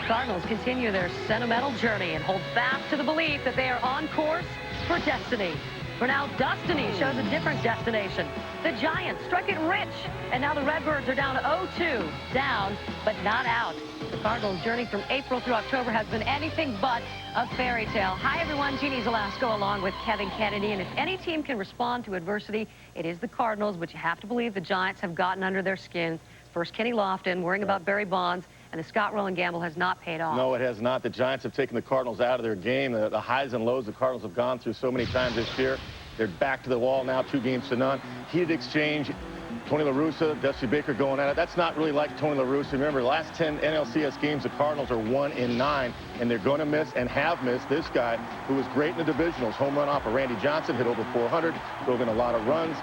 Cardinals continue their sentimental journey and hold fast to the belief that they are on course for destiny. For now, Destiny shows a different destination. The Giants struck it rich, and now the Redbirds are down 0-2. Down, but not out. The Cardinals' journey from April through October has been anything but a fairy tale. Hi, everyone. Jeannie Zelasco along with Kevin Kennedy. And if any team can respond to adversity, it is the Cardinals, but you have to believe the Giants have gotten under their skin. First, Kenny Lofton worrying about Barry Bonds, and the Scott Rowland gamble has not paid off. No, it has not. The Giants have taken the Cardinals out of their game. The highs and lows the Cardinals have gone through so many times this year. They're back to the wall now, 2-0. Heated exchange. Tony La Russa, Dusty Baker going at it. That's not really like Tony La Russa. Remember, the last 10 NLCS games, the Cardinals are 1-9, and they're going to miss and have missed this guy who was great in the divisionals. Home run off of Randy Johnson, hit over 400, drove in a lot of runs.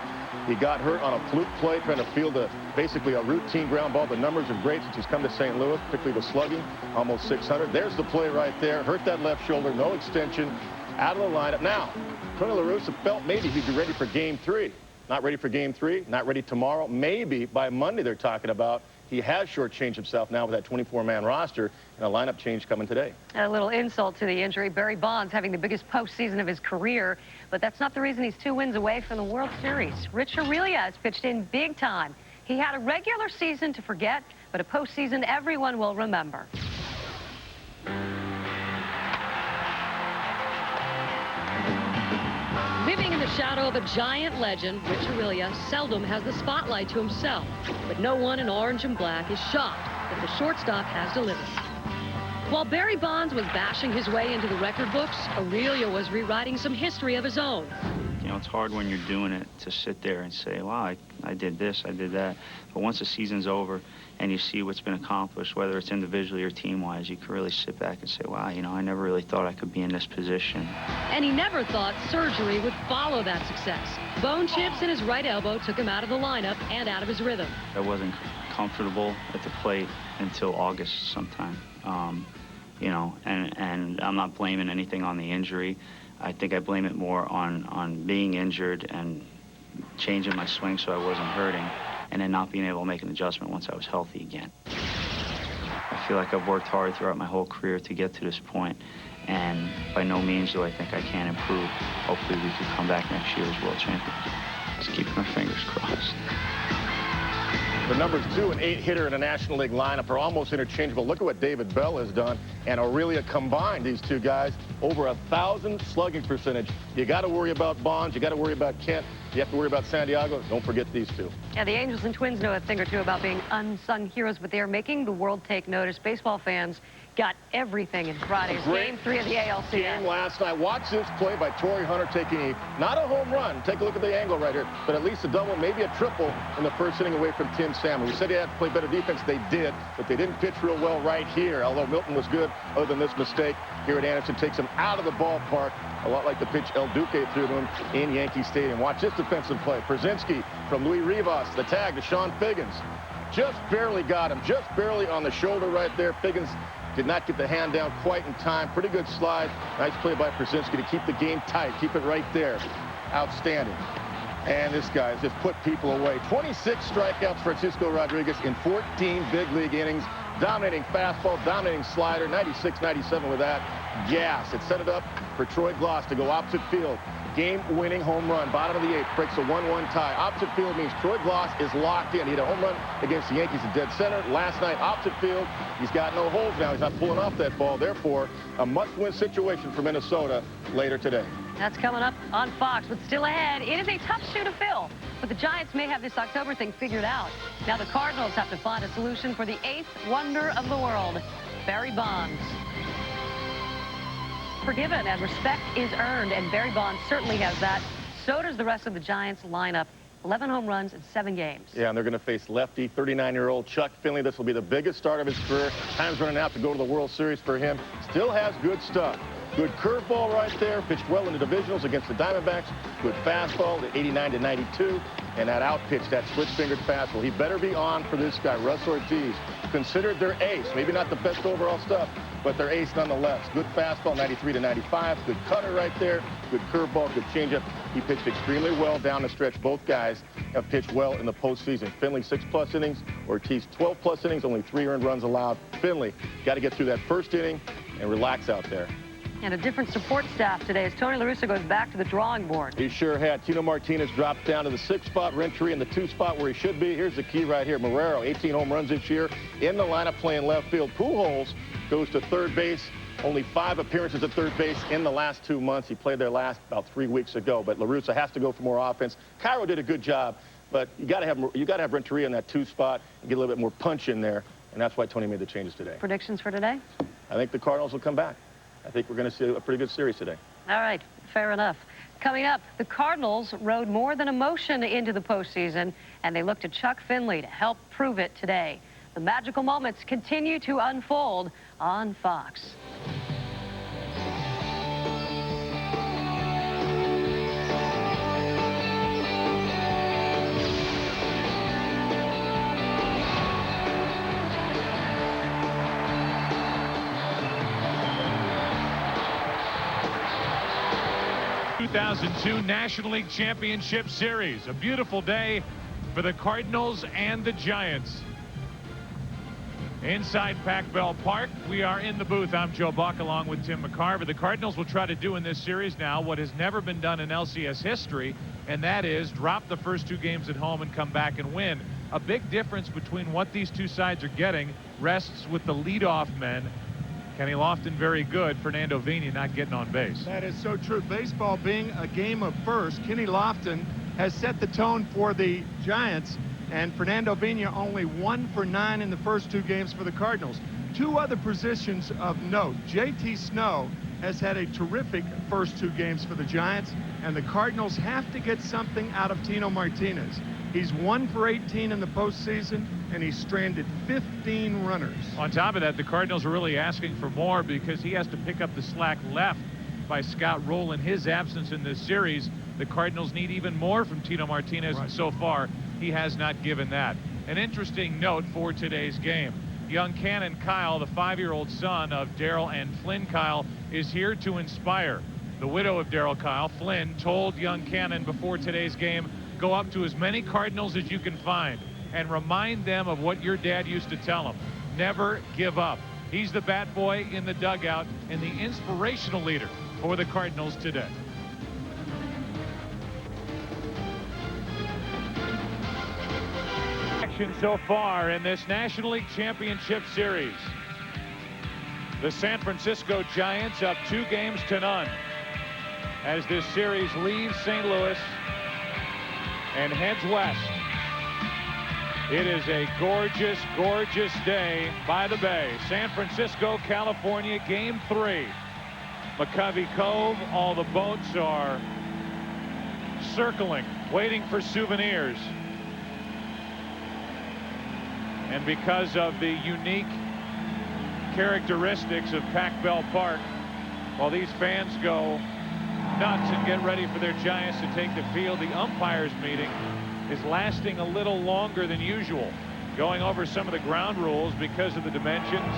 He got hurt on a fluke play trying to field basically a routine ground ball. The numbers are great since he's come to St. Louis, particularly the slugging, almost 600. There's the play right there. Hurt that left shoulder, no extension, out of the lineup. Now, Tony La Russa felt maybe he'd be ready for Game 3. Not ready for Game 3, not ready tomorrow. Maybe by Monday they're talking about. He has shortchanged himself now with that 24-man roster and a lineup change coming today. A little insult to the injury. Barry Bonds having the biggest postseason of his career, but that's not the reason he's 2 wins away from the World Series. Rich Aurilia has pitched in big time. He had a regular season to forget, but a postseason everyone will remember. Living in the shadow of a giant legend, Rich Aurilia seldom has the spotlight to himself. But no one in orange and black is shocked that the shortstop has delivered. While Barry Bonds was bashing his way into the record books, Aurilia was rewriting some history of his own. You know, it's hard when you're doing it to sit there and say, wow, I did this, I did that. But once the season's over and you see what's been accomplished, whether it's individually or team-wise, you can really sit back and say, wow, you know, I never really thought I could be in this position. And he never thought surgery would follow that success. Bone chips in his right elbow took him out of the lineup and out of his rhythm. I wasn't comfortable at the plate until August sometime. You know, and I'm not blaming anything on the injury. I think I blame it more on being injured and changing my swing so I wasn't hurting, and then not being able to make an adjustment once I was healthy again. I feel like I've worked hard throughout my whole career to get to this point, and by no means do I think I can improve. Hopefully we could come back next year as world champions. Just keeping my fingers crossed. The numbers 2 and 8 hitter in the National League lineup are almost interchangeable. Look at what David Bell has done and Aurilia combined, these two guys, over 1,000 slugging percentage. You got to worry about Bonds. You got to worry about Kent. You have to worry about Santiago. Don't forget these two. Yeah, the Angels and Twins know a thing or two about being unsung heroes, but they're making the world take notice. Baseball fans got everything in Friday's Game 3 of the ALCS. Game last night. Watch this play by Torrey Hunter taking not a home run. Take a look at the angle right here, but at least a double, maybe a triple in the first inning away from Tim Salmon. We said he had to play better defense. They did, but they didn't pitch real well right here, although Milton was good other than this mistake. Here at Anderson takes him out of the ballpark, a lot like the pitch El Duque threw to him in Yankee Stadium. Watch this defensive play. Przinsky from Luis Rivas, the tag to Sean Figgins. Just barely got him, just barely on the shoulder right there. Figgins did not get the hand down quite in time. Pretty good slide. Nice play by Przinsky to keep the game tight. Keep it right there. Outstanding. And this guy has just put people away. 26 strikeouts, Francisco Rodriguez, in 14 big league innings. Dominating fastball, dominating slider, 96, 97 with that. Gas. It set it up for Troy Glaus to go opposite field. Game-winning home run, bottom of the 8th, breaks a 1-1 tie. Opposite field means Troy Glaus is locked in. He had a home run against the Yankees at dead center last night. Opposite field, he's got no holes now. He's not pulling off that ball. Therefore, a must-win situation for Minnesota later today. That's coming up on Fox, but still ahead. It is a tough shoe to fill, but the Giants may have this October thing figured out. Now the Cardinals have to find a solution for the 8th wonder of the world, Barry Bonds. Forgiven and respect is earned, and Barry Bonds certainly has that. So does the rest of the Giants lineup. 11 home runs in 7 games. Yeah, and they're going to face lefty, 39-year-old Chuck Finley. This will be the biggest start of his career. Time's running out to go to the World Series for him. Still has good stuff. Good curveball right there. Pitched well in the divisionals against the Diamondbacks. Good fastball, the 89-92. And that out pitch, that split-fingered fastball. He better be on for this guy, Russ Ortiz. Considered their ace. Maybe not the best overall stuff, but they're ace nonetheless. Good fastball, 93 to 95. Good cutter right there. Good curveball, good changeup. He pitched extremely well down the stretch. Both guys have pitched well in the postseason. Finley, 6+ innings. Ortiz, 12+ innings. Only 3 earned runs allowed. Finley got to get through that first inning and relax out there. And a different support staff today as Tony La Russa goes back to the drawing board. He sure had. Tino Martinez dropped down to the 6th spot. Renteria in the 2 spot where he should be. Here's the key right here. Marrero, 18 home runs this year. In the lineup playing left field. Pujols goes to third base. Only 5 appearances at third base in the last 2 months. He played there last about 3 weeks ago. But La Russa has to go for more offense. Cairo did a good job, but you got to have Renteria in that 2 spot and get a little bit more punch in there. And that's why Tony made the changes today. Predictions for today? I think the Cardinals will come back. I think we're going to see a pretty good series today. All right, fair enough. Coming up, the Cardinals rode more than emotion into the postseason, and they look to Chuck Finley to help prove it today. The magical moments continue to unfold on Fox. The 2002 National League Championship Series. A beautiful day for the Cardinals and the Giants. Inside Pac Bell Park, we are in the booth. I'm Joe Buck along with Tim McCarver. The Cardinals will try to do in this series now what has never been done in LCS history, and that is drop the first 2 games at home and come back and win. A big difference between what these two sides are getting rests with the leadoff men. Kenny Lofton very good. Fernando Vina not getting on base. That is so true. Baseball being a game of first, Kenny Lofton has set the tone for the Giants, and Fernando Vina only 1 for 9 in the first 2 games for the Cardinals. 2 other positions of note. JT Snow has had a terrific first 2 games for the Giants, and the Cardinals have to get something out of Tino Martinez. He's 1 for 18 in the postseason, and he's stranded 15 runners. On top of that, the Cardinals are really asking for more because he has to pick up the slack left by Scott Roll in his absence in this series. The Cardinals need even more from Tino Martinez, and so far he has not given that. An interesting note for today's game. Young Cannon Kyle, the 5-year-old son of Daryl and Flynn Kyle, is here to inspire. The widow of Daryl Kyle, Flynn, told young Cannon before today's game, go up to as many Cardinals as you can find and remind them of what your dad used to tell them. Never give up. He's the bat boy in the dugout and the inspirational leader for the Cardinals today. Action so far in this National League Championship Series. The San Francisco Giants up 2 games to none as this series leaves St. Louis and heads west. It is a gorgeous, gorgeous day by the bay. San Francisco, California, Game 3. McCovey Cove, all the boats are circling, waiting for souvenirs. And because of the unique characteristics of Pac Bell Park, while these fans go nuts and get ready for their Giants to take the field, the umpires meeting is lasting a little longer than usual, going over some of the ground rules because of the dimensions,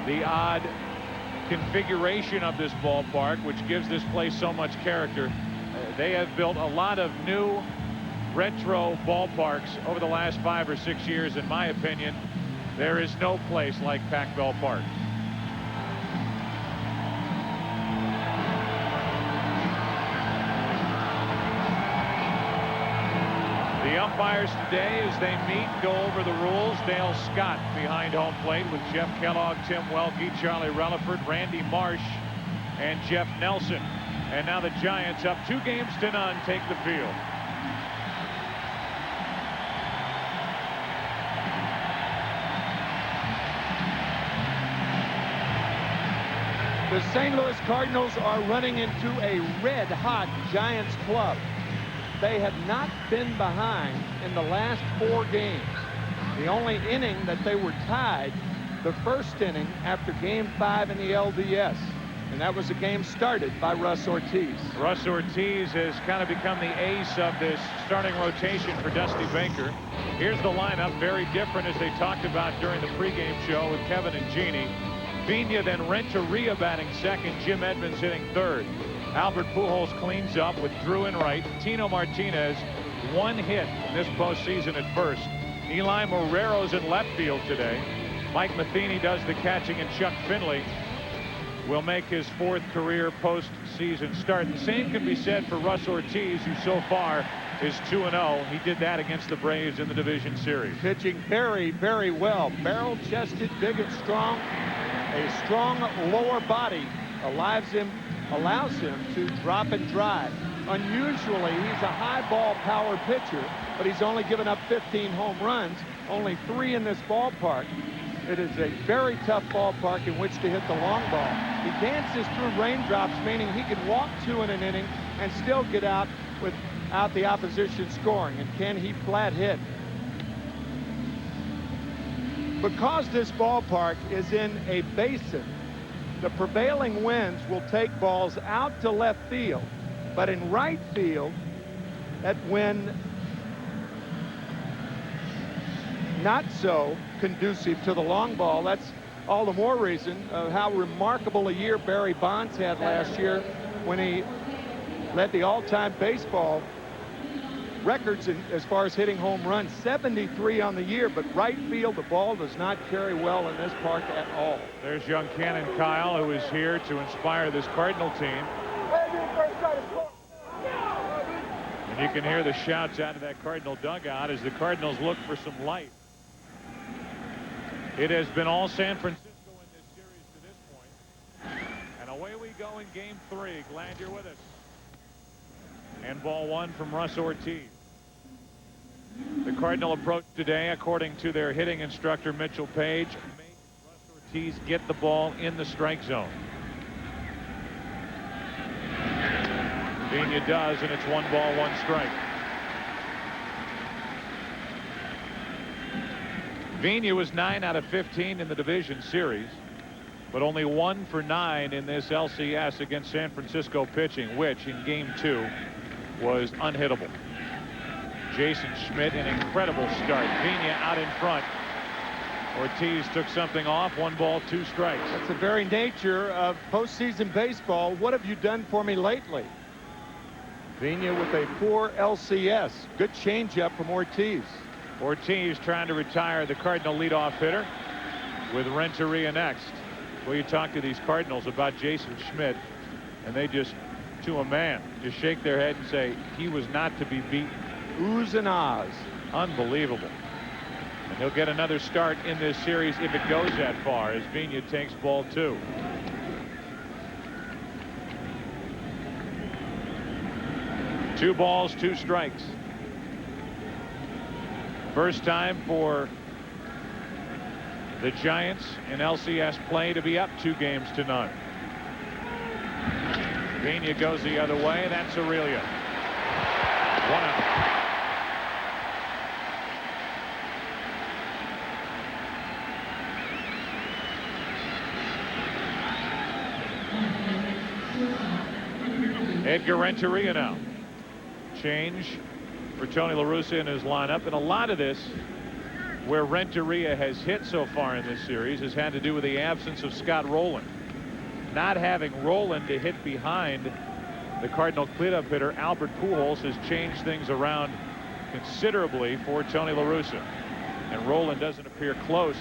the odd configuration of this ballpark, which gives this place so much character. They have built a lot of new retro ballparks over the last 5 or 6 years. In my opinion, there is no place like Pac Bell Park. The umpires today, as they meet, go over the rules. Dale Scott behind home plate with Jeff Kellogg, Tim Welke, Charlie Relaford, Randy Marsh, and Jeff Nelson. And now the Giants, up 2 games to none, take the field. The St. Louis Cardinals are running into a red-hot Giants club. They have not been behind in the last 4 games. The only inning that they were tied, the first inning after Game 5 in the LDS. And that was a game started by Russ Ortiz. Russ Ortiz has kind of become the ace of this starting rotation for Dusty Baker. Here's the lineup, very different as they talked about during the pregame show with Kevin and Jeannie. Vina, then Renteria batting second. Jim Edmonds hitting third. Albert Pujols cleans up with Drew in right. Tino Martinez, 1 hit in this postseason at first. Eli Marrero's in left field today. Mike Matheny does the catching, and Chuck Finley will make his 4th career postseason start. The same can be said for Russ Ortiz, who so far is 2-0. He did that against the Braves in the division series. Pitching very, very well. Barrel-chested, big and strong. A strong lower body allows him to drop and drive. Unusually, he's a high ball power pitcher, but he's only given up 15 home runs, only 3 in this ballpark. It is a very tough ballpark in which to hit the long ball. He dances through raindrops, meaning he can walk 2 in an inning and still get out without the opposition scoring. And can he flat hit? Because this ballpark is in a basin, the prevailing winds will take balls out to left field. But in right field, that wind not so conducive to the long ball. That's all the more reason of how remarkable a year Barry Bonds had last year when he led the all-time baseball records as far as hitting home runs, 73 on the year. But right field, the ball does not carry well in this park at all. There's young Cannon Kyle, who is here to inspire this Cardinal team. And you can hear the shouts out of that Cardinal dugout as the Cardinals look for some light. It has been all San Francisco in this series to this point. And away we go in game 3. Glad you're with us. And ball 1 from Russ Ortiz. The Cardinal approach today, according to their hitting instructor Mitchell Page, make Russ Ortiz get the ball in the strike zone. Vina does, and it's 1 ball, 1 strike. Vina was 9 out of 15 in the division series, but only 1 for 9 in this LCS against San Francisco pitching, which in game 2 was unhittable. Jason Schmidt, an incredible start. Vina out in front. Ortiz took something off. 1 ball, 2 strikes. That's the very nature of postseason baseball. What have you done for me lately? Vina with a poor LCS. Good changeup from Ortiz. Ortiz trying to retire the Cardinal leadoff hitter with Renteria next. Well, you talk to these Cardinals about Jason Schmidt, and they just, to a man, just shake their head and say he was not to be beaten. Oohs and ahs. Unbelievable. And he'll get another start in this series if it goes that far, as Vina takes ball 2. Two balls, 2 strikes. First time for the Giants in LCS play to be up 2 games to none. Vina goes the other way. That's Aurelia. 1 out. Edgar Renteria now. Change for Tony La Russa in his lineup, and a lot of this where Renteria has hit so far in this series has had to do with the absence of Scott Rolen. Not having Rolen to hit behind the Cardinal cleanup hitter Albert Pujols has changed things around considerably for Tony La Russa, and Rolen doesn't appear close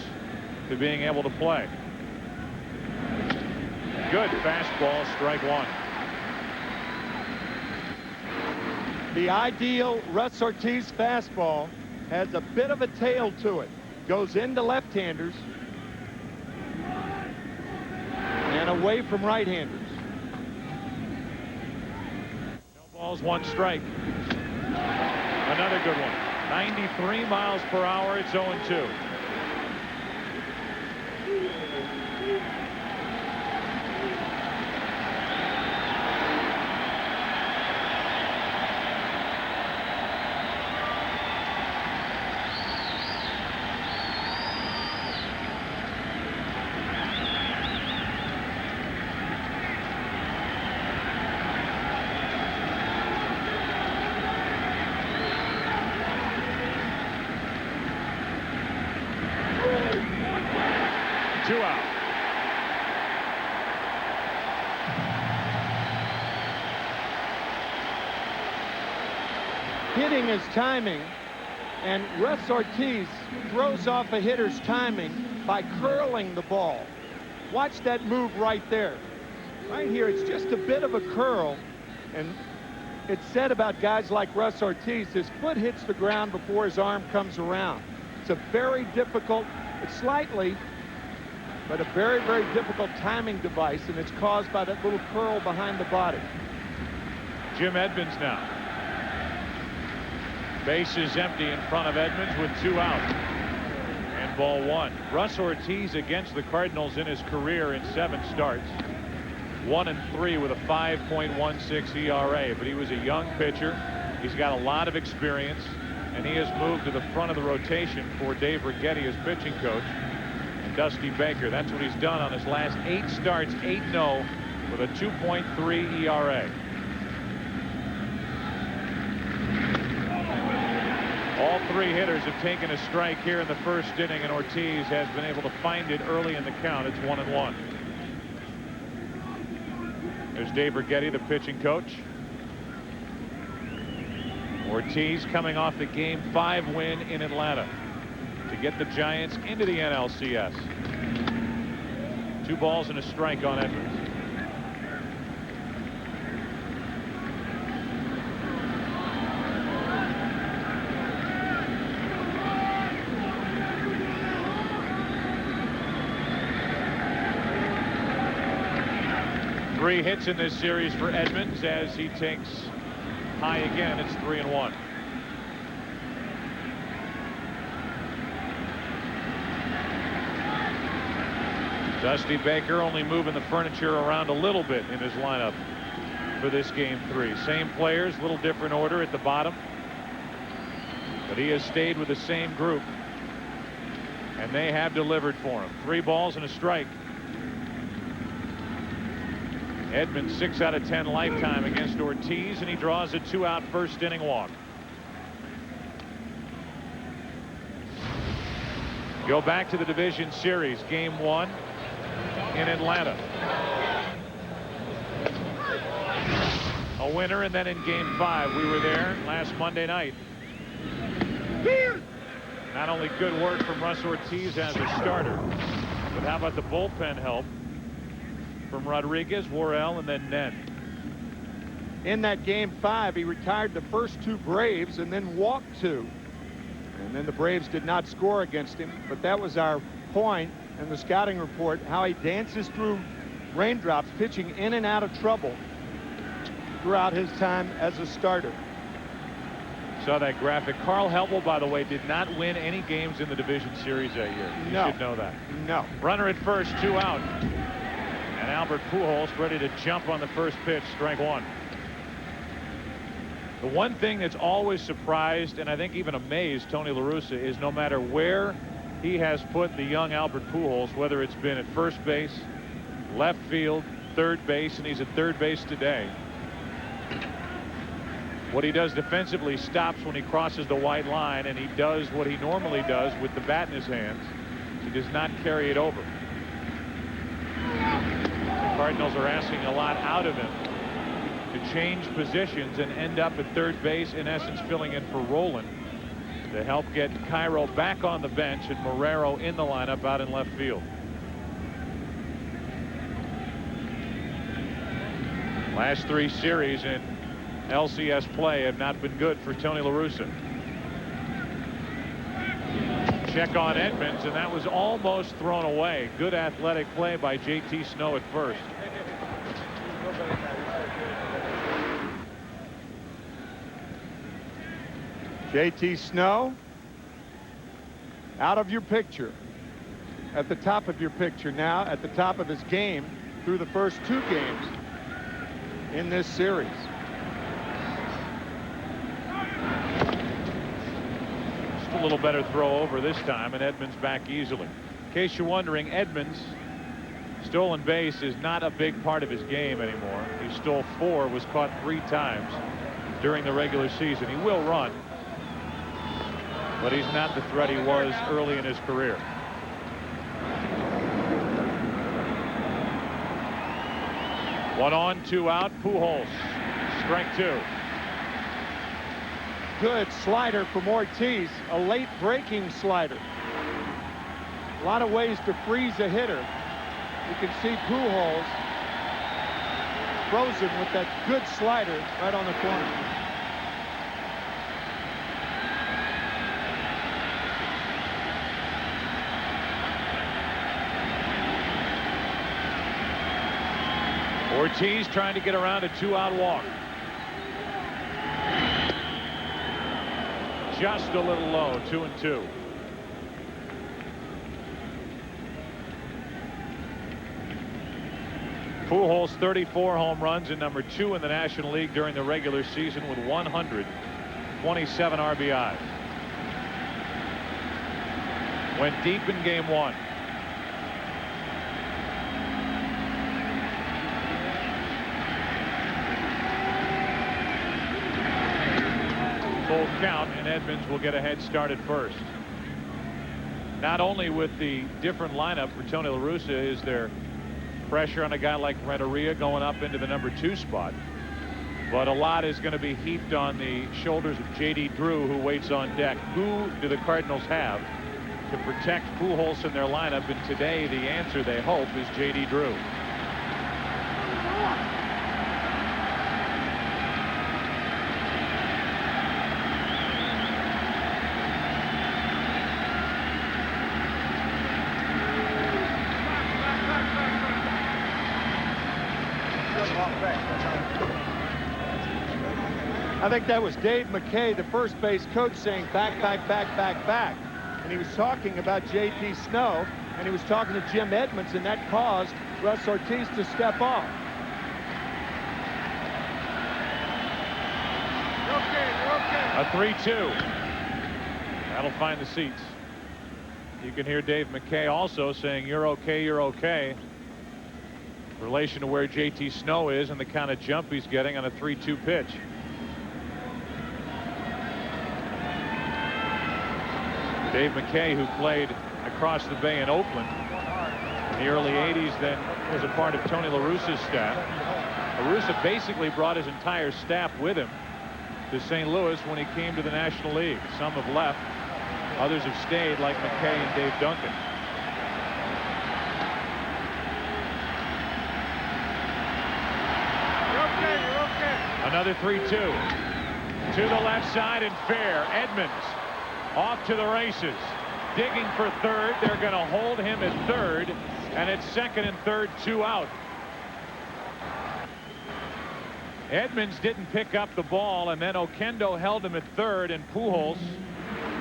to being able to play. Good fastball, strike 1. The ideal Russ Ortiz fastball has a bit of a tail to it. Goes into left-handers and away from right-handers. No balls, 1 strike. Another good one. 93 miles per hour. It's 0-2. hitting his timing, and Russ Ortiz throws off a hitter's timing by curling the ball. Watch that move right there. Right here, it's just a bit of a curl, and it's said about guys like Russ Ortiz, his foot hits the ground before his arm comes around. It's a very difficult, it's slightly, but a very, very difficult timing device, and it's caused by that little curl behind the body. Jim Edmonds now. Base is empty in front of Edmonds with 2 out. And ball 1. Russ Ortiz against the Cardinals in his career in 7 starts. 1-3 with a 5.16 ERA. But he was a young pitcher. He's got a lot of experience. And he has moved to the front of the rotation for Dave Righetti as pitching coach. And Dusty Baker, that's what he's done on his last 8 starts, 8-0 with a 2.3 ERA. All 3 hitters have taken a strike here in the first inning, and Ortiz has been able to find it early in the count. It's 1-1. There's Dave Righetti, the pitching coach. Ortiz coming off the Game 5 win in Atlanta to get the Giants into the NLCS. 2 balls and a strike on Edmonds. Three hits in this series for Edmonds as he takes high again. It's 3-1. Dusty Baker only moving the furniture around a little bit in his lineup for this Game 3. Same players, little different order at the bottom, but he has stayed with the same group, and they have delivered for him. 3 balls and a strike. Edmonds 6 out of 10 lifetime against Ortiz, and he draws a 2-out first inning walk. Go back to the division series, Game 1 in Atlanta. A winner, and then in Game 5, we were there last Monday night. Not only good work from Russ Ortiz as a starter, but how about the bullpen help from Rodriguez, Worrell, and then Nen. In that Game 5, he retired the first 2 Braves and then walked 2. And then the Braves did not score against him, but that was our point in the scouting report, how he dances through raindrops, pitching in and out of trouble throughout his time as a starter. Saw that graphic. Carl Helbel, by the way, did not win any games in the division series that year. You should know that. No. Runner at first, 2 out. And Albert Pujols ready to jump on the first pitch, strike 1. The one thing that's always surprised, and I think even amazed Tony La Russa, is no matter where he has put the young Albert Pujols, whether it's been at first base, left field, third base, and he's at third base today. What he does defensively stops when he crosses the white line, and he does what he normally does with the bat in his hands. He does not carry it over. The Cardinals are asking a lot out of him to change positions and end up at third base, in essence filling in for Rolen, to help get Cairo back on the bench and Marrero in the lineup out in left field. Last 3 series in LCS play have not been good for Tony La Russa. Check on Edmonds, and that was almost thrown away. Good athletic play by J.T. Snow at first. J.T. Snow out of your picture, at the top of your picture now, at the top of his game through the first 2 games in this series. Just a little better throw over this time, and Edmonds back easily. In case you're wondering, Edmonds, stolen base is not a big part of his game anymore. He stole 4, was caught 3 times during the regular season. He will run, but he's not the threat he was early in his career. One on, 2 out. Pujols, strike 2. good slider from Ortiz, a late breaking slider. A lot of ways to freeze a hitter. You can see Pujols frozen with that good slider right on the corner. Ortiz trying to get around a 2-out walk. Just a little low, 2-2. Pujols 34 home runs and number 2 in the National League during the regular season with 127 RBIs. Went deep in game 1. Full count, and Edmonds will get a head start at first. Not only with the different lineup for Tony La Russa is there pressure on a guy like Renteria going up into the number 2 spot, but a lot is going to be heaped on the shoulders of J.D. Drew, who waits on deck. Who do the Cardinals have to protect Pujols in their lineup? And today the answer, they hope, is J.D. Drew. I think that was Dave McKay, the first base coach, saying back, back, back, back, back. And he was talking about J.T. Snow, and he was talking to Jim Edmonds, and that caused Russ Ortiz to step off. You're okay. A 3-2. That'll find the seats. You can hear Dave McKay also saying, "You're okay, you're okay," in relation to where J.T. Snow is and the kind of jump he's getting on a 3-2 pitch. Dave McKay, who played across the bay in Oakland in the early 80s, then was a part of Tony La Russa's staff. La Russa basically brought his entire staff with him to St. Louis when he came to the National League. Some have left, others have stayed, like McKay and Dave Duncan. You're okay. Another 3-2 to the left side and fair. Edmonds off to the races, digging for third. They're going to hold him at third, and it's second and third, 2 out. Edmonds didn't pick up the ball, and then Oquendo held him at third, and Pujols,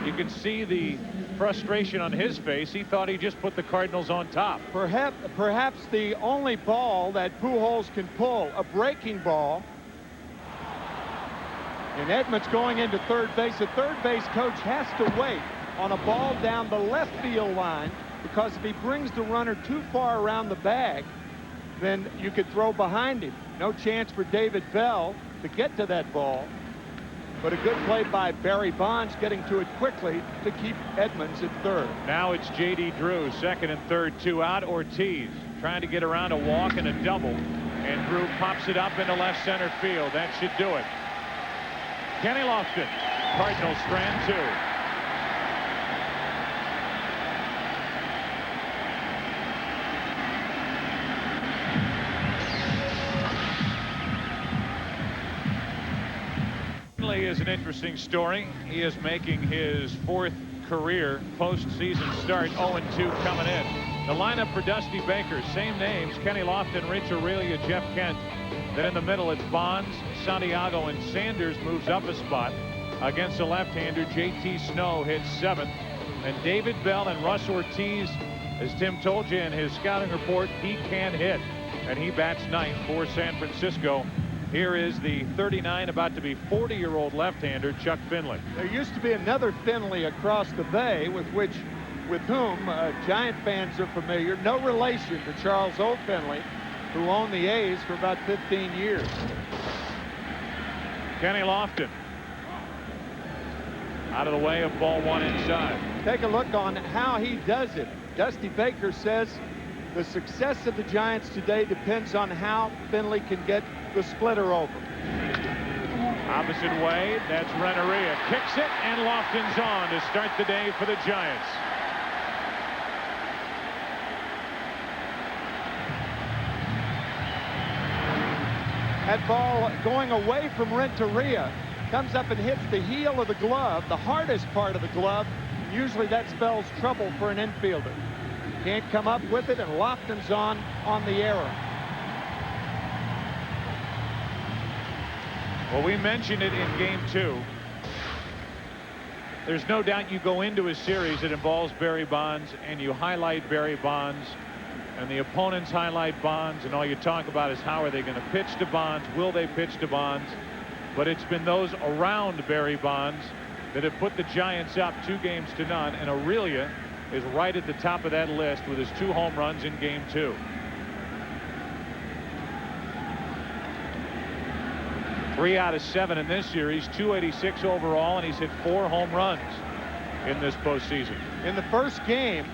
you can see the frustration on his face. He thought he just put the Cardinals on top. Perhaps the only ball that Pujols can pull, a breaking ball. And Edmonds going into third base. The third base coach has to wait on a ball down the left field line, because if he brings the runner too far around the bag, then you could throw behind him. No chance for David Bell to get to that ball. But a good play by Barry Bonds getting to it quickly to keep Edmonds at third. Now it's J.D. Drew, second and third, 2 out. Ortiz trying to get around a walk and a double, and Drew pops it up into left center field. That should do it. Kenny Lofton, Cardinals strand 2. Is an interesting story. He is making his 4th career postseason start. 0-2 coming in. The lineup for Dusty Baker, same names: Kenny Lofton, Rich Aurelia, Jeff Kent. Then in the middle, it's Bonds, Santiago, and Sanders moves up a spot against the left-hander. J.T. Snow hits 7th, and David Bell and Russ Ortiz, as Tim told you in his scouting report, he can hit, and he bats 9th for San Francisco. Here is the 39, about to be 40-year-old left-hander Chuck Finley. There used to be another Finley across the bay with whom Giant fans are familiar. No relation to Charles O. Finley, who owned the A's for about 15 years. Kenny Lofton out of the way of ball 1 inside. Take a look on how he does it. Dusty Baker says the success of the Giants today depends on how Finley can get the splitter over. Opposite way, that's Renneria. Kicks it, and Lofton's on to start the day for the Giants. That ball going away from Renteria comes up and hits the heel of the glove, the hardest part of the glove. Usually that spells trouble for an infielder. Can't come up with it, and Lofton's on the error. Well, we mentioned it in Game 2. There's no doubt you go into a series that involves Barry Bonds and you highlight Barry Bonds and the opponents highlight Bonds, and all you talk about is how are they going to pitch to Bonds, will they pitch to Bonds. But it's been those around Barry Bonds that have put the Giants up 2-0, and Aurelia is right at the top of that list with his 2 home runs in Game 2. Three out of 7 in this series, 286 overall, and he's hit 4 home runs in this postseason. In the first game,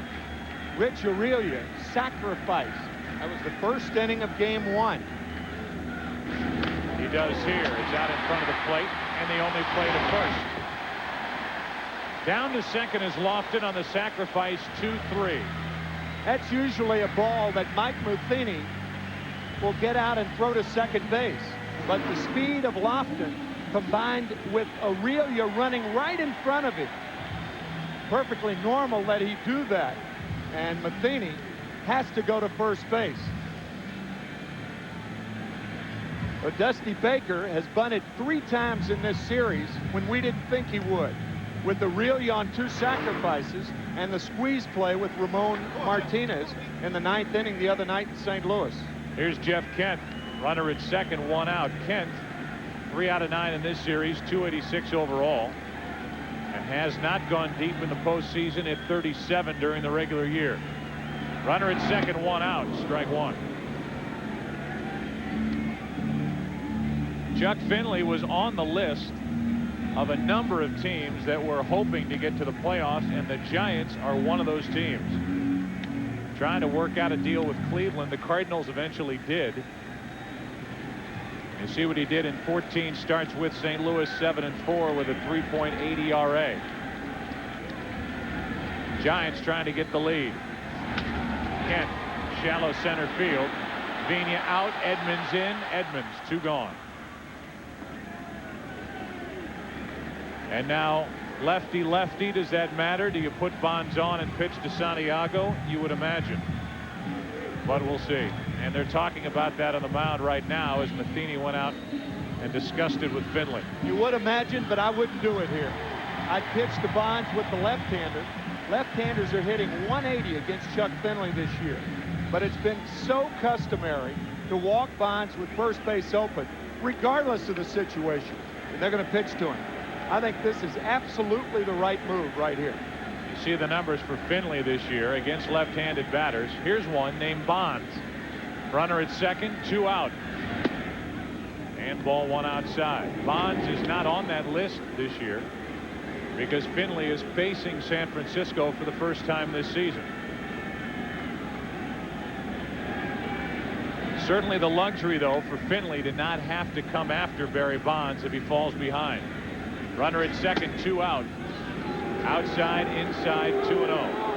Rich Aurelia sacrificed. That was the first inning of Game 1. He does here. It's out in front of the plate, and the only play to first. Down to second is Lofton on the sacrifice, 2-3. That's usually a ball that Mike Mutheny will get out and throw to second base. But the speed of Lofton combined with Aurelia running right in front of him, perfectly normal that he do that. And Mutheny has to go to first base. But Dusty Baker has bunted 3 times in this series when we didn't think he would, with Aurelia on 2 sacrifices and the squeeze play with Ramon Martinez in the 9th inning the other night in St. Louis. Here's Jeff Kent, runner at second, 1 out. Kent, 3 out of 9 in this series, 286 overall, and has not gone deep in the postseason at 37 during the regular year. Runner at second, 1 out, strike 1. Chuck Finley was on the list of a number of teams that were hoping to get to the playoffs, and the Giants are one of those teams. Trying to work out a deal with Cleveland. The Cardinals eventually did. You see what he did in 14 starts with St. Louis, 7-4 with a 3.8 ERA. Giants trying to get the lead. Kent, shallow center field. Vina out, Edmonds in, Edmonds 2 gone. And now lefty lefty, does that matter? Do you put Bonds on and pitch to Santiago? You would imagine, but we'll see. And they're talking about that on the mound right now as Mutheny went out and discussed it with Finley. You would imagine, but I wouldn't do it here. I'd pitch to Bonds with the left-hander. Left-handers are hitting 180 against Chuck Finley this year, but it's been so customary to walk Bonds with first base open regardless of the situation, and they're going to pitch to him. I think this is absolutely the right move right here. You see the numbers for Finley this year against left-handed batters. Here's one named Bonds. Runner at second, 2 out. And ball 1 outside. Bonds is not on that list this year because Finley is facing San Francisco for the first time this season. Certainly the luxury, though, for Finley to not have to come after Barry Bonds if he falls behind. Runner at second, 2 out. Outside, inside, 2-0.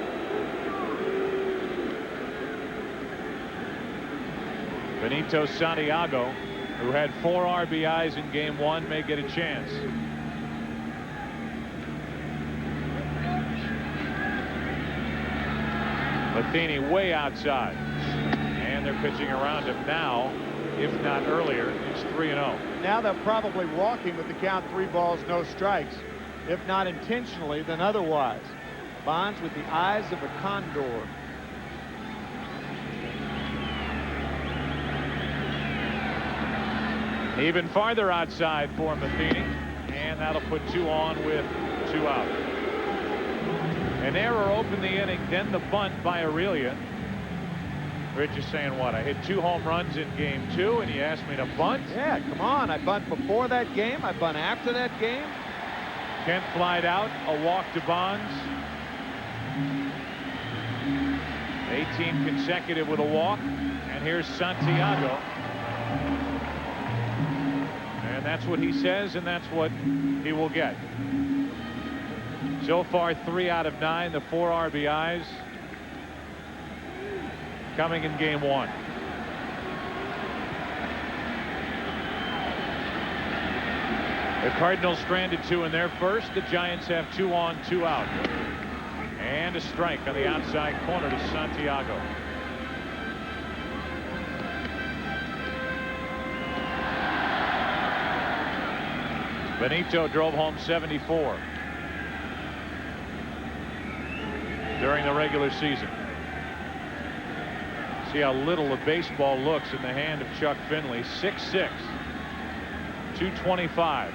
Benito Santiago, who had 4 RBIs in Game 1, may get a chance. Mutheny way outside. And they're pitching around him now, if not earlier. It's 3-0. Now they're probably walking with the count 3 balls, no strikes. If not intentionally, then otherwise. Bonds with the eyes of a condor. Even farther outside for Mutheny, and that'll put 2 on with 2 out. An error opened the inning, then the bunt by Aurelia. Rich is saying, what, I hit 2 home runs in Game 2 and you asked me to bunt? Yeah, come on. I bunt before that game. I bunt after that game. Kent flied out, a walk to Bonds. 18 consecutive with a walk, and here's Santiago. And and that's what he says, and that's what he will get. So far, 3 out of 9, the 4 RBIs coming in game 1. The Cardinals stranded 2 in their first. The Giants have 2 on, 2 out. And a strike on the outside corner to Santiago. Benito drove home 74 during the regular season. See how little the baseball looks in the hand of Chuck Finley. 6'6", 225.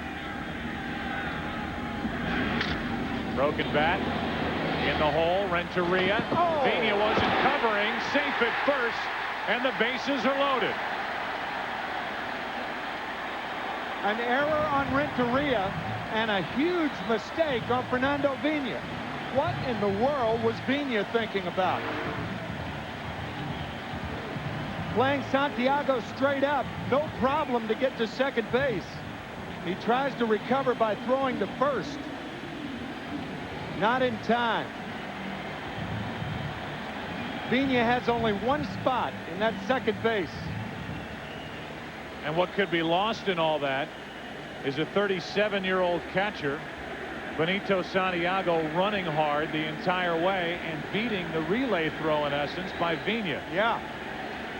Broken bat in the hole. Renteria. Oh. Vina wasn't covering. Safe at first, and the bases are loaded. An error on Renteria and a huge mistake on Fernando Vina. What in the world was Vina thinking about? Playing Santiago straight up, no problem to get to second base. He tries to recover by throwing to first. Not in time. Vina has only one spot in that second base. And what could be lost in all that is a 37-year-old catcher, Benito Santiago, running hard the entire way and beating the relay throw, in essence, by Vina. Yeah.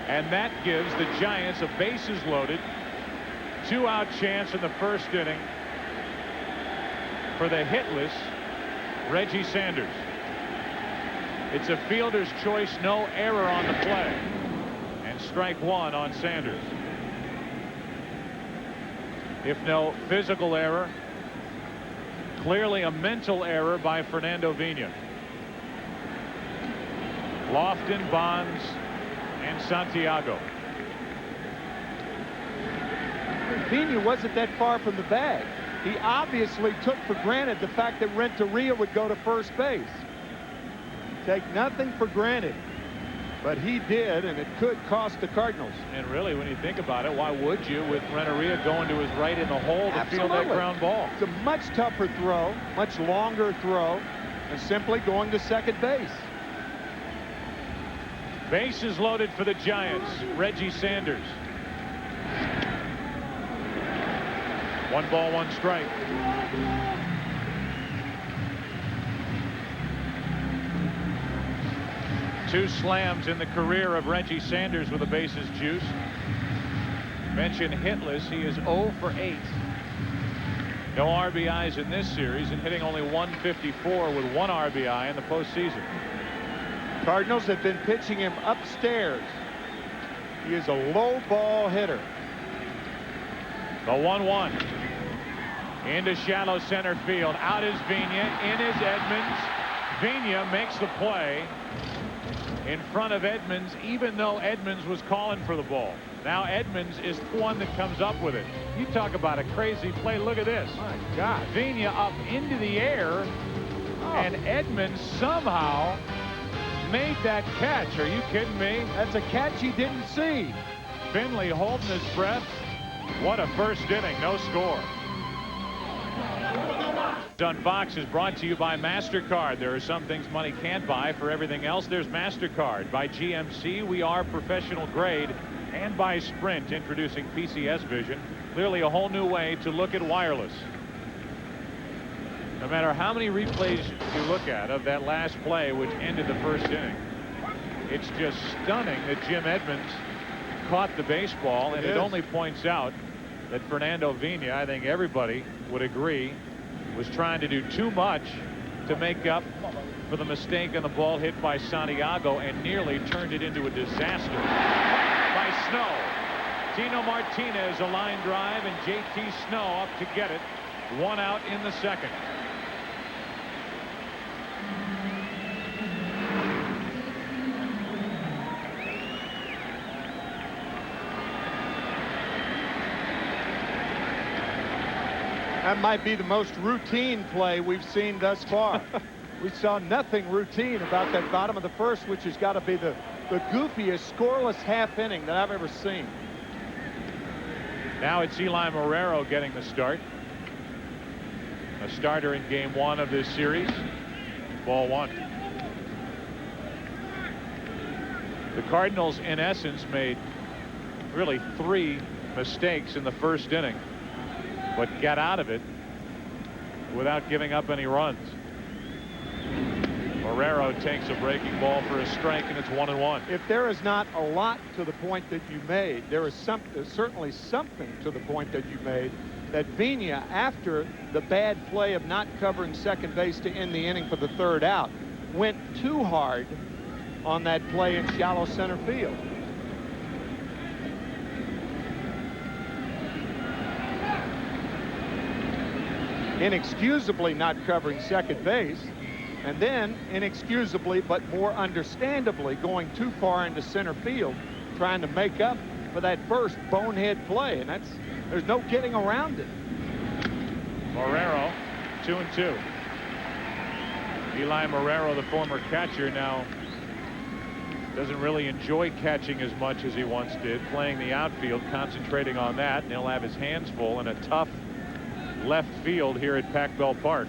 And that gives the Giants a bases loaded, 2-out chance in the first inning for the hitless Reggie Sanders. It's a fielder's choice, no error on the play, and strike 1 on Sanders. If no physical error, clearly a mental error by Fernando Vina. Lofton, Bonds, and Santiago. Vina wasn't that far from the bag. He obviously took for granted the fact that Renteria would go to first base. Take nothing for granted. But he did, and it could cost the Cardinals. And really, when you think about it, why would you, with Renteria going to his right in the hole to field that ground ball? It's a much tougher throw, much longer throw, and simply going to second base. Bases loaded for the Giants. Reggie Sanders. 1 ball, 1 strike. Two slams in the career of Reggie Sanders with the bases juiced. Mentioned hitless. He is 0 for 8. No RBIs in this series, and hitting only 154 with 1 RBI in the postseason. Cardinals have been pitching him upstairs. He is a low ball hitter. The 1-1 into shallow center field. Out is Vina. In is Edmonds. Vina makes the play in front of Edmonds, even though Edmonds was calling for the ball. Now Edmonds is the one that comes up with it. You talk about a crazy play. Look at this. My God. Vina up into the air, and Edmonds somehow made that catch. Are you kidding me? That's a catch he didn't see. Finley holding his breath. What a first inning. No score. On Fox is brought to you by MasterCard. There are some things money can't buy. For everything else, there's MasterCard. By GMC, we are professional grade. And by Sprint, introducing PCS Vision. Clearly a whole new way to look at wireless. No matter how many replays you look at of that last play, which ended the first inning, it's just stunning that Jim Edmonds caught the baseball. And it only points out that Fernando Vina, I think everybody would agree, was trying to do too much to make up for the mistake on the ball hit by Santiago, and nearly turned it into a disaster by Snow. Tino Martinez, a line drive, and JT Snow up to get it. 1 out in the second. That might be the most routine play we've seen thus far. We saw nothing routine about that bottom of the first, which has got to be the goofiest scoreless half inning that I've ever seen. Now it's Eli Marrero getting the start. A starter in game 1 of this series. Ball 1. The Cardinals, in essence, made really 3 mistakes in the first inning, but got out of it without giving up any runs. Marrero takes a breaking ball for a strike, and it's 1-1. If there is not a lot to the point that you made, there is certainly something to the point that you made, that Vigna, after the bad play of not covering second base to end the inning for the 3rd out, went too hard on that play in shallow center field. Inexcusably not covering second base, and then inexcusably but more understandably going too far into center field, trying to make up for that first bonehead play, and there's no getting around it. Marrero, 2-2. Eli Marrero, the former catcher, now doesn't really enjoy catching as much as he once did, playing the outfield, concentrating on that, and he'll have his hands full in a tough left field here at Pac Bell Park.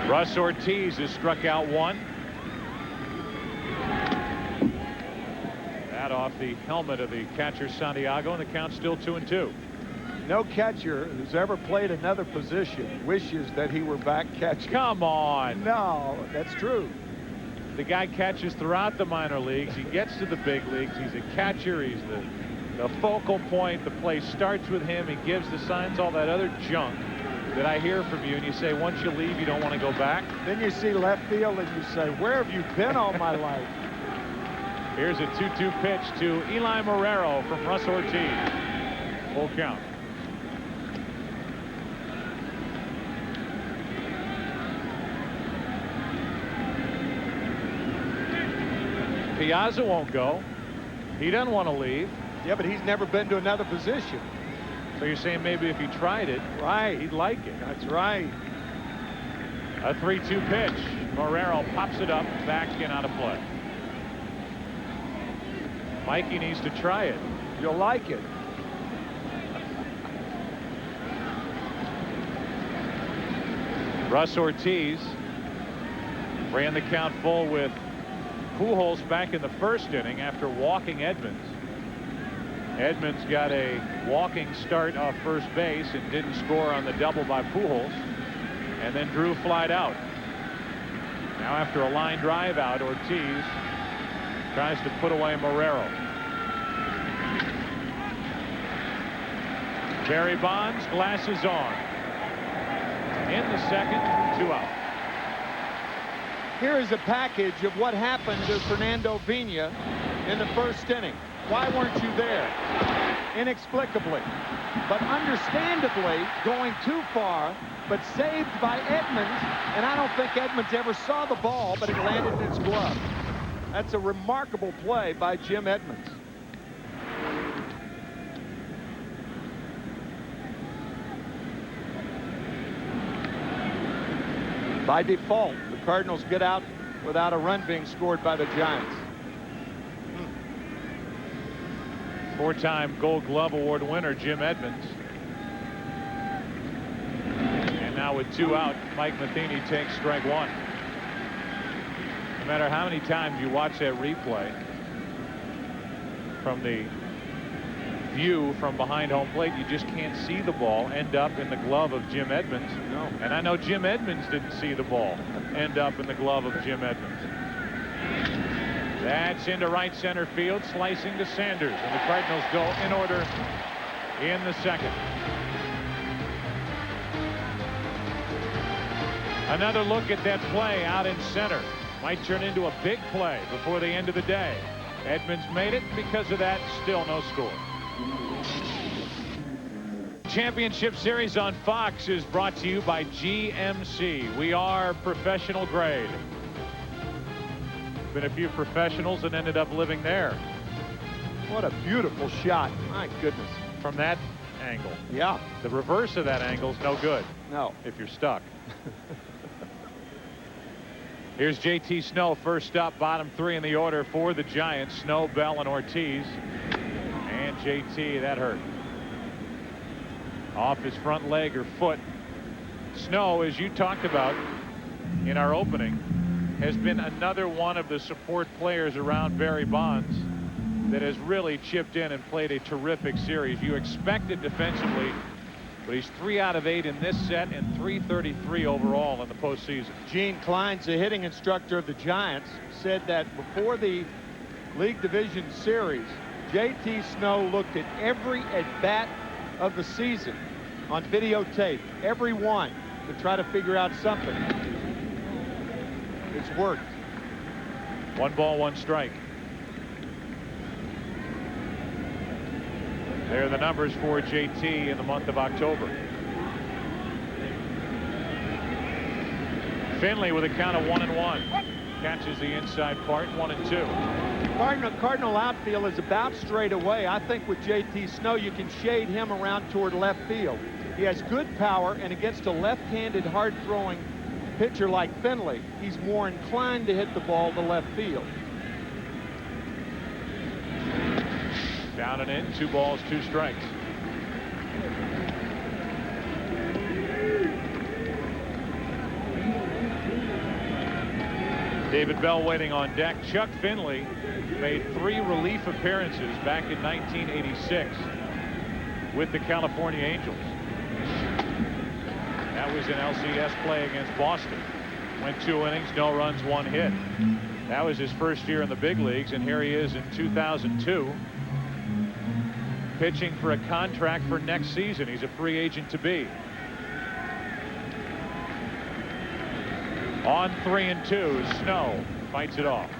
Russ Ortiz has struck out 1. That off the helmet of the catcher Santiago, and the count's still 2-2. No catcher who's ever played another position wishes that he were back catching. Come on. No, that's true. The guy catches throughout the minor leagues. He gets to the big leagues. He's a catcher. He's the focal point. The play starts with him. He gives the signs, all that other junk that I hear from you, and you say once you leave you don't want to go back. Then you see left field and you say, where have you been all my life? Here's a 2-2 pitch to Eli Marrero from Russ Ortiz. Full count. Piazza won't go. He doesn't want to leave. Yeah, but he's never been to another position. So you're saying maybe if he tried it, right, he'd like it. That's right. A 3-2 pitch. Marrero pops it up, back and out of play. Mikey needs to try it. You'll like it. Russ Ortiz ran the count full with Pujols back in the first inning after walking Edmonds. Edmonds got a walking start off first base and didn't score on the double by Pujols, and then Drew flied out. Now after a line drive out, Ortiz tries to put away Marrero. Barry Bonds, glasses on. In the second, 2 out. Here is a package of what happened to Fernando Vigna in the first inning. Why weren't you there? Inexplicably, but understandably going too far, but saved by Edmonds, and I don't think Edmonds ever saw the ball, but it landed in his glove. That's a remarkable play by Jim Edmonds. By default, the Cardinals get out without a run being scored by the Giants. 4-time Gold Glove Award winner Jim Edmonds. And now with 2 out, Mike Matheny takes strike 1. No matter how many times you watch that replay from the view from behind home plate, you just can't see the ball end up in the glove of Jim Edmonds. No. And I know Jim Edmonds didn't see the ball end up in the glove of Jim Edmonds. That's into right center field, slicing to Sanders, and the Cardinals go in order in the second. Another look at that play out in center. Might turn into a big play before the end of the day. Edmonds made it. Because of that, still no score. Championship Series on Fox is brought to you by GMC. We are professional grade. Been a few professionals and ended up living there. What a beautiful shot. My goodness. From that angle. Yeah. The reverse of that angle is no good. No. If you're stuck. Here's JT Snow, first up, bottom three in the order for the Giants. Snow, Bell, and Ortiz. And JT, that hurt. Off his front leg or foot. Snow, as you talked about in our opening, has been another one of the support players around Barry Bonds that has really chipped in and played a terrific series. You expect it defensively, but he's 3 out of 8 in this set and .333 overall in the postseason. Gene Klein's the hitting instructor of the Giants, said that before the League Division Series, JT Snow looked at every at-bat of the season on videotape, every one, to try to figure out something. It's worked. 1 ball, 1 strike. There are the numbers for JT in the month of October. Finley with a count of 1-1. Catches the inside part, 1-2. Cardinal outfield is about straight away. I think with JT Snow, you can shade him around toward left field. He has good power, and against a left-handed, hard-throwing pitcher like Finley, he's more inclined to hit the ball to left field. Down and in, 2 balls, 2 strikes. David Bell waiting on deck. Chuck Finley made 3 relief appearances back in 1986 with the California Angels. That was in LCS play against Boston. Went 2 innings, no runs, 1 hit. That was his first year in the big leagues, and here he is in 2002 pitching for a contract for next season. He's a free agent to be. On 3-2, Snow fights it off.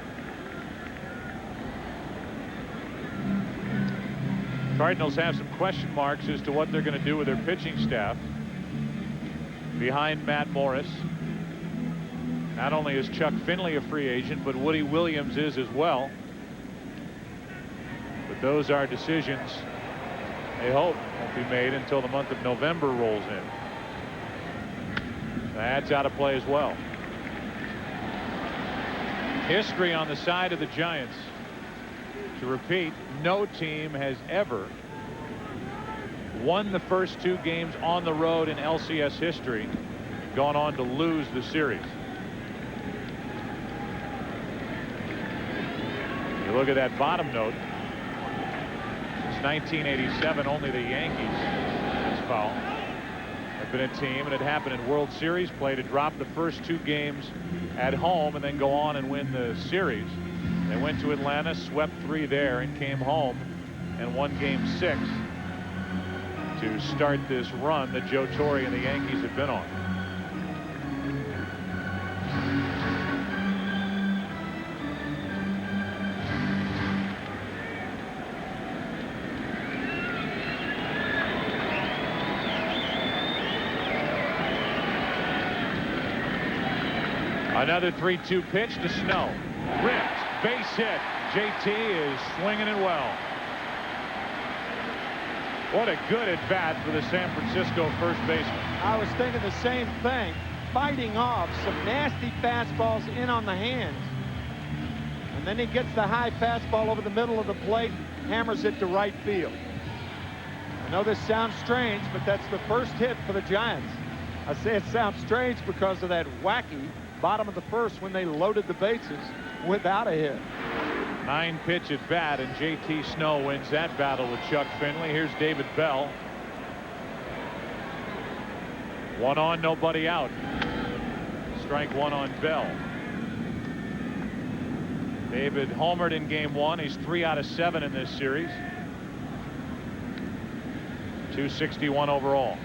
Cardinals have some question marks as to what they're going to do with their pitching staff. Behind Matt Morris, not only is Chuck Finley a free agent, but Woody Williams is as well. But those are decisions they hope won't be made until the month of November rolls in. That's out of play as well. History on the side of the Giants. To repeat, no team has ever won the first 2 games on the road in LCS history, gone on to lose the series. You look at that bottom note. Since 1987, only the Yankees, that's foul, have been a team, and it happened in World Series play, to drop the first 2 games at home and then go on and win the series. They went to Atlanta, swept 3 there, and came home and won Game 6 to start this run that Joe Torre and the Yankees have been on. Another 3-2 pitch to Snow. Ripped, base hit. JT is swinging it well. What a good at bat for the San Francisco first baseman. I was thinking the same thing. Fighting off some nasty fastballs in on the hands. And then he gets the high fastball over the middle of the plate, hammers it to right field. I know this sounds strange, but that's the first hit for the Giants. I say it sounds strange because of that wacky bottom of the first when they loaded the bases without a hit. 9-pitch at bat, and JT Snow wins that battle with Chuck Finley. Here's David Bell. 1 on, nobody out. Strike 1 on Bell. David homered in Game 1. He's 3 out of 7 in this series. 261 overall.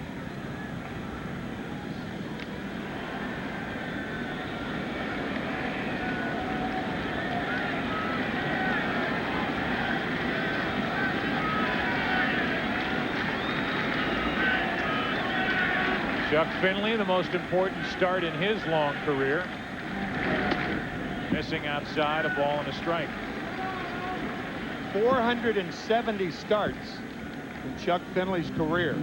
Chuck Finley, the most important start in his long career. Missing outside, a ball and a strike. 470 starts in Chuck Finley's career.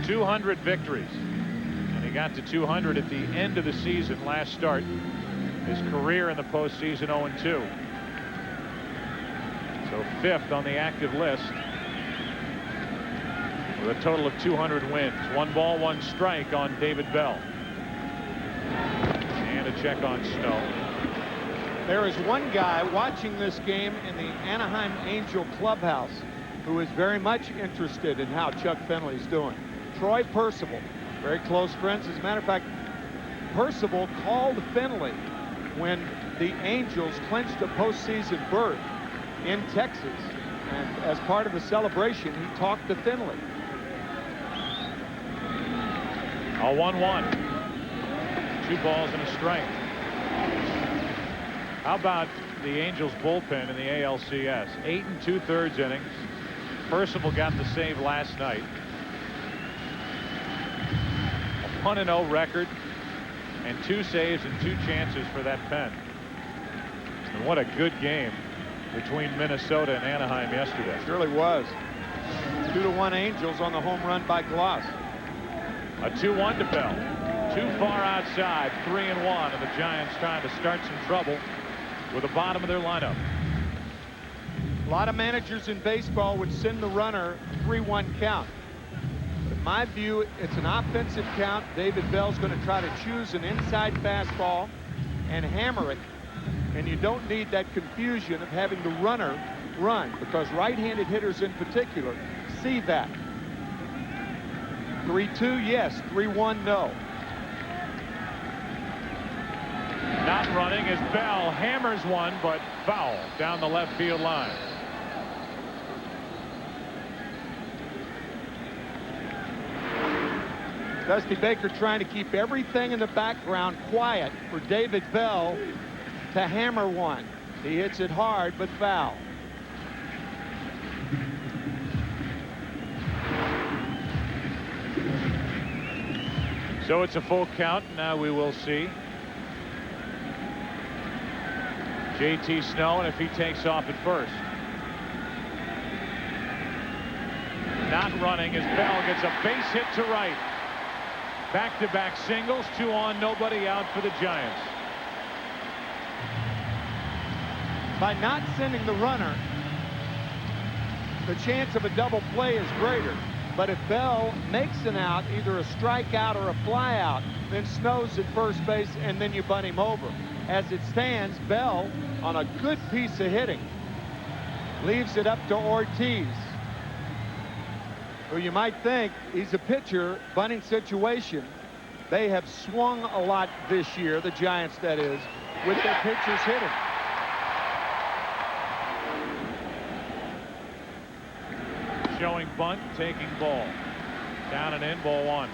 200 victories. And got to 200 at the end of the season last start. His career in the postseason 0-2. So 5th on the active list with a total of 200 wins. 1 ball, 1 strike on David Bell. And a check on Snow. There is one guy watching this game in the Anaheim Angel clubhouse who is very much interested in how Chuck Finley's doing. Troy Percival, very close friends. As a matter of fact, Percival called Finley when the Angels clinched a postseason berth in Texas. And as part of the celebration, he talked to Finley. A 1-1. 2 balls and a strike. How about the Angels bullpen in the ALCS? 8 2/3 innings. Percival got the save last night. A 1-0 record and 2 saves and 2 chances for that pen. And what a good game between Minnesota and Anaheim yesterday. Surely was. 2-1 Angels on the home run by Gloss. A 2-1 to Bell. Too far outside, 3-1, and the Giants trying to start some trouble with the bottom of their lineup. A lot of managers in baseball would send the runner 3-1 count. But in my view, it's an offensive count. David Bell's going to try to choose an inside fastball and hammer it. And you don't need that confusion of having the runner run, because right-handed hitters in particular see that. 3-2, yes. 3-1, no. Not running as Bell hammers one, but foul down the left field line. Dusty Baker trying to keep everything in the background quiet for David Bell to hammer one. He hits it hard, but foul. So it's a full count. Now we will see JT Snow, and if he takes off at first. Not running as Bell gets a base hit to right. Back-to-back singles, 2 on, nobody out for the Giants. By not sending the runner, the chance of a double play is greater. But if Bell makes an out, either a strikeout or a flyout, then Snow's at first base, and then you bunt him over. As it stands, Bell, on a good piece of hitting, leaves it up to Ortiz, who you might think he's a pitcher. Bunting situation. They have swung a lot this year, the Giants that is, with their pitchers hitting. Showing bunt, taking ball. Down and in, ball 1.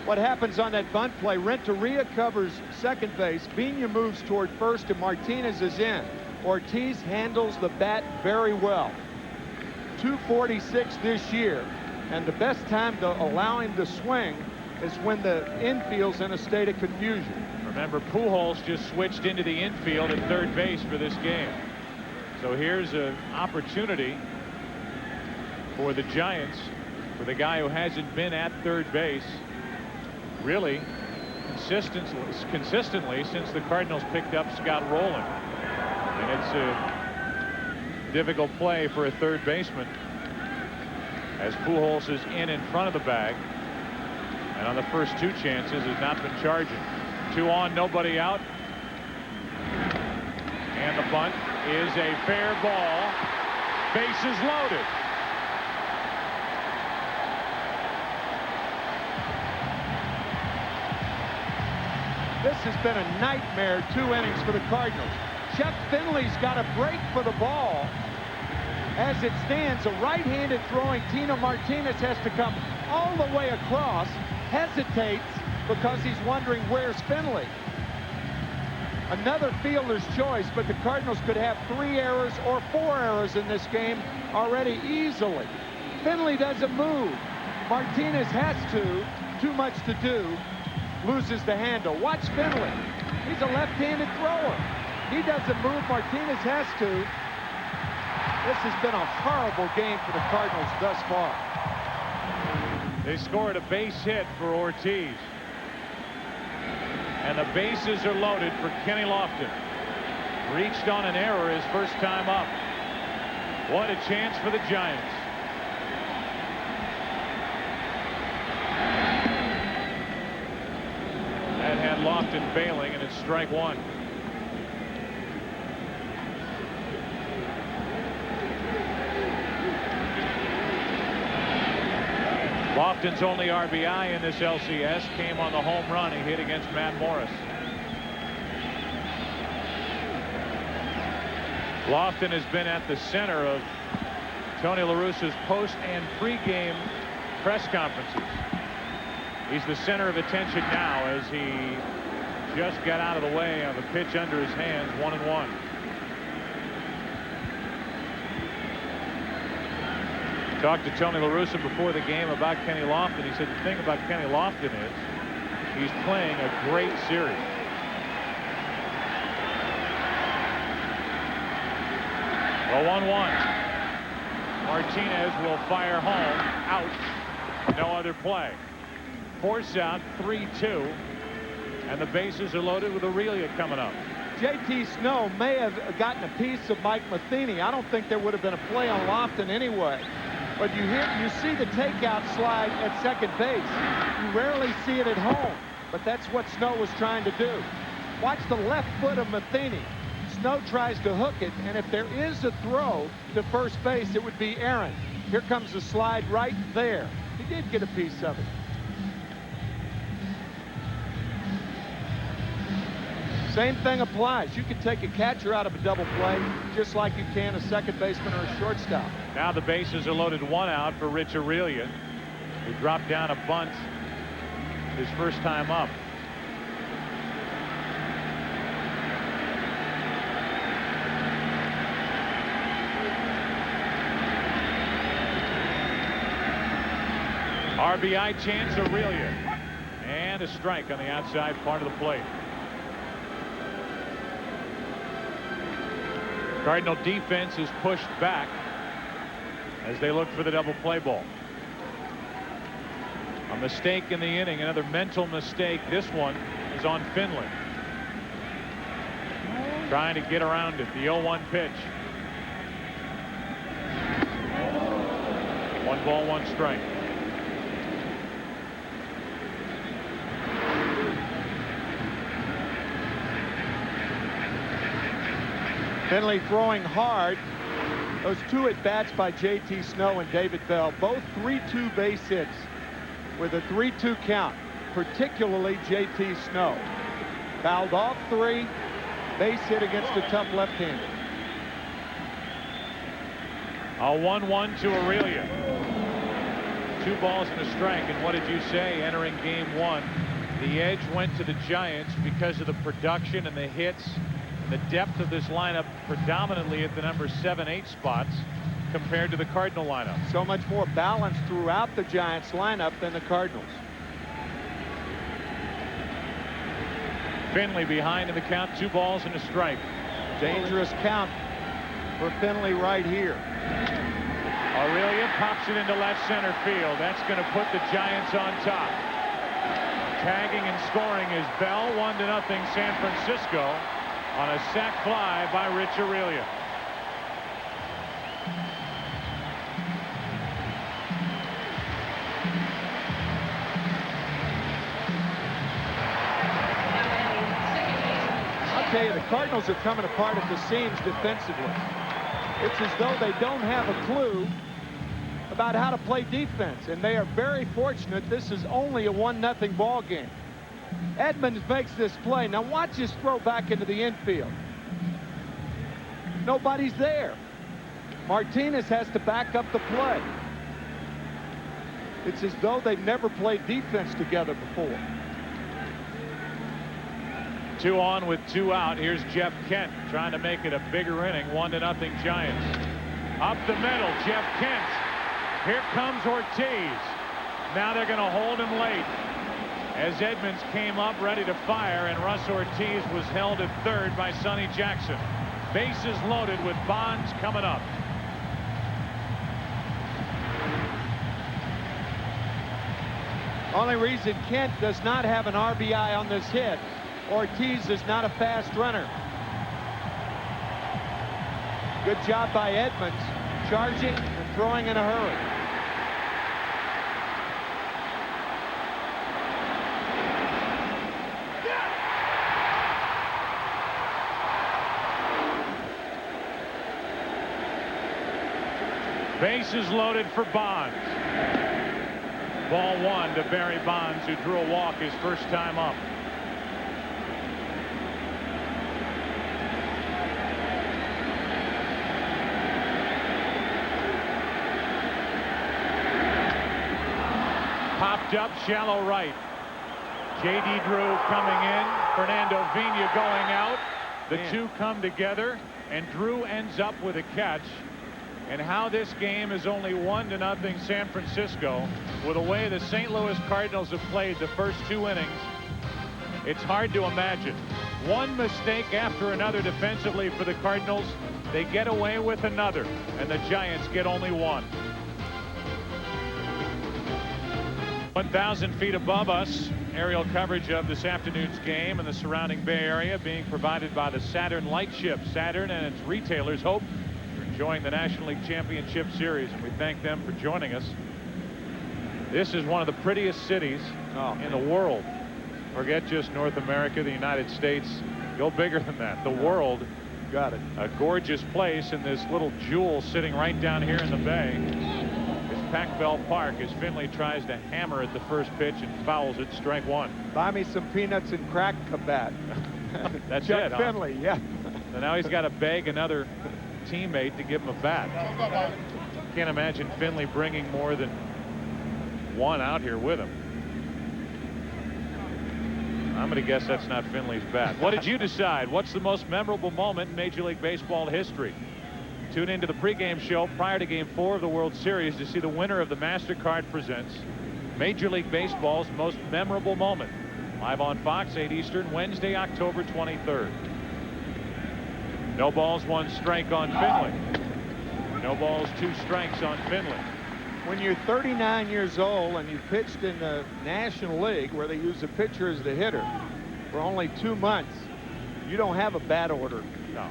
What happens on that bunt play? Renteria covers second base. Pena moves toward first, and Martinez is in. Ortiz handles the bat very well. 246 this year, and the best time to allow him to swing is when the infield's in a state of confusion. Remember, Pujols just switched into the infield at third base for this game. So here's an opportunity for the Giants, for the guy who hasn't been at third base really consistently since the Cardinals picked up Scott Rowland. And it's a difficult play for a third baseman as Pujols is in front of the bag, and on the first 2 chances has not been charging. 2 on, nobody out, and the bunt is a fair ball. Bases loaded. This has been a nightmare 2 innings for the Cardinals. Chuck Finley's got a break for the ball. As it stands, a right-handed throwing Tino Martinez has to come all the way across, hesitates because he's wondering where's Finley. Another fielder's choice, but the Cardinals could have 3 errors or 4 errors in this game already easily. Finley doesn't move. Martinez has to. Too much to do. Loses the handle. Watch Finley. He's a left-handed thrower. He doesn't move. Martinez has to. This has been a horrible game for the Cardinals thus far. They scored a base hit for Ortiz. And the bases are loaded for Kenny Lofton. Reached on an error his first time up. What a chance for the Giants. That had Lofton bailing, and it's strike one. Lofton's only RBI in this LCS came on the home run he hit against Matt Morris. Lofton has been at the center of Tony La Russa's post and pre-game press conferences. He's the center of attention now as he just got out of the way of a pitch under his hands, 1-1. Talked to Tony La Russa before the game about Kenny Lofton. He said the thing about Kenny Lofton is he's playing a great series. The 1-1. Martinez will fire home. Out. No other play. Force out, 3-2. And the bases are loaded with Aurelia coming up. J.T. Snow may have gotten a piece of Mike Matheny. I don't think there would have been a play on Lofton anyway. But you see the takeout slide at second base. You rarely see it at home. But that's what Snow was trying to do. Watch the left foot of Matheny. Snow tries to hook it, and if there is a throw to first base, it would be Aaron. Here comes the slide right there. He did get a piece of it. Same thing applies. You can take a catcher out of a double play just like you can a second baseman or a shortstop. Now the bases are loaded, 1 out for Rich Aurelia, who dropped down a bunt his first time up. RBI chance, Aurelia. And a strike on the outside part of the plate. Cardinal defense is pushed back as they look for the double play ball. A mistake in the inning, another mental mistake. This one is on Finley. Trying to get around it. The 0-1 pitch. 1 ball, 1 strike. Finley throwing hard. Those 2 at-bats by J.T. Snow and David Bell, both 3-2 base hits with a 3-2 count, particularly J.T. Snow. Fouled off 3, base hit against a tough left-hander. A 1-1 to Aurelia. 2 balls and a strike. And what did you say entering game 1? The edge went to the Giants because of the production and the hits. The depth of this lineup predominantly at the number 7-8 spots compared to the Cardinal lineup. So much more balanced throughout the Giants lineup than the Cardinals. Finley behind in the count, 2 balls and a strike. Dangerous count for Finley right here. Aurelia pops it into left center field. That's going to put the Giants on top. Tagging and scoring is Bell. 1-0 San Francisco on a sac fly by Rich Aurelia. I'll tell you, the Cardinals are coming apart at the seams defensively. It's as though they don't have a clue about how to play defense, and they are very fortunate this is only a 1-0 ball game. Edmonds makes this play. Now watch his throw back into the infield. Nobody's there. Martinez has to back up the play. It's as though they've never played defense together before. 2 on with 2 out. Here's Jeff Kent trying to make it a bigger inning. 1-0 Giants. Up the middle, Jeff Kent. Here comes Ortiz. Now they're going to hold him late as Edmonds came up ready to fire, and Russ Ortiz was held at third by Sonny Jackson. Bases loaded with Bonds coming up. Only reason Kent does not have an RBI on this hit. Ortiz is not a fast runner. Good job by Edmonds, charging and throwing in a hurry. Bases loaded for Bonds. Ball 1 to Barry Bonds, who drew a walk his first time up. Popped up, shallow right. J.D. Drew coming in. Fernando Vina going out. The two come together, and Drew ends up with a catch. And how this game is only 1-0 San Francisco, with the way the St. Louis Cardinals have played the first 2 innings, it's hard to imagine. One mistake after another defensively for the Cardinals. They get away with another, and the Giants get only one. 1,000 feet above us, aerial coverage of this afternoon's game and the surrounding Bay Area being provided by the Saturn Lightship. Saturn and its retailers hope enjoying the National League Championship Series, and we thank them for joining us. This is one of the prettiest cities in the world. Forget just North America, the United States. Go bigger than that. The world. Got it. A gorgeous place, and this little jewel sitting right down here in the bay is Pac Bell Park, as Finley tries to hammer at the first pitch and fouls it, strike 1. Buy me some peanuts and crack Kabat. That's Chuck it. Finley, yeah. So now he's got to beg another teammate to give him a bat. Can't imagine Finley bringing more than one out here with him. I'm going to guess that's not Finley's bat. What did you decide? What's the most memorable moment in Major League Baseball history? Tune into the pregame show prior to Game 4 of the World Series to see the winner of the MasterCard Presents Major League Baseball's most memorable moment. Live on Fox, 8 Eastern, Wednesday, October 23rd. No balls, 1 strike on Finley. No balls, 2 strikes on Finley. When you're 39 years old and you pitched in the National League, where they use a pitcher as the hitter, for only 2 months, you don't have a bat order. No.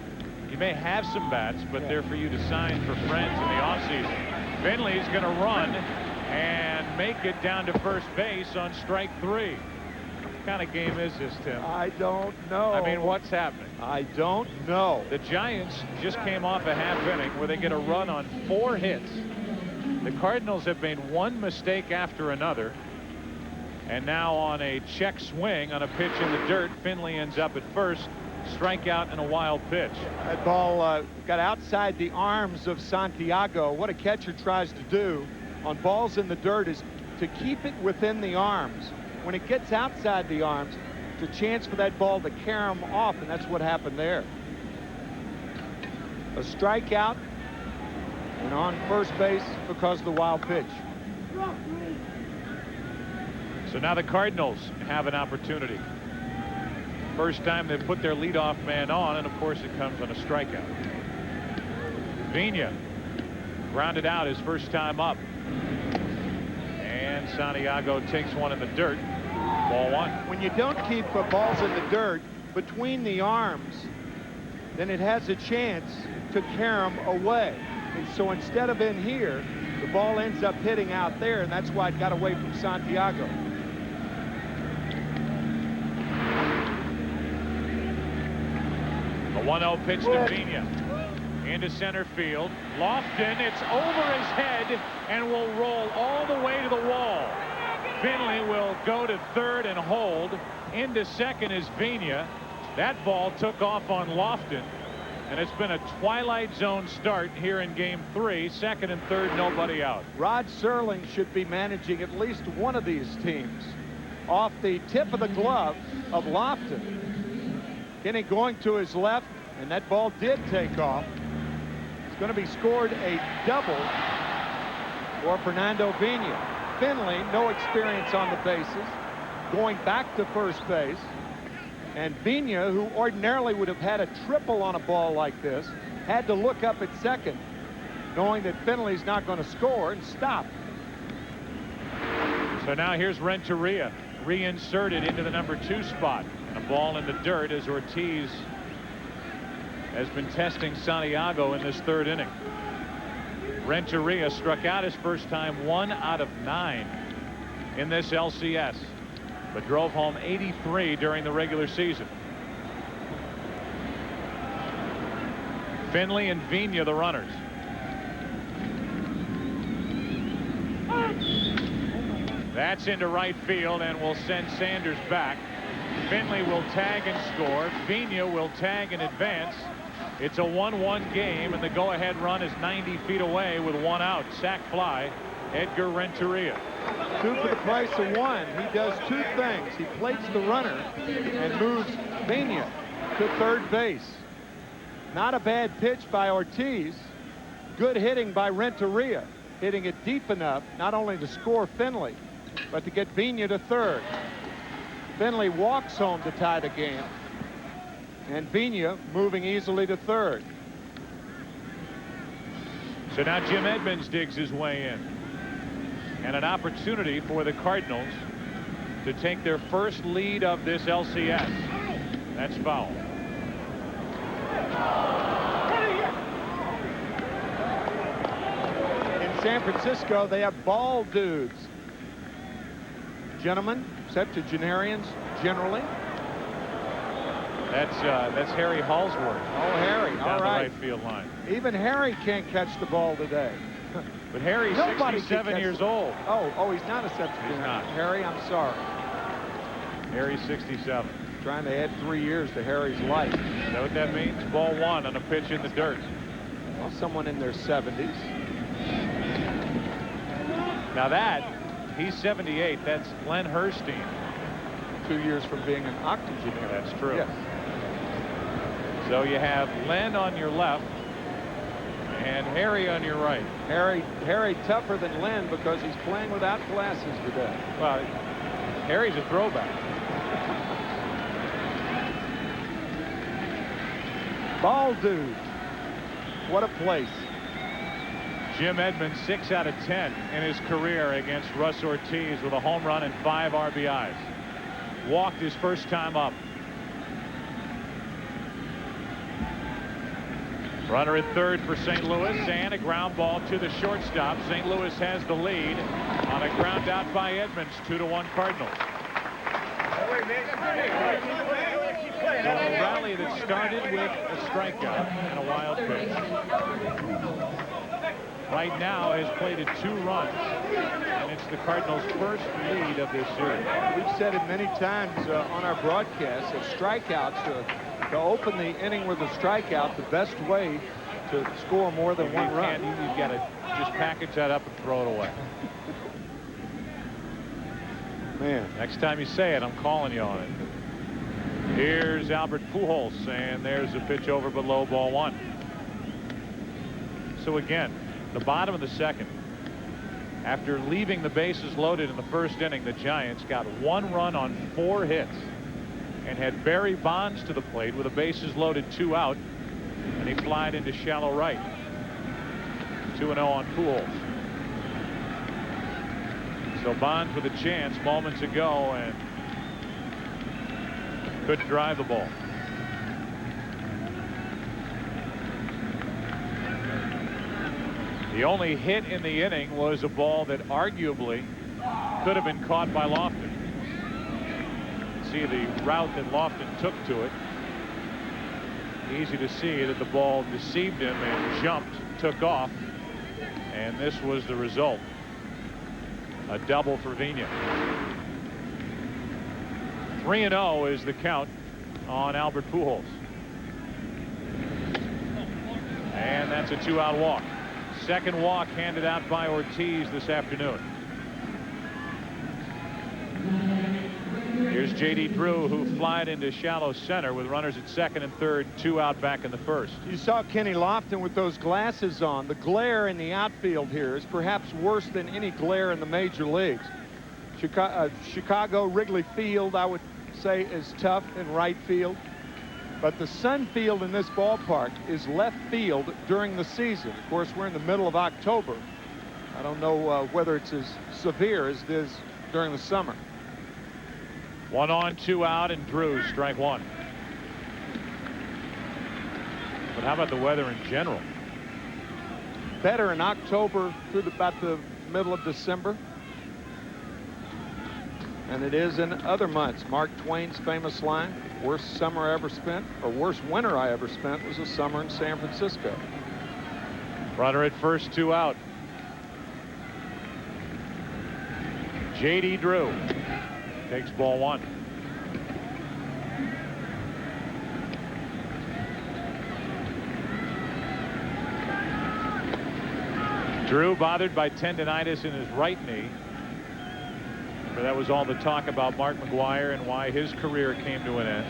You may have some bats, but they're for you to sign for friends in the offseason. Finley's going to run and make it down to first base on strike 3. What kind of game is this, Tim? I don't know. I mean, what's happening? I don't know. The Giants just came off a half inning where they get a run on 4 hits. The Cardinals have made one mistake after another. And now on a check swing on a pitch in the dirt, Finley ends up at first. Strikeout and a wild pitch. That ball got outside the arms of Santiago. What a catcher tries to do on balls in the dirt is to keep it within the arms. When it gets outside the arms, it's a chance for that ball to carry him off, and that's what happened there. A strikeout and on first base because of the wild pitch. So now the Cardinals have an opportunity. First time they've put their leadoff man on, and of course it comes on a strikeout. Vina grounded out his first time up. And Santiago takes one in the dirt. Ball 1. When you don't keep balls in the dirt between the arms, then it has a chance to carry them away. And so instead of in here, the ball ends up hitting out there, and that's why it got away from Santiago. A 1-0 pitch to Vina. Into center field. Lofton, it's over his head and will roll all the way to the wall. Finley will go to third and hold. Into second is Vina. That ball took off on Lofton. And it's been a twilight zone start here in game 3. Second and third, nobody out. Rod Serling should be managing at least one of these teams. Off the tip of the glove of Lofton. Kenny going to his left, and that ball did take off. It's going to be scored a double for Fernando Vina. Finley, no experience on the bases, going back to first base. And Vina, who ordinarily would have had a triple on a ball like this, had to look up at second, knowing that Finley's not going to score, and stop. So now here's Renteria reinserted into the number 2 spot. And a ball in the dirt as Ortiz has been testing Santiago in this 3rd inning. Renteria struck out his first time 1 out of 9 in this LCS, but drove home 83 during the regular season. Finley and Vina the runners. That's into right field and will send Sanders back. Finley will tag and score. Vina will tag and advance. It's a 1-1 game, and the go-ahead run is 90 feet away with 1 out. Sac fly, Edgar Renteria. 2 for the price of 1. He does 2 things. He plates the runner and moves Vina to 3rd base. Not a bad pitch by Ortiz. Good hitting by Renteria, hitting it deep enough not only to score Finley, but to get Vina to 3rd. Finley walks home to tie the game, and Vina moving easily to 3rd. So now Jim Edmonds digs his way in, and an opportunity for the Cardinals to take their first lead of this LCS. That's foul. In San Francisco, they have ball dudes. Gentlemen, septuagenarians generally. That's Harry Hallsworth. Oh, Harry, down all the right. right field line. Even Harry can't catch the ball today. But Harry's Nobody 67 can years catch old. Oh, he's not a septuagenarian. He's not. Harry, I'm sorry. Harry's 67. Trying to add 3 years to Harry's life. You know what that means? Ball 1 on a pitch in the dirt. Well, someone in their 70s. Now he's 78. That's Glenn Herstein. 2 years from being an octogenarian. That's true. Yes. So you have Len on your left and Harry on your right. Harry tougher than Len because he's playing without glasses today. Well, Harry's a throwback. Ball dude. What a place. Jim Edmonds 6 out of 10 in his career against Russ Ortiz with a home run and 5 RBIs. Walked his first time up. Runner at 3rd for St. Louis, and a ground ball to the shortstop. St. Louis has the lead on a ground out by Edmonds. 2-1 Cardinals. So a rally that started with a strikeout and a wild pitch. Right now has plated 2 runs, and it's the Cardinals' first lead of this series. We've said it many times on our broadcast that strikeouts to open the inning with a strikeout, the best way to score more than 1 run. You've got to just package that up and throw it away. Man, Next time you say it, I'm calling you on it. Here's Albert Pujols, and there's a pitch over below ball 1. So again, the bottom of the 2nd. After leaving the bases loaded in the 1st inning, the Giants got 1 run on 4 hits and had Barry Bonds to the plate with the bases loaded 2 out, and he flied into shallow right. 2-0 on Pujols. So Bonds with a chance moments ago and couldn't drive the ball. The only hit in the inning was a ball that arguably could have been caught by Lofton. See the route that Lofton took to it. Easy to see that the ball deceived him and jumped, took off, and this was the result. A double for Vina. 3-0 is the count on Albert Pujols. And that's a 2-out walk. Second walk handed out by Ortiz this afternoon. Here's J.D. Drew, who flied into shallow center with runners at 2nd and 3rd, 2 out back in the 1st. you saw Kenny Lofton with those glasses on. The glare in the outfield here is perhaps worse than any glare in the major leagues. Chicago Wrigley Field, I would say, is tough in right field. But the Sun Field in this ballpark is left field during the season. Of course, we're in the middle of October. I don't know whether it's as severe as it is during the summer. 1 on, 2 out, and Drew, strike one. But how about the weather in general? Better in October through about the middle of December. And it is in other months. Mark Twain's famous line, worst summer I ever spent, or worst winter I ever spent, was a summer in San Francisco. Runner at first, 2 out. J.D. Drew takes ball 1. Drew bothered by tendonitis in his right knee. But that was all the talk about Mark McGwire and why his career came to an end.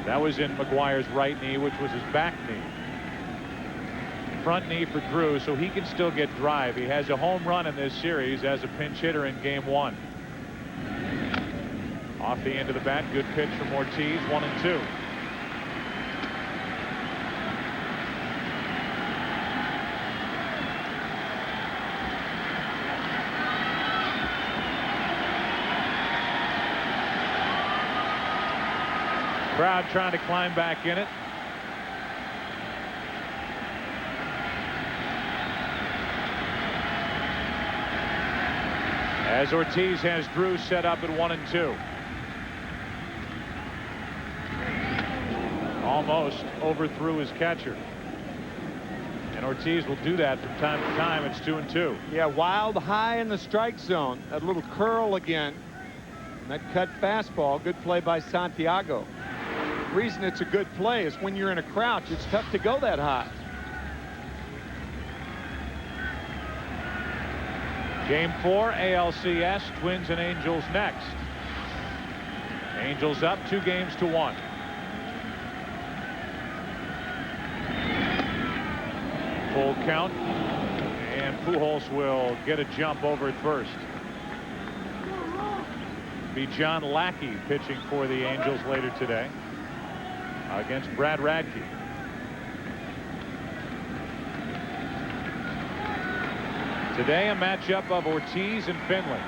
That was in McGwire's right knee, which was his back knee. Front knee for Drew, so he can still get drive. He has a home run in this series as a pinch hitter in game 1. Off the end of the bat, good pitch from Ortiz, 1-2. Crowd trying to climb back in it. As Ortiz has Drew set up at 1-2. Almost overthrew his catcher. And Ortiz will do that from time to time. It's 2-2. Yeah, wild high in the strike zone. That little curl again. And that cut fastball. Good play by Santiago. The reason it's a good play is when you're in a crouch, it's tough to go that high. Game 4, ALCS, Twins and Angels next. Angels up 2-1. Full count, and Pujols will get a jump over at first. Be John Lackey pitching for the Angels later today against Brad Radke. Today a matchup of Ortiz and Finley.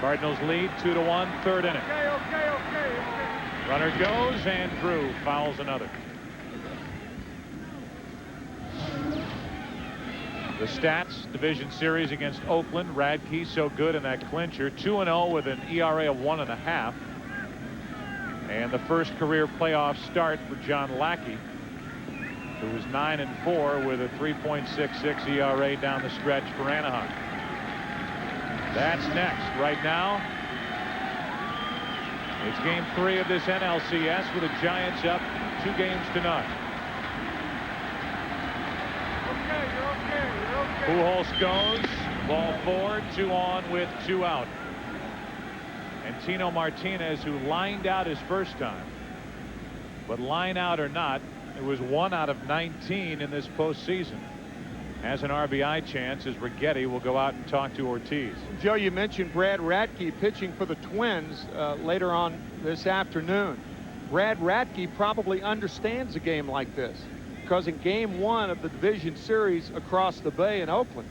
Cardinals lead 2-1, third inning. Okay. Runner goes, and Drew fouls another. The stats: division series against Oakland, Radke so good in that clincher, 2-0 with an ERA of 1.5. And the first career playoff start for John Lackey, who was 9-4 with a 3.66 ERA down the stretch for Anaheim. That's next. Right now, it's game 3 of this NLCS with the Giants up 2-0. Pujols goes, ball 4, 2 on with 2 out. And Tino Martinez, who lined out his first time, but line out or not, it was 1 out of 19 in this postseason, has an RBI chance as Righetti will go out and talk to Ortiz. Joe, you mentioned Brad Radke pitching for the Twins later on this afternoon. Brad Radke probably understands a game like this, because in game 1 of the division series across the bay in Oakland,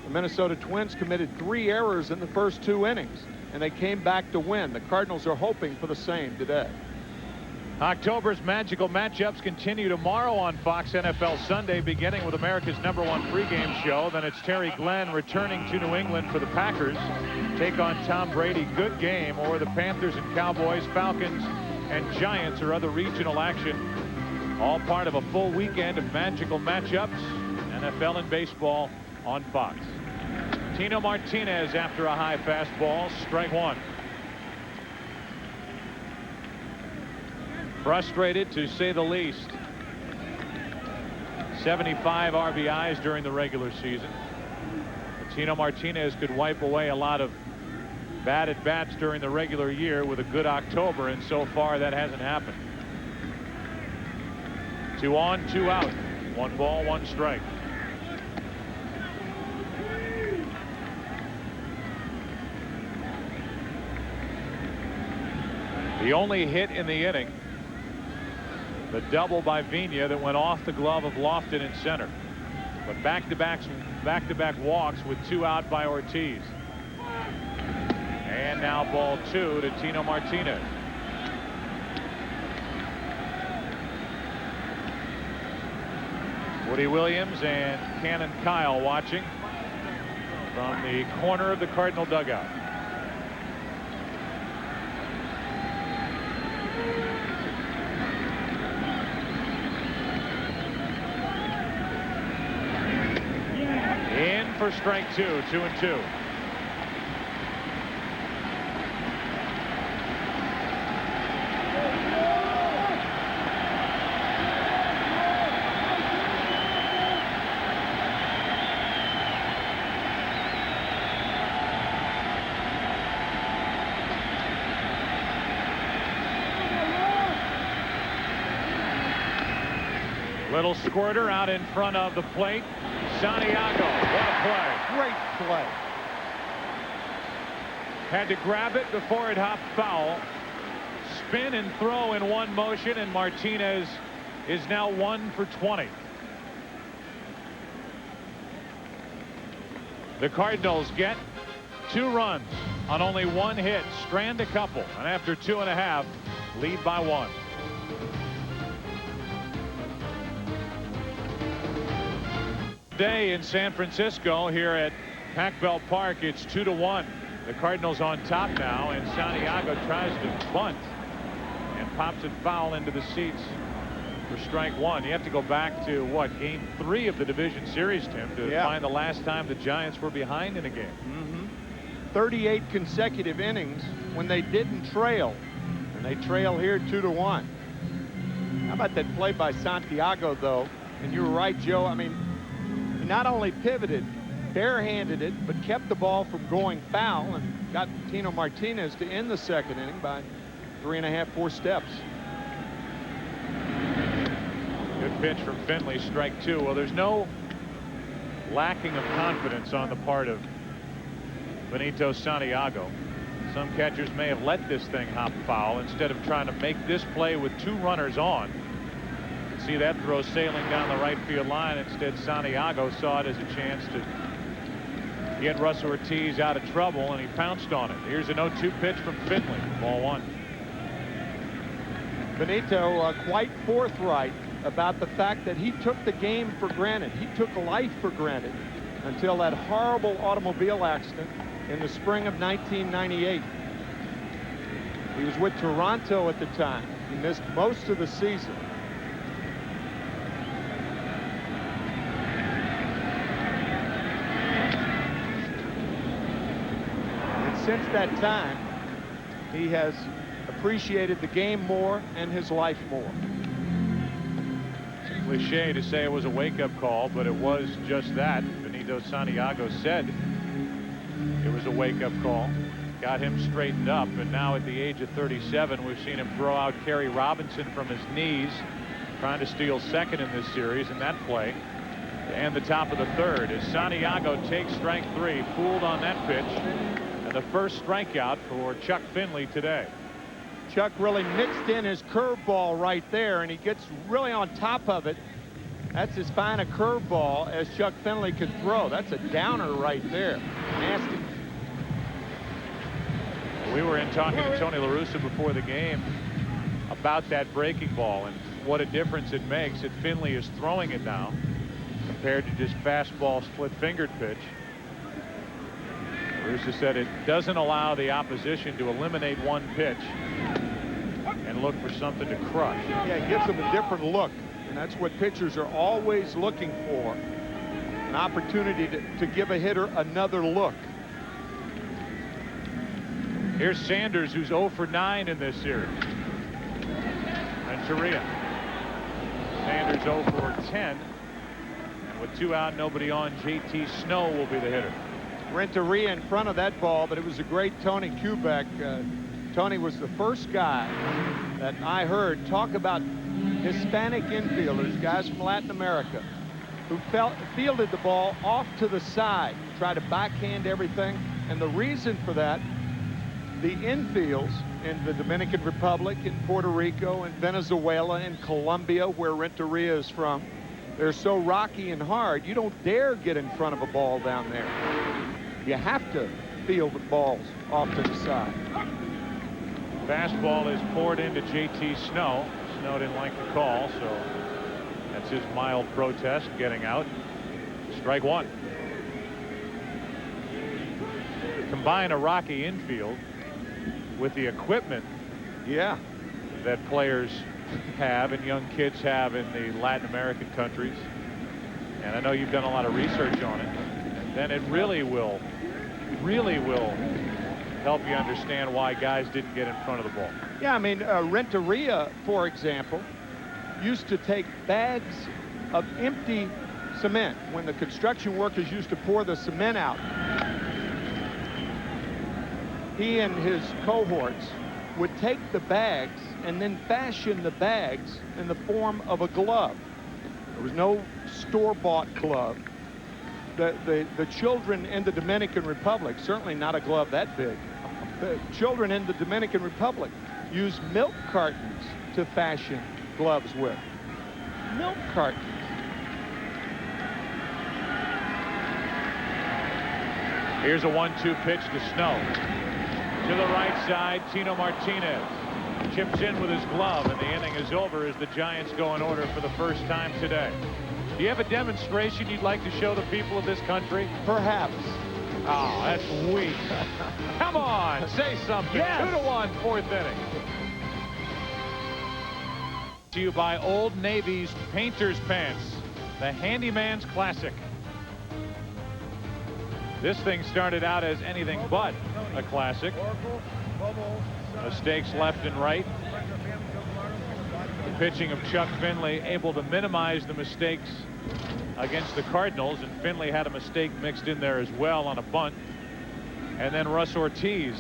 the Minnesota Twins committed 3 errors in the first 2 innings, and they came back to win. The Cardinals are hoping for the same today. October's magical matchups continue tomorrow on Fox NFL Sunday, beginning with America's #1 pregame show. Then it's Terry Glenn returning to New England for the Packers. Take on Tom Brady. Good game. Or the Panthers and Cowboys, Falcons and Giants, or other regional action. All part of a full weekend of magical matchups. NFL and baseball on Fox. Tino Martinez after a high fastball, strike 1. Frustrated, to say the least. 75 RBIs during the regular season. Tino Martinez could wipe away a lot of bad at-bats during the regular year with a good October, and so far that hasn't happened. 2 on, 2 out. 1 ball, 1 strike. The only hit in the inning, the double by Vigna that went off the glove of Lofton in center. But back-to-back walks with 2 out by Ortiz. And now ball 2 to Tino Martinez. Woody Williams and Cannon Kyle watching from the corner of the Cardinal dugout. In for strike 2, 2-2. Little squirter out in front of the plate. Santiago, what a play. Great play. Had to grab it before it hopped foul. Spin and throw in one motion, and Martinez is now 1 for 20. The Cardinals get 2 runs on only 1 hit, strand a couple, and after 2.5, lead by 1. Day in San Francisco here at Pac Bell Park. It's 2-1. The Cardinals on top now, and Santiago tries to bunt and pops it foul into the seats for strike 1. You have to go back to what, game 3 of the division series, Tim, to find the last time the Giants were behind in a game. 38 consecutive innings when they didn't trail, and they trail here 2-1. How about that play by Santiago, though? And you were right, Joe. I mean, he not only pivoted, barehanded it, but kept the ball from going foul and got Tino Martinez to end the second inning by 3.5, 4 steps. Good pitch from Finley, strike 2. Well, there's no lacking of confidence on the part of Benito Santiago. Some catchers may have let this thing hop foul instead of trying to make this play with 2 runners on. See that throw sailing down the right field line. Instead, Santiago saw it as a chance to get Russell Ortiz out of trouble, and he pounced on it. Here's a 0-2 pitch from Finley. Ball 1. Benito quite forthright about the fact that he took the game for granted. He took life for granted until that horrible automobile accident in the spring of 1998. He was with Toronto at the time. He missed most of the season. Since that time, he has appreciated the game more and his life more. It's a cliche to say it was a wake-up call, but it was just that. Benito Santiago said it was a wake-up call. Got him straightened up, and now at the age of 37, we've seen him throw out Kerry Robinson from his knees, trying to steal second in this series, and that play to end the top of the third as Santiago takes strike 3, fooled on that pitch. And the first strikeout for Chuck Finley today. Chuck really mixed in his curveball right there, and he gets really on top of it. That's as fine a curveball as Chuck Finley could throw. That's a downer right there. Nasty. We were in talking to Tony La Russa before the game about that breaking ball and what a difference it makes that Finley is throwing it now compared to just fastball split-fingered pitch. Russa said it doesn't allow the opposition to eliminate one pitch and look for something to crush. Yeah, it gives them a different look, and that's what pitchers are always looking for, an opportunity to give a hitter another look. Here's Sanders, who's 0 for 9 in this series. And Renteria. Sanders 0 for 10. And with 2 out, nobody on, JT Snow will be the hitter. Renteria in front of that ball, but it was a great Tony Kubek. Tony was the first guy that I heard talk about Hispanic infielders, guys from Latin America, who fielded the ball off to the side, tried to backhand everything. And the reason for that, the infields in the Dominican Republic, in Puerto Rico, in Venezuela, in Colombia, where Renteria is from, they're so rocky and hard, you don't dare get in front of a ball down there. You have to field balls off to the side. Fastball is poured into J.T. Snow. Snow didn't like the call, so that's his mild protest getting out. Strike one. Combine a rocky infield with the equipment that players have and young kids have in the Latin American countries, and I know you've done a lot of research on it, then it really will help you understand why guys didn't get in front of the ball. Yeah, I mean, Renteria, for example, used to take bags of empty cement when the construction workers used to pour the cement out. He and his cohorts would take the bags and then fashion the bags in the form of a glove. There was no store-bought glove. The children in the Dominican Republic, certainly not a glove that big, the children in the Dominican Republic use milk cartons to fashion gloves with. Milk cartons. Here's a 1-2 pitch to Snow. To the right side, Tino Martinez chips in with his glove, and the inning is over as the Giants go in order for the first time today. Do you have a demonstration you'd like to show the people of this country? Perhaps. Oh, that's weak. Come on, say something. Yes. 2-1, fourth inning. To you by Old Navy's Painter's Pants, the Handyman's Classic. This thing started out as anything but a classic. Mistakes left and right. The pitching of Chuck Finley able to minimize the mistakes against the Cardinals, and Finley had a mistake mixed in there as well on a bunt. And then Russ Ortiz,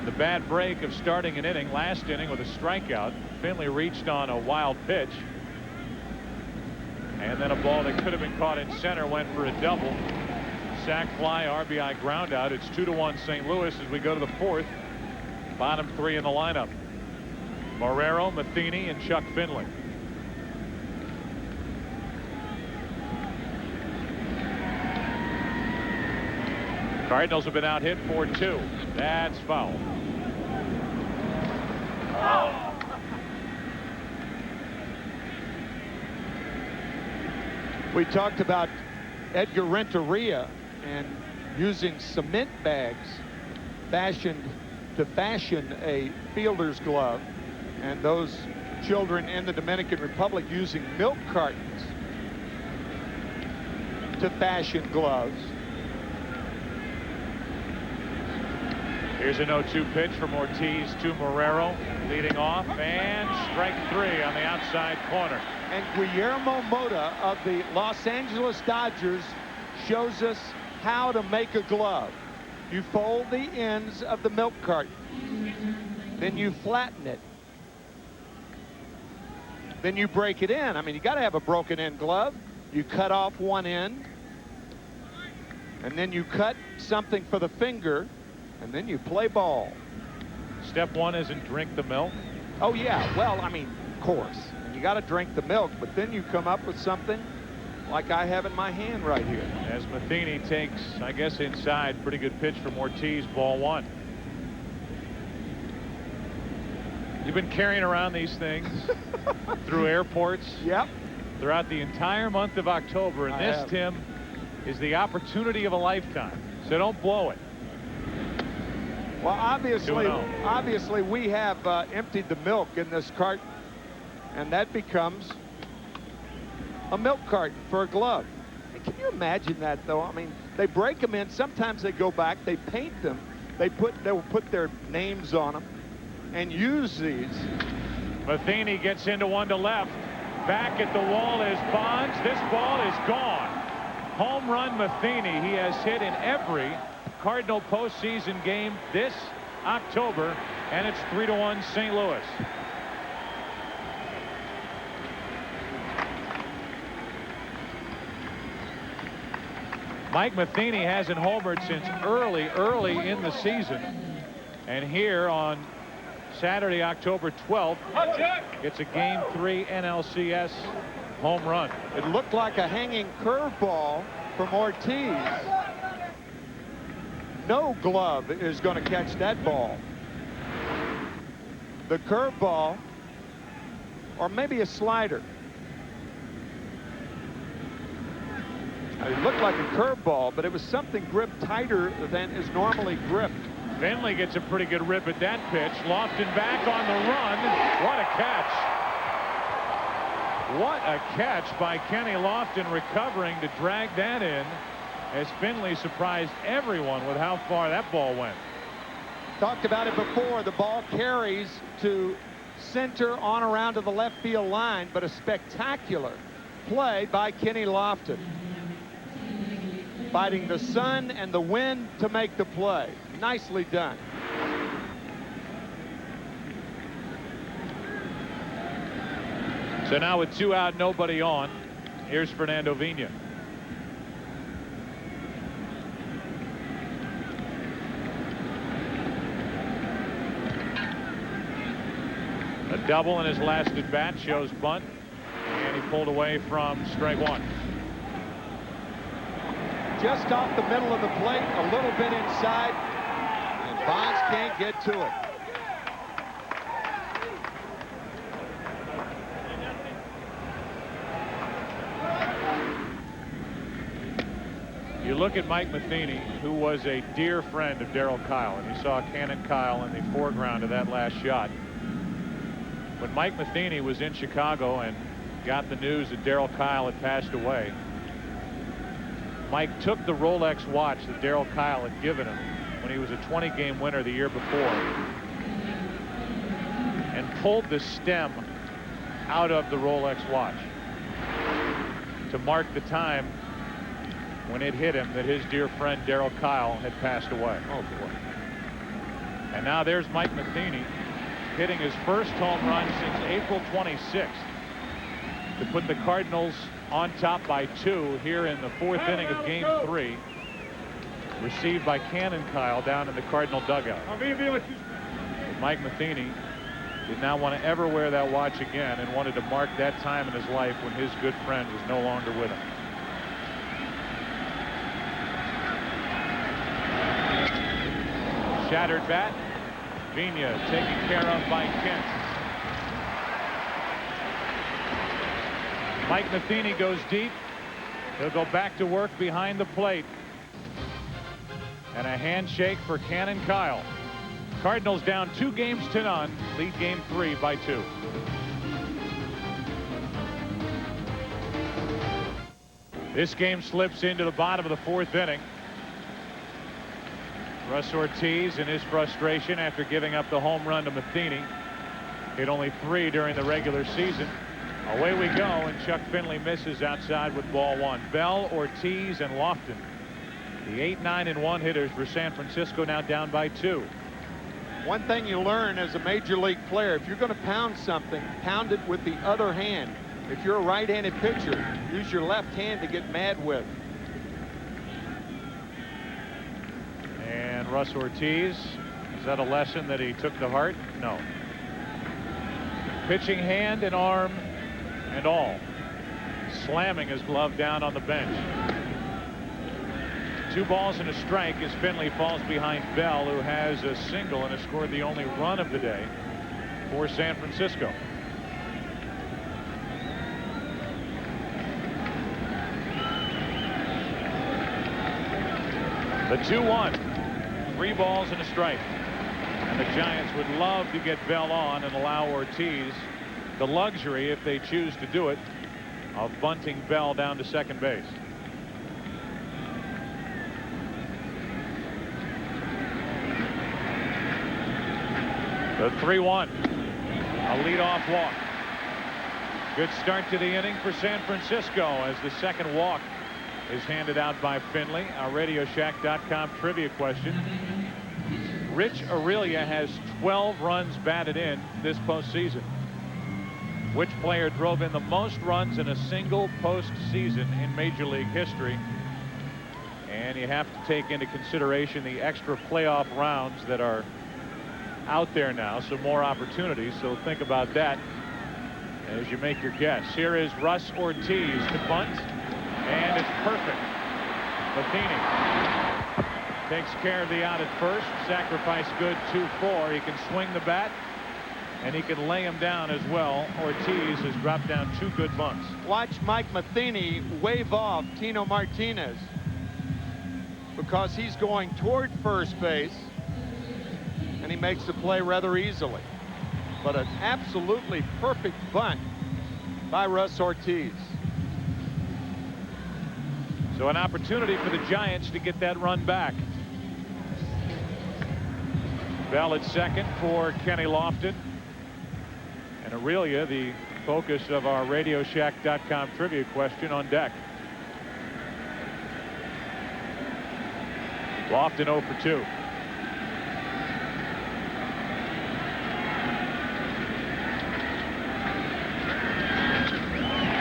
the bad break of starting an inning, last inning, with a strikeout. Finley reached on a wild pitch, and then a ball that could have been caught in center went for a double. Sac fly, RBI ground out. It's 2-1 St. Louis as we go to the fourth. Bottom three in the lineup: Marrero, Matheny, and Chuck Finley. Cardinals have been out hit 4-2. That's foul. We talked about Edgar Renteria and using cement bags to fashion a fielder's glove, and those children in the Dominican Republic using milk cartons to fashion gloves. Here's a 0-2 pitch from Ortiz to Marrero, leading off, and strike three on the outside corner. And Guillermo Mota of the Los Angeles Dodgers shows us how to make a glove. You fold the ends of the milk carton, then you flatten it, then you break it in. I mean, you got to have a broken end glove. You cut off one end, and then you cut something for the finger, and then you play ball. Step one isn't drink the milk. Oh yeah, well, I mean, of course, you got to drink the milk, but then you come up with something like I have in my hand right here. As Matheny takes, I guess, inside. Pretty good pitch from Ortiz, ball one. You've been carrying around these things through airports. Yep. Throughout the entire month of October, and this, Tim, is the opportunity of a lifetime. So don't blow it. Well, obviously we have emptied the milk in this carton, and that becomes a milk carton for a glove. And can you imagine that, though? I mean, they break them in. Sometimes they go back, they paint them, they'll put their names on them and use these. Matheny gets into one to left. Back at the wall is Bonds. This ball is gone. Home run Matheny. He has hit in every Cardinal postseason game this October, and it's 3-1 St. Louis. Mike Matheny hasn't homered since early in the season, and here on Saturday, October 12th, it's a Game 3 NLCS home run. It looked like a hanging curveball from Ortiz. No glove is going to catch that ball. The curveball, or maybe a slider. It looked like a curveball, but it was something gripped tighter than is normally gripped. Finley gets a pretty good rip at that pitch. Lofton back on the run. What a catch. What a catch by Kenny Lofton, recovering to drag that in, as Finley surprised everyone with how far that ball went. Talked about it before. The ball carries to center on around to the left field line, but a spectacular play by Kenny Lofton. Fighting the sun and the wind to make the play. Nicely done. So now with 2 out, nobody on, here's Fernando Vina. A double in his last at bat, shows bunt, and he pulled away from strike 1. Just off the middle of the plate, a little bit inside, and Bonds can't get to it. You look at Mike Matheny, who was a dear friend of Darryl Kile, and you saw Cannon Kyle in the foreground of that last shot. When Mike Matheny was in Chicago and got the news that Darryl Kile had passed away, Mike took the Rolex watch that Darryl Kile had given him when he was a 20-game winner the year before and pulled the stem out of the Rolex watch to mark the time when it hit him that his dear friend Darryl Kile had passed away. Oh boy. And now there's Mike Matheny hitting his first home run since April 26th to put the Cardinals on top by 2 here in the 4th inning of Game 3. Received by Cannon Kyle down in the Cardinal dugout. Mike Matheny did not want to ever wear that watch again and wanted to mark that time in his life when his good friend was no longer with him. Shattered bat. Vina taken care of by Kent. Mike Matheny goes deep. He'll go back to work behind the plate. And a handshake for Cannon Kyle. Cardinals down 2-0, lead Game 3 by 2. This game slips into the bottom of the 4th inning. Russ Ortiz, in his frustration after giving up the home run to Matheny, hit only 3 during the regular season. Away we go, and Chuck Finley misses outside with ball 1. Bell, Ortiz, and Lofton, the 8, 9, and 1 hitters for San Francisco, now down by 2. One thing you learn as a major league player, if you're going to pound something, pound it with the other hand. If you're a right-handed pitcher, use your left hand to get mad with. And Russ Ortiz, is that a lesson that he took to heart? No. Pitching hand and arm and all. Slamming his glove down on the bench. 2 balls and a strike as Finley falls behind Bell, who has a single and has scored the only run of the day for San Francisco. The 2-1. 3 balls and a strike. And the Giants would love to get Bell on and allow Ortiz the luxury, if they choose to do it, of bunting Bell down to second base. The 3-1. A leadoff walk. Good start to the inning for San Francisco as the second walk is handed out by Finley. Our RadioShack.com trivia question. Rich Aurelia has 12 runs batted in this postseason. Which player drove in the most runs in a single postseason in Major League history? And you have to take into consideration the extra playoff rounds that are out there now, so more opportunities. So think about that as you make your guess. Here is Russ Ortiz to bunt, and it's perfect. Matheny Takes care of the out at first. Sacrifice good, 2-4. He can swing the bat, and he can lay him down as well. Ortiz has dropped down 2 good bunts. Watch Mike Matheny wave off Tino Martinez because he's going toward first base, and he makes the play rather easily. But an absolutely perfect bunt by Russ Ortiz. So an opportunity for the Giants to get that run back. Bell at second for Kenny Lofton. And Aurelia, the focus of our RadioShack.com trivia question, on deck. Lofton 0 for 2.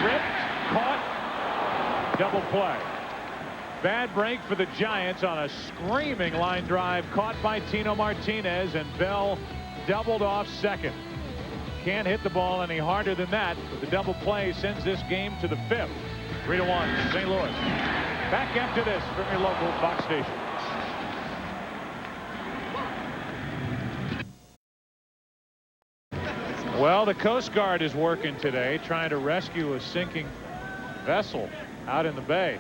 Ripped, caught, double play. Bad break for the Giants on a screaming line drive caught by Tino Martinez, and Bell doubled off second. Can't hit the ball any harder than that, but the double play sends this game to the 5th. 3-1 St. Louis. Back after this from your local Fox station. Well, the Coast Guard is working today trying to rescue a sinking vessel out in the bay.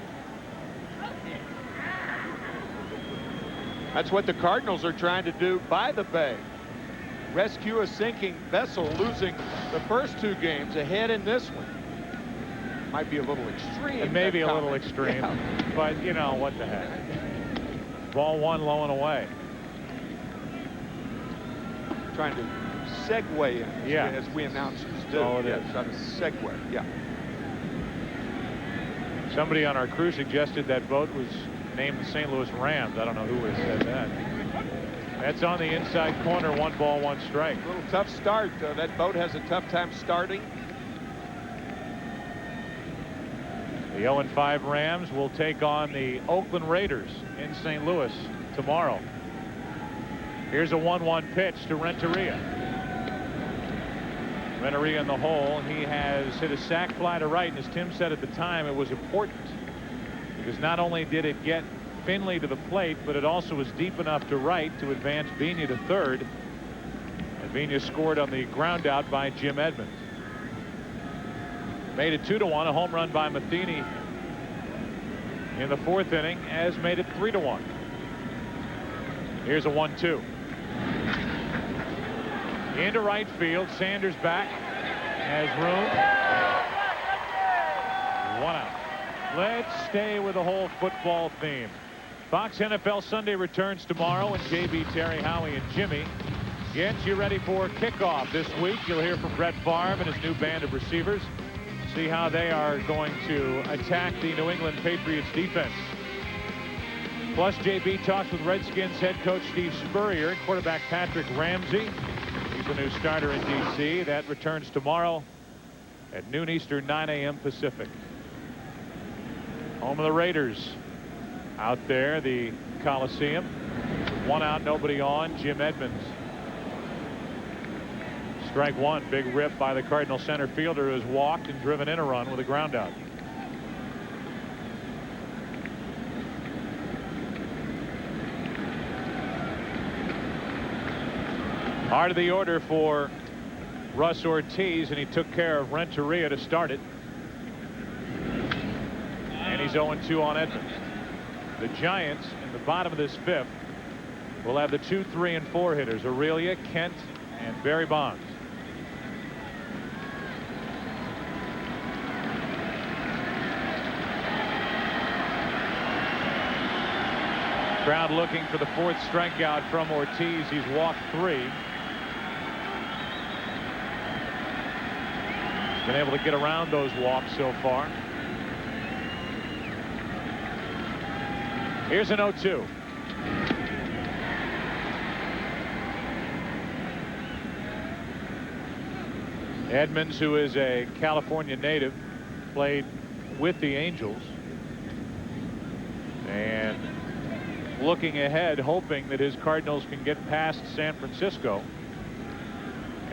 That's what the Cardinals are trying to do by the bay. Rescue a sinking vessel, losing the first 2 games, ahead in this one. Might be a little extreme. It may be a little extreme, yeah. But you know, what the heck. Ball 1 low and away. Trying to segue in, yeah, as we announcers do. Oh, it yes, is. trying to segue, yeah. Somebody on our crew suggested that boat was named the St. Louis Rams. I don't know who would have said that. That's on the inside corner. 1 ball, 1 strike. A little tough start. That boat has a tough time starting. The 0-5 Rams will take on the Oakland Raiders in St. Louis tomorrow. Here's a 1-1 pitch to Renteria. Renteria in the hole. He has hit a sac fly to right, and as Tim said at the time, it was important because not only did it get Finley to the plate, but it also was deep enough to right to advance Bina to third. And Bina scored on the ground out by Jim Edmonds. Made it 2-1. A home run by Matheny in the 4th inning has made it 3-1. Here's a 1-2. Into right field. Sanders back. Has room. 1 out. Let's stay with the whole football theme. Fox NFL Sunday returns tomorrow, and JB, Terry, Howie, and Jimmy gets you ready for kickoff this week. You'll hear from Brett Favre and his new band of receivers. See how they are going to attack the New England Patriots defense. Plus, JB talks with Redskins head coach Steve Spurrier and quarterback Patrick Ramsey. He's the new starter in D.C. That returns tomorrow at noon Eastern, 9 a.m. Pacific. Home of the Raiders. Out there, the Coliseum. 1 out, nobody on. Jim Edmonds. Strike 1. Big rip by the Cardinal center fielder, who has walked and driven in a run with a ground out. Heart of the order for Russ Ortiz, and he took care of Renteria to start it. And he's 0-2 on Edmonds. The Giants in the bottom of this 5th will have the 2, 3, and 4 hitters: Aurelia, Kent, and Barry Bonds. Crowd looking for the 4th strikeout from Ortiz. He's walked 3. Been able to get around those walks so far. Here's an 0-2. Edmonds, who is a California native, played with the Angels. And looking ahead, hoping that his Cardinals can get past San Francisco.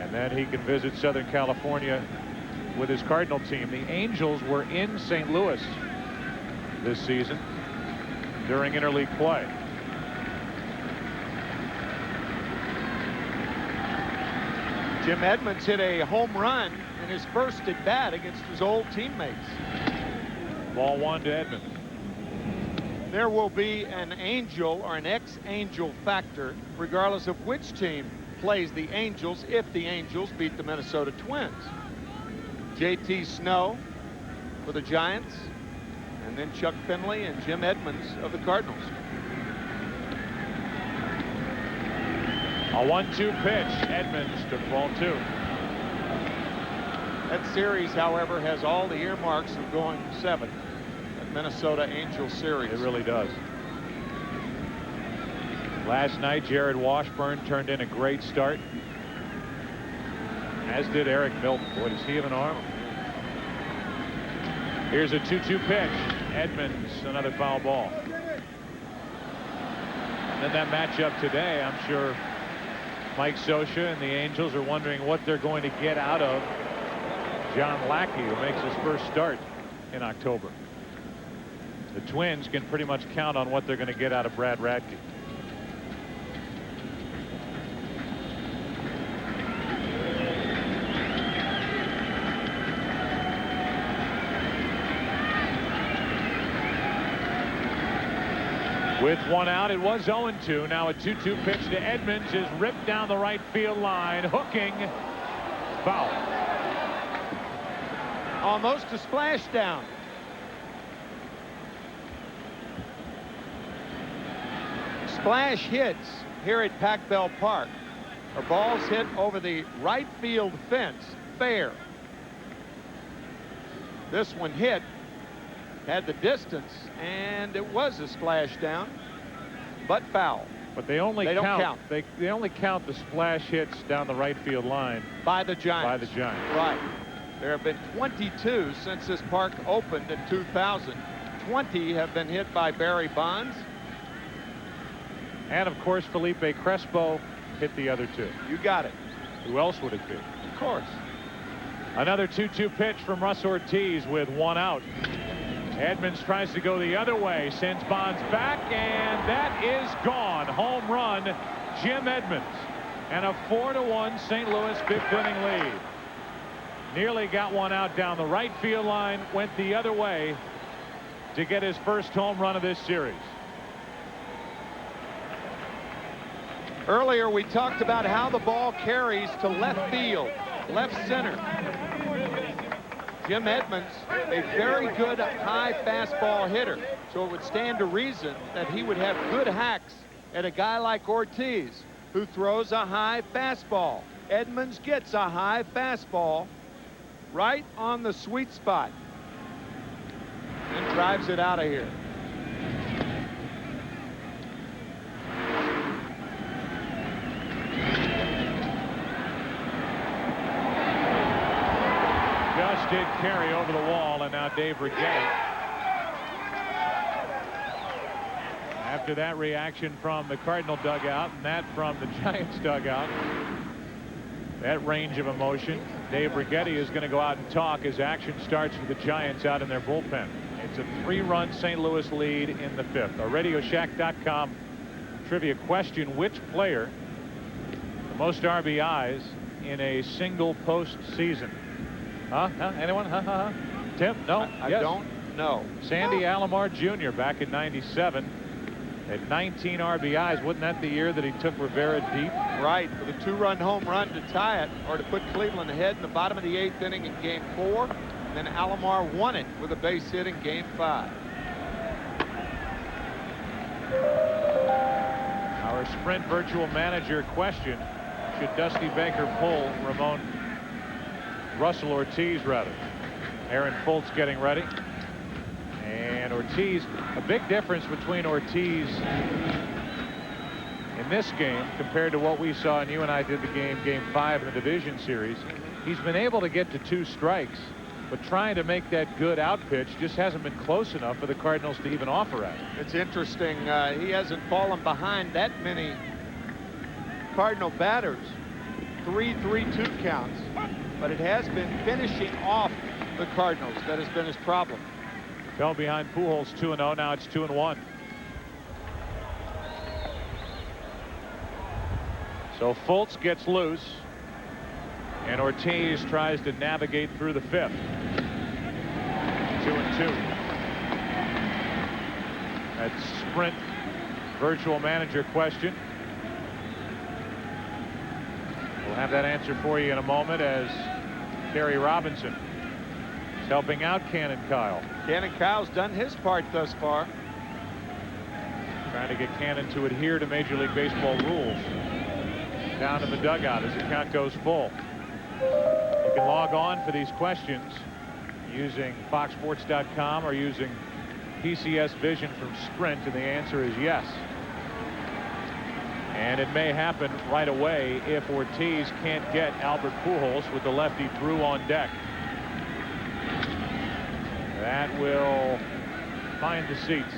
And then he can visit Southern California with his Cardinal team. The Angels were in St. Louis this season during interleague play. Jim Edmonds hit a home run in his first at bat against his old teammates. Ball 1 to Edmonds. There will be an Angel or an ex-Angel factor regardless of which team plays the Angels if the Angels beat the Minnesota Twins. J.T. Snow for the Giants, and then Chuck Finley and Jim Edmonds of the Cardinals. A 1-2 pitch. Edmonds took ball 2. That series, however, has all the earmarks of going 7. That Minnesota Angels series. It really does. Last night, Jared Washburn turned in a great start, as did Eric Milton. Boy, does he have an arm. Here's a 2-2 pitch. Edmonds, another foul ball. And then that matchup today, I'm sure Mike Scioscia and the Angels are wondering what they're going to get out of John Lackey, who makes his first start in October. The Twins can pretty much count on what they're going to get out of Brad Radke. With 1 out, it was 0-2. Now a 2-2 pitch to Edmonds is ripped down the right field line. Hooking. Foul. Almost a splashdown. Splash hits here at Pac Bell Park are balls hit over the right field fence. Fair. This one hit, had the distance, and it was a splashdown, but foul. But they only don't count. They only count the splash hits down the right field line by the Giants. By the Giants. Right. There have been 22 since this park opened in 2000. 20 have been hit by Barry Bonds. And of course, Felipe Crespo hit the other 2. You got it. Who else would it be? Of course. Another 2-2 pitch from Russ Ortiz with 1 out. Edmonds tries to go the other way, sends Bonds back, and that is gone. Home run, Jim Edmonds, and a 4-1 St. Louis 5th inning lead. Nearly got 1 out down the right field line, went the other way to get his first home run of this series. Earlier we talked about how the ball carries to left field, left center. Jim Edmonds, a very good high fastball hitter, so it would stand to reason that he would have good hacks at a guy like Ortiz, who throws a high fastball. Edmonds gets a high fastball right on the sweet spot and drives it out of here. Just did carry over the wall, and now Dave Righetti. After that reaction from the Cardinal dugout and that from the Giants dugout, that range of emotion, Dave Righetti is going to go out and talk as action starts for the Giants out in their bullpen. It's a 3-run St. Louis lead in the 5th. Our RadioShack.com trivia question: which player the most RBIs in a single postseason? Huh? Anyone? Tim? No? I Yes. don't know. Sandy Alomar Jr. back in '97 at 19 RBIs. Wasn't that the year that he took Rivera deep? Right, for the 2-run home run to tie it, or to put Cleveland ahead in the bottom of the 8th inning in Game 4. And then Alomar won it with a base hit in Game 5. Our Sprint Virtual Manager question: should Dusty Baker pull Russell Ortiz rather? Aaron Foltz getting ready. And Ortiz, a big difference between Ortiz in this game compared to what we saw, and you and I did the game 5 in the division series. He's been able to get to 2 strikes, but trying to make that good out pitch just hasn't been close enough for the Cardinals to even offer at it. It's interesting. He hasn't fallen behind that many Cardinal batters. 3-3-2 counts. But it has been finishing off the Cardinals that has been his problem. Fell behind Pujols 2-0. Now it's 2-1. So Foltz gets loose. And Ortiz tries to navigate through the fifth. 2-2. That Sprint virtual manager question. We'll have that answer for you in a moment as Kerry Robinson is helping out Cannon Kyle. Cannon Kyle's done his part thus far. Trying to get Cannon to adhere to Major League Baseball rules. Down in the dugout as the count goes full. You can log on for these questions using foxsports.com or using PCS Vision from Sprint, and the answer is yes. And it may happen right away if Ortiz can't get Albert Pujols with the lefty Drew on deck. That will find the seats.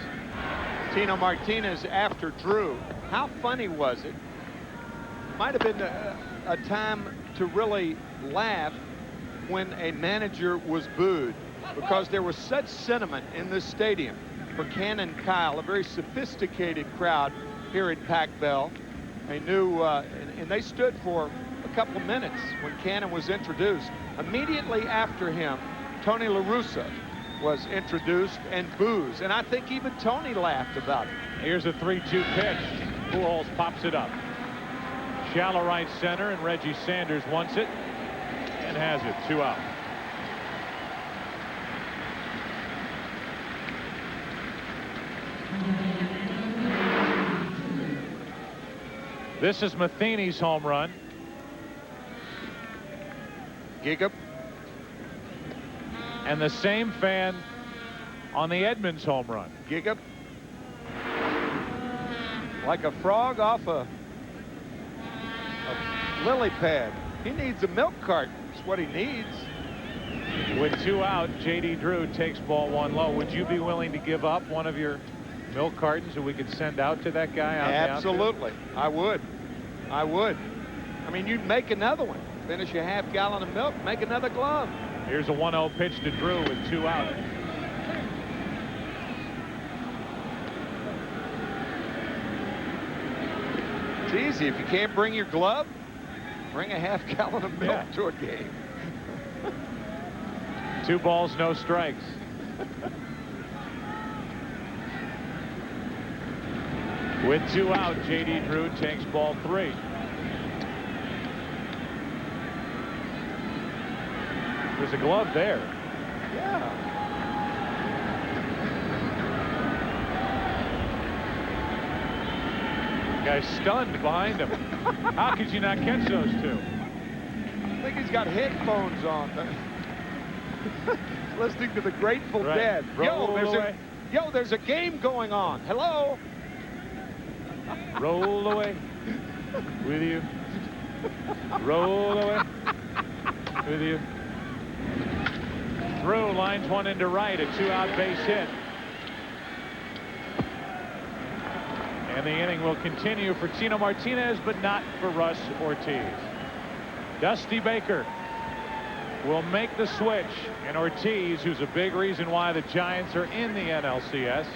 Tino Martinez after Drew. How funny was it? Might have been a time to really laugh when a manager was booed, because there was such sentiment in this stadium for Cannon Kyle, a very sophisticated crowd here at Pac Bell. They knew, and they stood for a couple of minutes when Cannon was introduced. Immediately after him, Tony La Russa was introduced and boos, and I think even Tony laughed about it. Here's a 3-2 pitch. Pujols pops it up. Shallow right center, and Reggie Sanders wants it and has it. 2 out. This is Matheny's home run. Giga. And the same fan on the Edmonds home run. Giga. Like a frog off a lily pad. He needs a milk carton. That's what he needs. With 2 out, J.D. Drew takes ball 1 low. Would you be willing to give up one of your milk cartons that we could send out to that guy? Absolutely. I would. I would. I mean, you'd make another one. Finish a half gallon of milk, make another glove. Here's a 1-0 pitch to Drew with 2 out. It's easy. If you can't bring your glove, bring a half gallon of milk to a game. 2 balls, no strikes. With 2 out, J.D. Drew takes ball 3. There's a glove there. Yeah. Guy's stunned behind him. How could you not catch those 2? I think he's got headphones on. Listening to the Grateful Dead. Yo, there's a game going on. Hello. Roll away with you. Roll away with you. Drew lines one into right, a 2-out base hit. And the inning will continue for Tino Martinez, but not for Russ Ortiz. Dusty Baker will make the switch, and Ortiz, who's a big reason why the Giants are in the NLCS,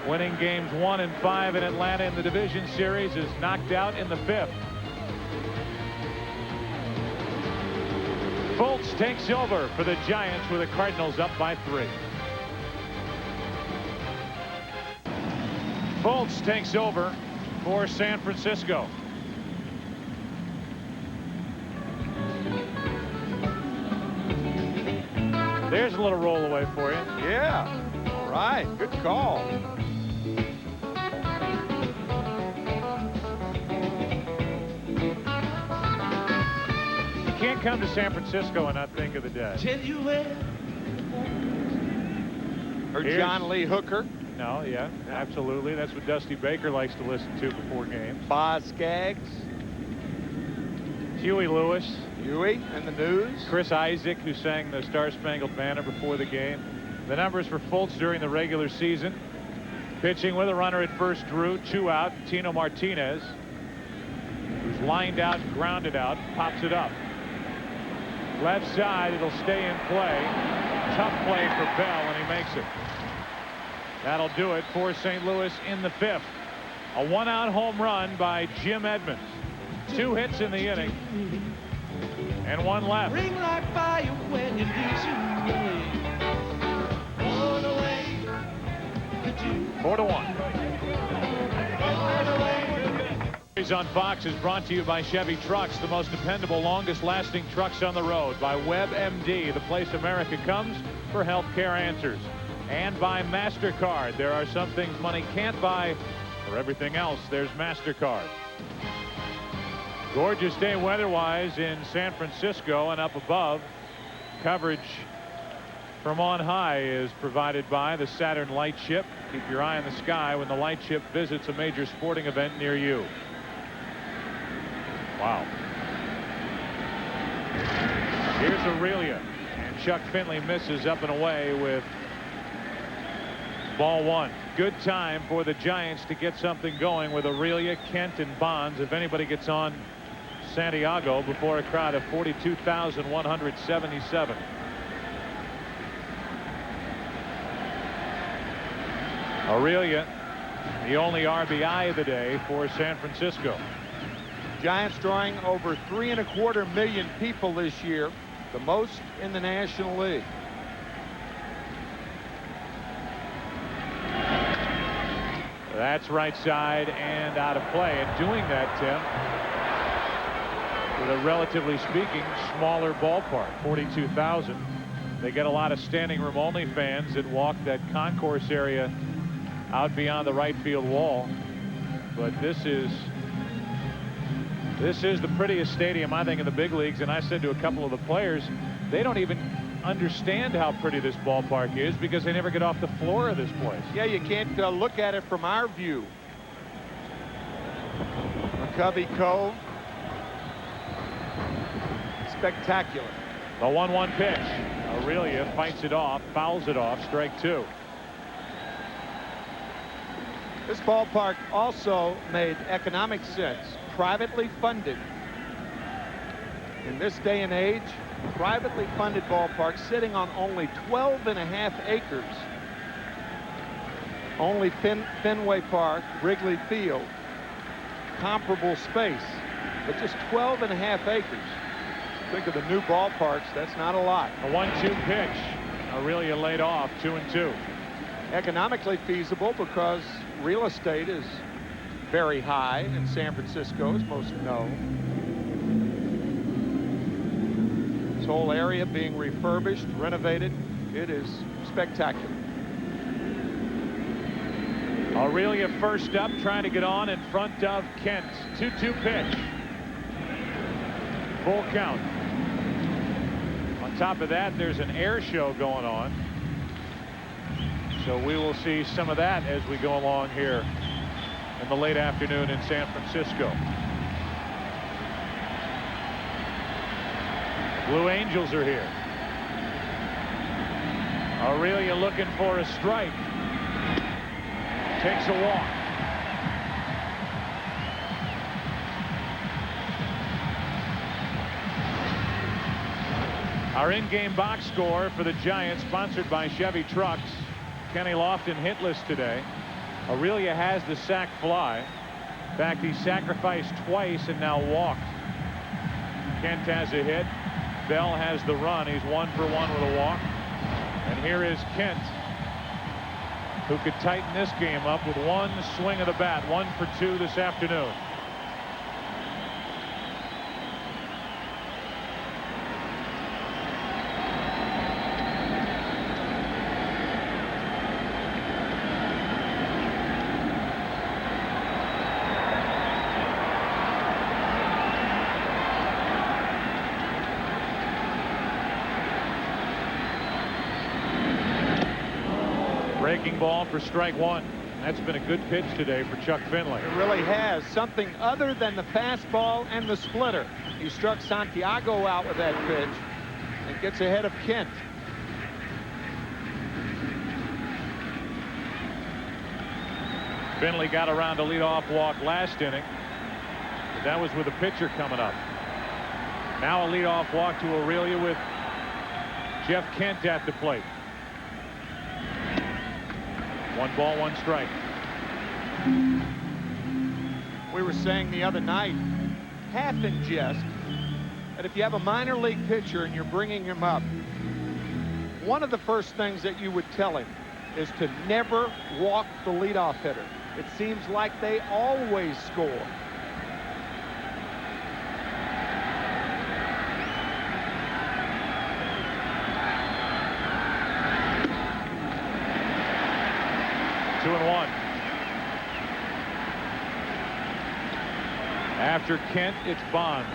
winning games 1 and 5 in Atlanta in the division series, is knocked out in the 5th. Fultz takes over for the Giants with the Cardinals up by 3. Fultz takes over for San Francisco. There's a little roll away for you. Yeah. All right. Good call. Can't come to San Francisco and not think of the dead. Or John Lee Hooker. No, yeah, absolutely. That's what Dusty Baker likes to listen to before games. Boz Skaggs. Huey Lewis. Huey and the News. Chris Isaac, who sang the Star-Spangled Banner before the game. The numbers for Fultz during the regular season. Pitching with a runner at first, Drew. 2 out, Tino Martinez, who's lined out and grounded out, pops it up. Left side, it'll stay in play. Tough play for Bell, and he makes it. That'll do it for St. Louis in the 5th. A 1-out home run by Jim Edmonds. 2 hits in the inning. And one left. Ring like fire when you lose your way. 4-1. On Fox is brought to you by Chevy Trucks, the most dependable, longest-lasting trucks on the road. By WebMD, the place America comes for healthcare answers. And by MasterCard. There are some things money can't buy. For everything else, there's MasterCard. Gorgeous day weather-wise in San Francisco and up above. Coverage from on high is provided by the Saturn Lightship. Keep your eye on the sky when the Lightship visits a major sporting event near you. Wow. Here's Aurelia, and Chuck Finley misses up and away with ball one. Good time for the Giants to get something going with Aurelia, Kent, and Bonds. If anybody gets on Santiago before a crowd of 42,177. Aurelia, the only RBI of the day for San Francisco. Giants drawing over 3.25 million people this year, the most in the National League. That's right side and out of play. And doing that, Tim, with a relatively speaking smaller ballpark, 42,000. They get a lot of standing room only fans that walk that concourse area out beyond the right field wall. But this is the prettiest stadium, I think, in the big leagues. And I said to a couple of the players, they don't even understand how pretty this ballpark is because they never get off the floor of this place. Yeah, you can't look at it from our view. McCovey Cove. Spectacular. The 1-1 pitch. Aurelia fights it off, fouls it off, strike two. This ballpark also made economic sense. Privately funded. In this day and age, privately funded ballpark sitting on only 12.5 acres. Only Fenway Park, Wrigley Field, comparable space, but just 12.5 acres. Think of the new ballparks, that's not a lot. A 1-2 pitch. Aurelia laid off, 2-2. Economically feasible because real estate is very high in San Francisco, as most know. This whole area being refurbished, renovated. It is spectacular. Aurelia first up, trying to get on in front of Kent. 2-2 pitch. Full count. On top of that, there's an air show going on. So we will see some of that as we go along here in the late afternoon in San Francisco. Blue Angels are here. Aurelia looking for a strike. Takes a walk. Our in-game box score for the Giants, sponsored by Chevy Trucks. Kenny Lofton hitless today. Aurelia has the sac fly. In fact, he sacrificed twice and now walked. Kent has a hit. Bell has the run. He's 1 for 1 with a walk. And here is Kent, who could tighten this game up with one swing of the bat. 1 for 2 this afternoon. Breaking ball for strike one. That's been a good pitch today for Chuck Finley. It really has. Something other than the fastball and the splitter. He struck Santiago out with that pitch and gets ahead of Kent. Finley got around a leadoff walk last inning, but that was with a pitcher coming up. Now a leadoff walk to Aurelia with Jeff Kent at the plate. 1 ball, 1 strike. We were saying the other night, half in jest, that if you have a minor league pitcher and you're bringing him up, one of the first things that you would tell him is to never walk the leadoff hitter. It seems like they always score. Two and one. After Kent, it's Bonds.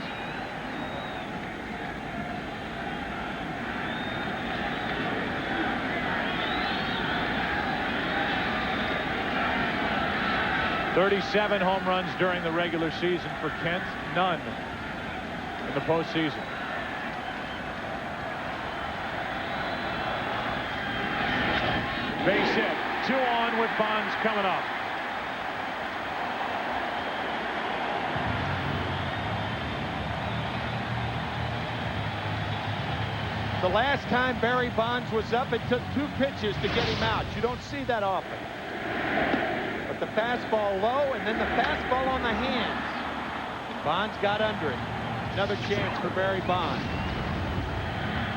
"37 home runs during the regular season for Kent, none in the postseason. Base hit. 2 on with Bonds coming up. The last time Barry Bonds was up, it took 2 pitches to get him out. You don't see that often. But the fastball low and then the fastball on the hands. And Bonds got under it. Another chance for Barry Bonds.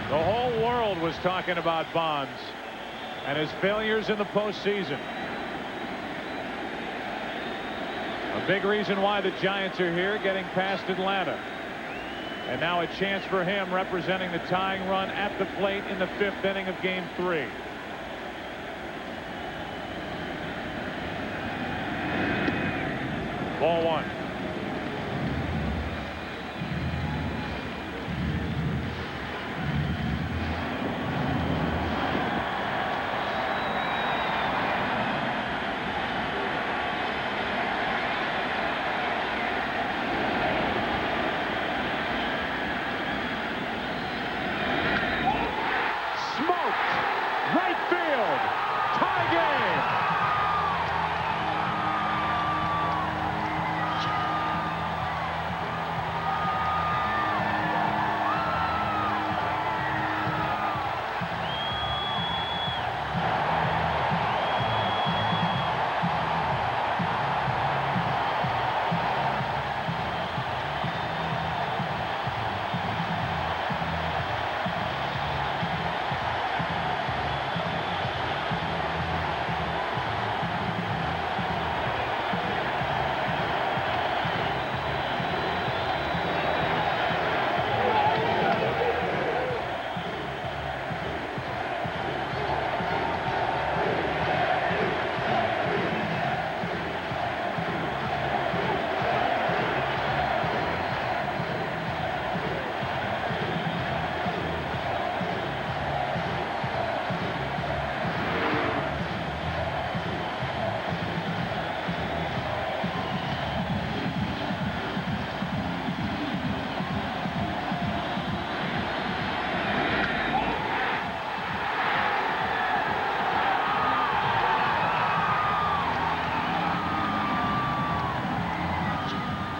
The whole world was talking about Bonds and his failures in the postseason. A big reason why the Giants are here, getting past Atlanta. And now a chance for him representing the tying run at the plate in the 5th inning of Game 3. Ball 1.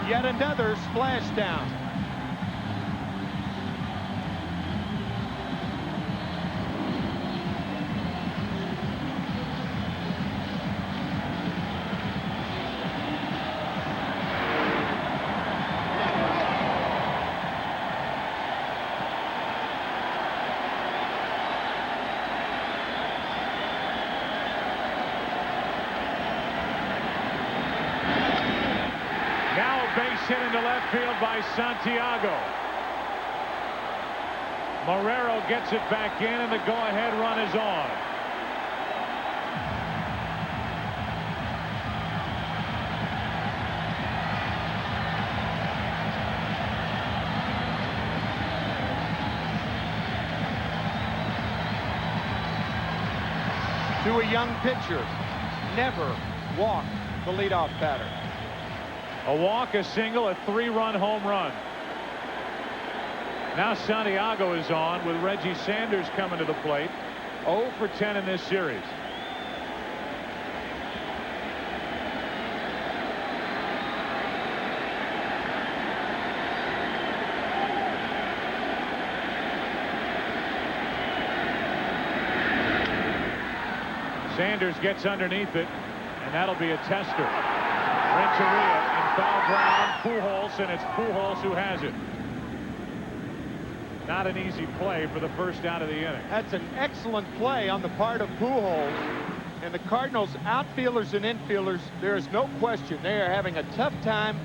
Yet another splashdown. Hit into left field by Santiago. Marrero gets it back in, and the go-ahead run is on. To a young pitcher, never walk the leadoff batter. A walk, a single, a 3-run home run. Now Santiago is on with Reggie Sanders coming to the plate. 0 for 10 in this series. Sanders gets underneath it, and that'll be a tester. Renteria in foul ground, Pujols, and it's Pujols who has it. Not an easy play for the first out of the inning. That's an excellent play on the part of Pujols. And the Cardinals outfielders and infielders, there is no question they are having a tough time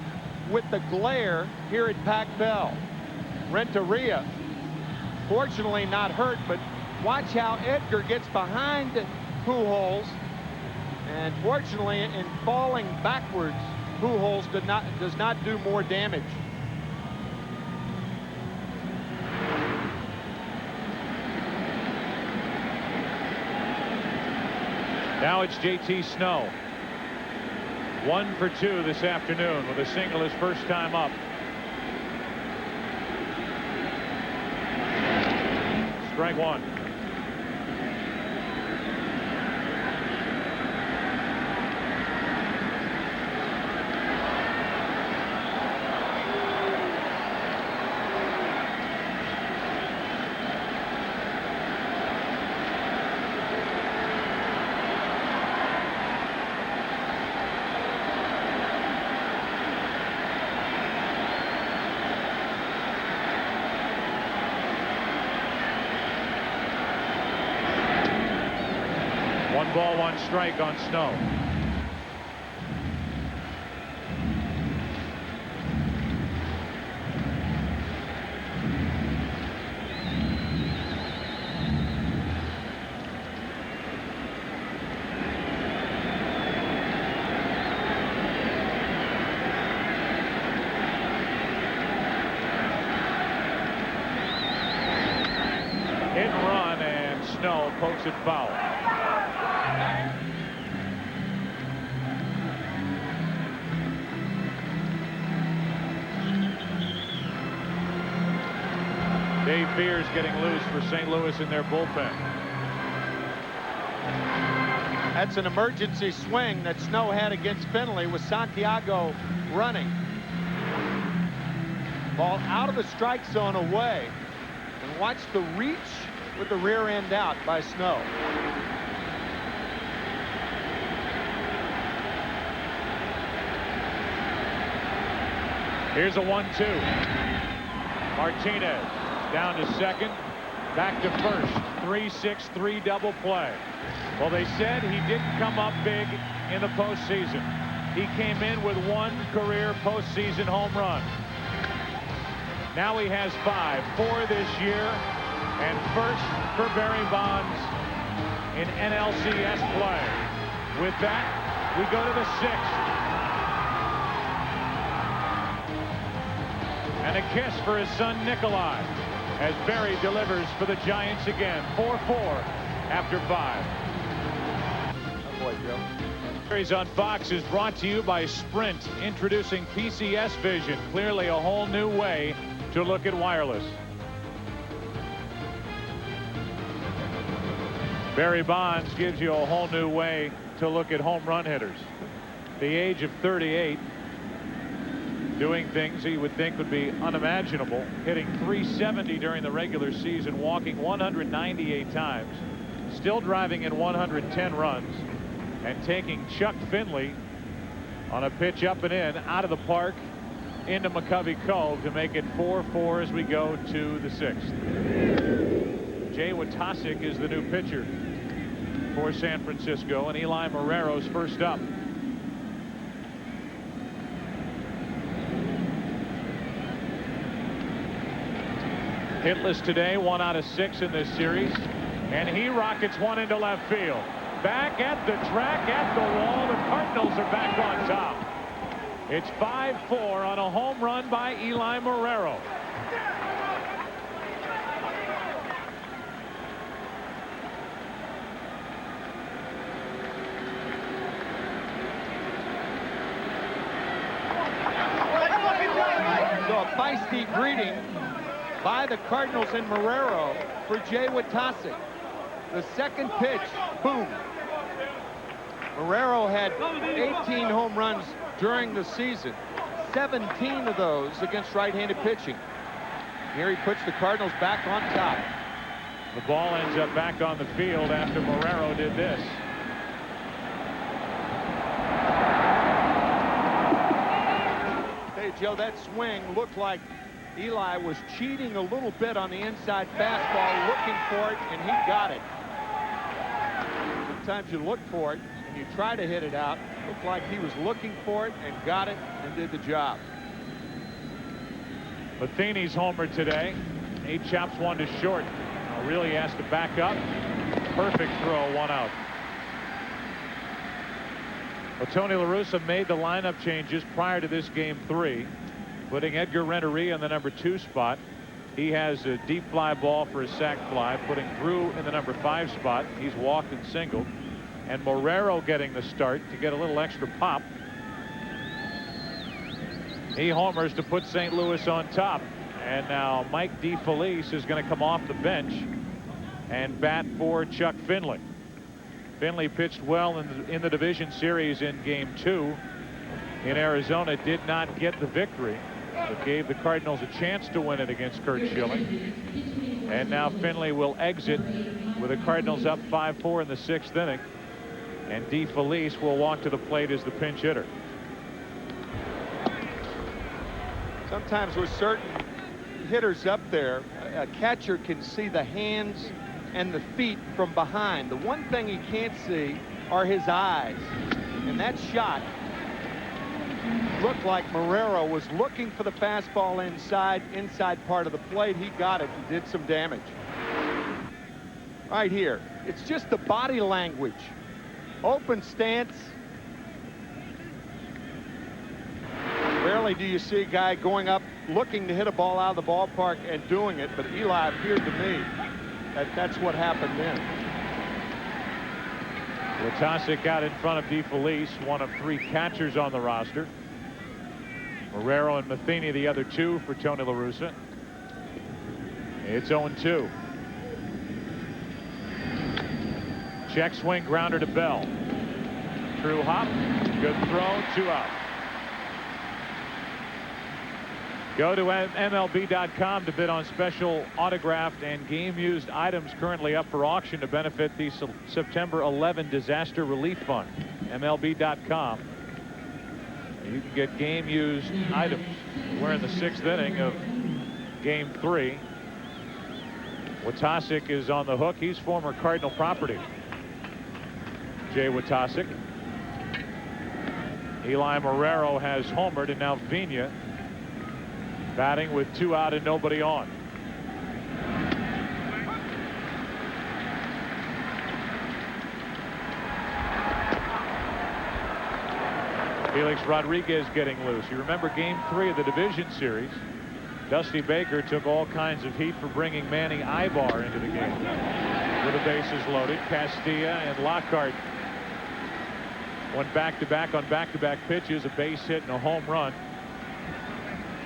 with the glare here at Pac-Bell. Renteria, fortunately not hurt, but watch how Edgar gets behind Pujols. And fortunately, in falling backwards, Pujols does not do more damage. Now it's JT Snow. 1 for 2 this afternoon with a single his first time up. Strike one. One ball, one strike on Snow. Hit and run, and Snow pokes it foul. Dave Beers getting loose for St. Louis in their bullpen. That's an emergency swing that Snow had against Finley with Santiago running. Ball out of the strike zone away. And watch the reach with the rear end out by Snow. Here's a 1-2. Martinez down to second, back to first. 3-6-3 double play. Well, they said he didn't come up big in the postseason. He came in with 1 career postseason home run. Now he has 5, 4 this year, and first for Barry Bonds in NLCS play. With that, we go to the 6th. And a kiss for his son Nikolai as Barry delivers for the Giants again. 4-4 after 5. Oh boy, Joe. Series on Fox is brought to you by Sprint, introducing PCS Vision. Clearly a whole new way to look at wireless. Barry Bonds gives you a whole new way to look at home run hitters. The age of 38. Doing things he would think would be unimaginable, hitting .370 during the regular season, walking 198 times, still driving in 110 runs, and taking Chuck Finley on a pitch up and in out of the park into McCovey Cove to make it 4-4 as we go to the 6th. Jay Watasic is the new pitcher for San Francisco, and Eli Marrero's first up. Hitless today, 1 out of 6 in this series, and he rockets one into left field. Back at the track, at the wall, the Cardinals are back on top. It's 5-4 on a home run by Eli Marrero. So a feisty greeting by the Cardinals and Marrero for Jay Watasic. The second pitch, boom. Marrero had 18 home runs during the season, 17 of those against right-handed pitching. Here he puts the Cardinals back on top. The ball ends up back on the field after Marrero did this. Hey, Joe, that swing looked like Eli was cheating a little bit on the inside fastball, looking for it, and he got it. Sometimes you look for it and you try to hit it out. Looked like he was looking for it and got it and did the job. Matheny's homered today. 8 chops, 1 to short. Now really has to back up. Perfect throw, 1 out. Well, Tony La Russa made the lineup changes prior to this game 3, putting Edgar Renteria in the number 2 spot. He has a deep fly ball for a sac fly, putting Drew in the number 5 spot. He's walked and singled. And Marrero getting the start to get a little extra pop. He homers to put St. Louis on top. And now Mike DeFelice is going to come off the bench and bat for Chuck Finley. Finley pitched well in the division series in game 2 in Arizona. Did not get the victory, but gave the Cardinals a chance to win it against Curt Schilling. And now Finley will exit with the Cardinals up 5-4 in the 6th inning. And DeFelice will walk to the plate as the pinch hitter. Sometimes with certain hitters up there, a catcher can see the hands and the feet from behind. The one thing he can't see are his eyes. And that shot looked like Marrero was looking for the fastball inside part of the plate. He got it and did some damage. Right here, it's just the body language. Open stance. Rarely do you see a guy going up looking to hit a ball out of the ballpark and doing it, but Eli appeared to me that that's what happened then. Watasic out in front of DeFelice, one of 3 catchers on the roster. Marrero and Matheny the other 2 for Tony La Russa. It's 0-2. Check swing grounder to Bell. True hop. Good throw. 2 out. Go to MLB.com to bid on special autographed and game-used items currently up for auction to benefit the September 11 Disaster Relief Fund. MLB.com. You can get game-used items. We're in the 6th inning of game 3. Watasic is on the hook. He's former Cardinal property. Jay Watasic. Eli Marrero has homered, and now Vigna batting with 2 out and nobody on. Felix Rodriguez getting loose. You remember game 3 of the division series. Dusty Baker took all kinds of heat for bringing Manny Ibar into the game. With the bases loaded, Castilla and Lockhart went back-to-back on back-to-back pitches, a base hit and a home run.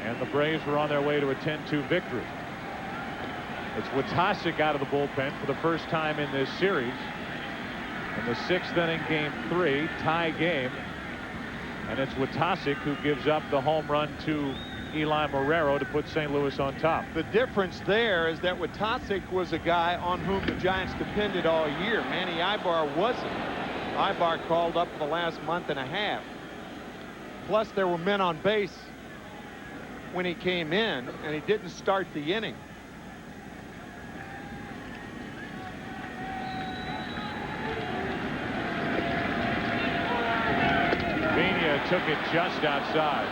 And the Braves were on their way to a 10-2 victory. It's Watasic out of the bullpen for the first time in this series. In the 6th inning, game 3, tie game. And it's Watasic who gives up the home run to Eli Marrero to put St. Louis on top. The difference there is that Watasic was a guy on whom the Giants depended all year. Manny Ibar wasn't. Ibar called up for the last month and a half. Plus, there were men on base when he came in, and he didn't start the inning. Vigna took it just outside.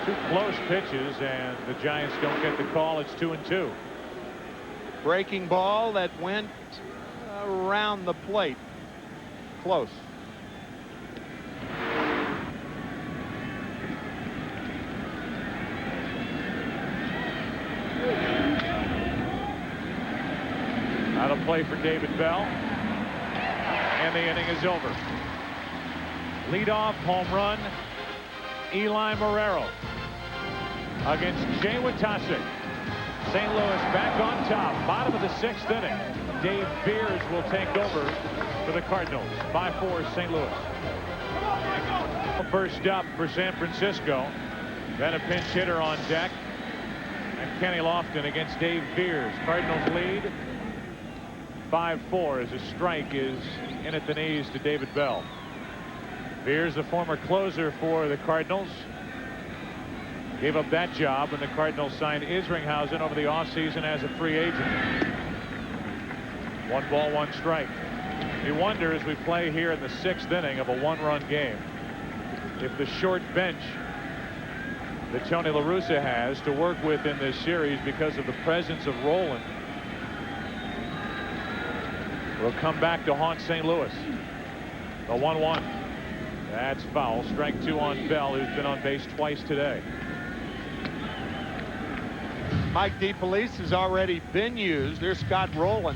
2 close pitches, and the Giants don't get the call. It's 2-2. Breaking ball that went around the plate. Close. Out of play for David Bell. And the inning is over. Leadoff home run, Eli Marrero against Jay Watasic. St. Louis back on top, bottom of the 6th inning. Dave Beers will take over for the Cardinals. 5-4 St. Louis. First up for San Francisco. Then a pinch hitter on deck. And Kenny Lofton against Dave Beers. Cardinals lead 5-4 as a strike is in at the knees to David Bell. Beers, the former closer for the Cardinals. gave up that job when the Cardinals signed Isringhausen over the offseason as a free agent. 1 ball, 1 strike. You wonder, as we play here in the 6th inning of a 1-run game, if the short bench that Tony La Russa has to work with in this series because of the presence of Rolen will come back to haunt St. Louis. The 1-1. That's foul. Strike 2 on Bell, who's been on base twice today. Mike DeFelice has already been used. There's Scott Rolen,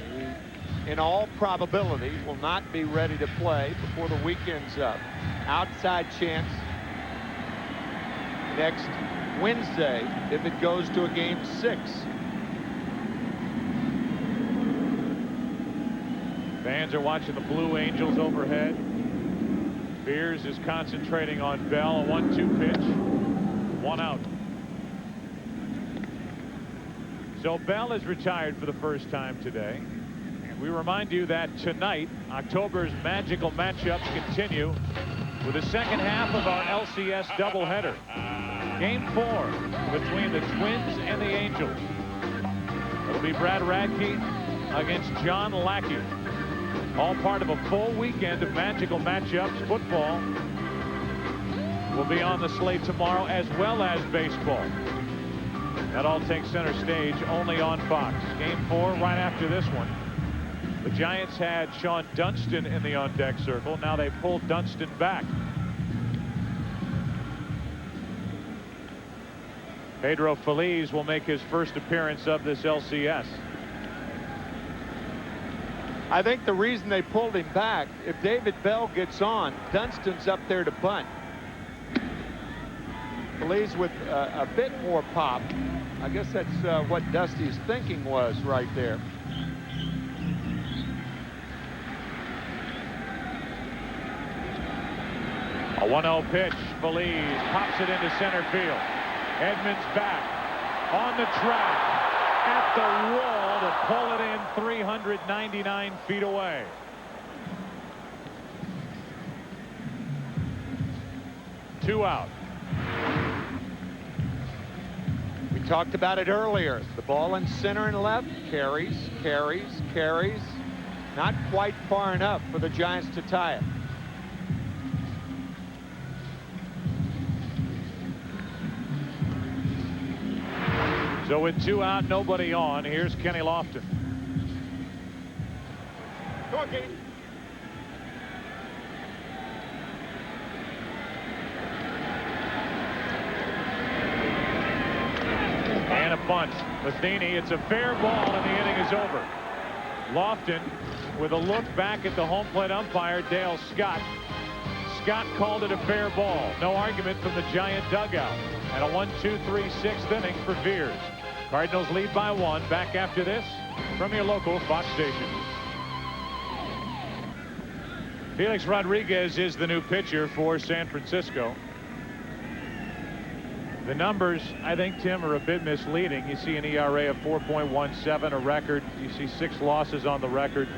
who in all probability will not be ready to play before the weekend's up. Outside chance next Wednesday if it goes to a game 6. Fans are watching the Blue Angels overhead. Beers is concentrating on Bell. A 1-2 pitch. 1 out. So Bell is retired for the first time today. We remind you that tonight, October's magical matchups continue with the second half of our LCS doubleheader. Game 4 between the Twins and the Angels. It'll be Brad Radke against John Lackey. All part of a full weekend of magical matchups. Football will be on the slate tomorrow, as well as baseball. That all takes center stage only on Fox. Game 4 right after this one. The Giants had Sean Dunston in the on-deck circle. Now they pulled Dunston back. Pedro Feliz will make his first appearance of this LCS. I think the reason they pulled him back, if David Bell gets on, Dunston's up there to bunt. Feliz with a bit more pop. I guess that's what Dusty's thinking was right there. A 1-0 pitch. Feliz pops it into center field. Edmonds back on the track at the wall to pull it in 399 feet away. Two out. We talked about it earlier. The ball in center and left carries. Not quite far enough for the Giants to tie it. So with 2 out, nobody on, here's Kenny Lofton. Go on, Kenny. And a bunt. Matheny, it's a fair ball, and the inning is over. Lofton with a look back at the home plate umpire, Dale Scott. Scott called it a fair ball. No argument from the Giant dugout. And a 1-2-3 6th inning for Veers. Cardinals lead by 1. Back after this from your local Fox station. Felix Rodriguez is the new pitcher for San Francisco. The numbers, I think, Tim, are a bit misleading. You see an ERA of 4.17, a record. You see 6 losses on the record.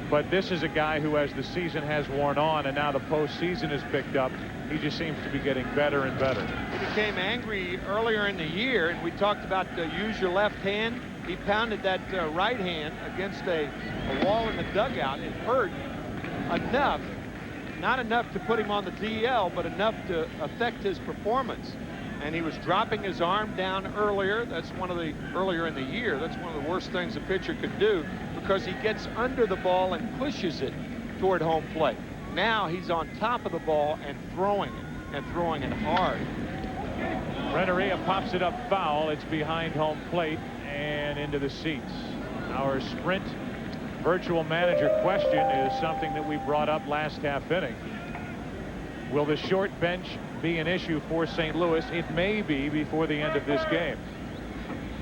But this is a guy who, as the season has worn on and now the postseason has picked up, he just seems to be getting better and better. He became angry earlier in the year, and we talked about use your left hand. He pounded that right hand against a wall in the dugout. It hurt enough, not enough to put him on the DL, but enough to affect his performance. And he was dropping his arm down earlier. That's one of the earlier in the year. That's one of the worst things a pitcher could do, because he gets under the ball and pushes it toward home plate. Now he's on top of the ball and throwing it hard. Renteria pops it up foul. It's behind home plate and into the seats. Our Sprint virtual manager question is something that we brought up last half inning. Will the short bench be an issue for St. Louis? It may be before the end of this game.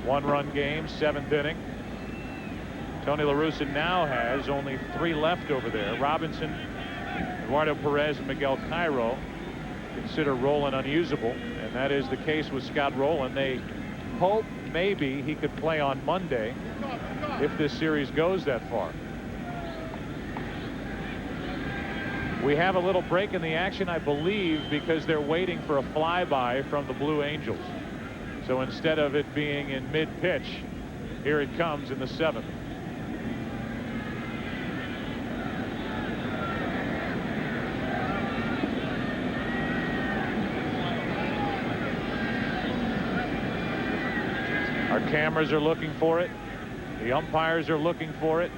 1-run game, 7th inning. Tony La Russa now has only 3 left over there. Robinson, Eduardo Perez, and Miguel Cairo consider Rolen unusable, and that is the case with Scott Rolen. They hope maybe he could play on Monday if this series goes that far. We have a little break in the action, I believe, because they're waiting for a flyby from the Blue Angels. So instead of it being in mid-pitch, here it comes in the 7th. Our cameras are looking for it. The umpires are looking for it.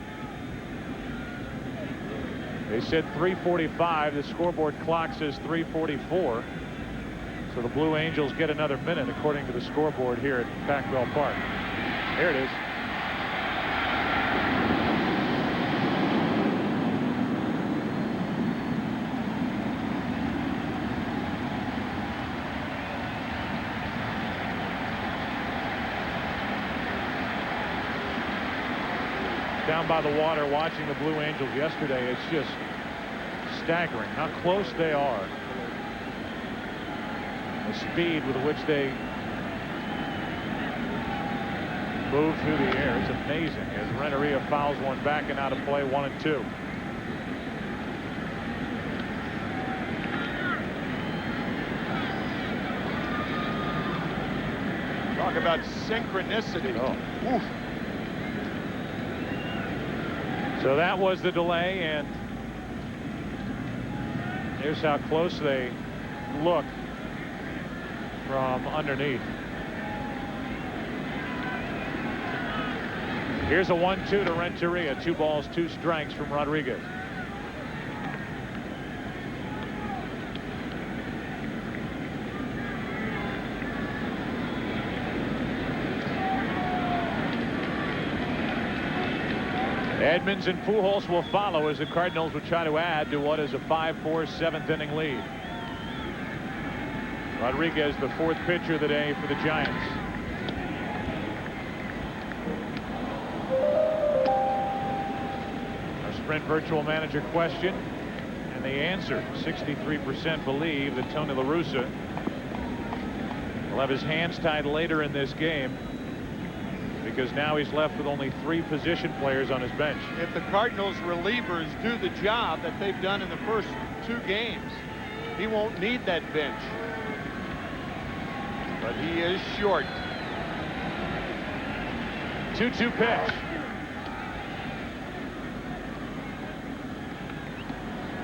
They said 3:45. The scoreboard clock says 3:44. So the Blue Angels get another minute according to the scoreboard here at Pac-Bell Park. Here it is. Down by the water watching the Blue Angels yesterday, it's just staggering how close they are. The speed with which they move through the air, it's amazing, as Renteria fouls one back and out of play, 1-2. Talk about synchronicity. Oh. Oof. So that was the delay, and here's how close they look from underneath. Here's a 1-2 to Renteria. 2 balls, 2 strikes from Rodriguez. Edmonds and Pujols will follow as the Cardinals will try to add to what is a 5-4 7th inning lead. Rodriguez, the 4th pitcher of the day for the Giants. Our Sprint Virtual Manager question, and the answer, 63% believe that Tony La Russa will have his hands tied later in this game, because now he's left with only 3 position players on his bench. If the Cardinals relievers do the job that they've done in the first 2 games, he won't need that bench. But he is short. 2-2 pitch.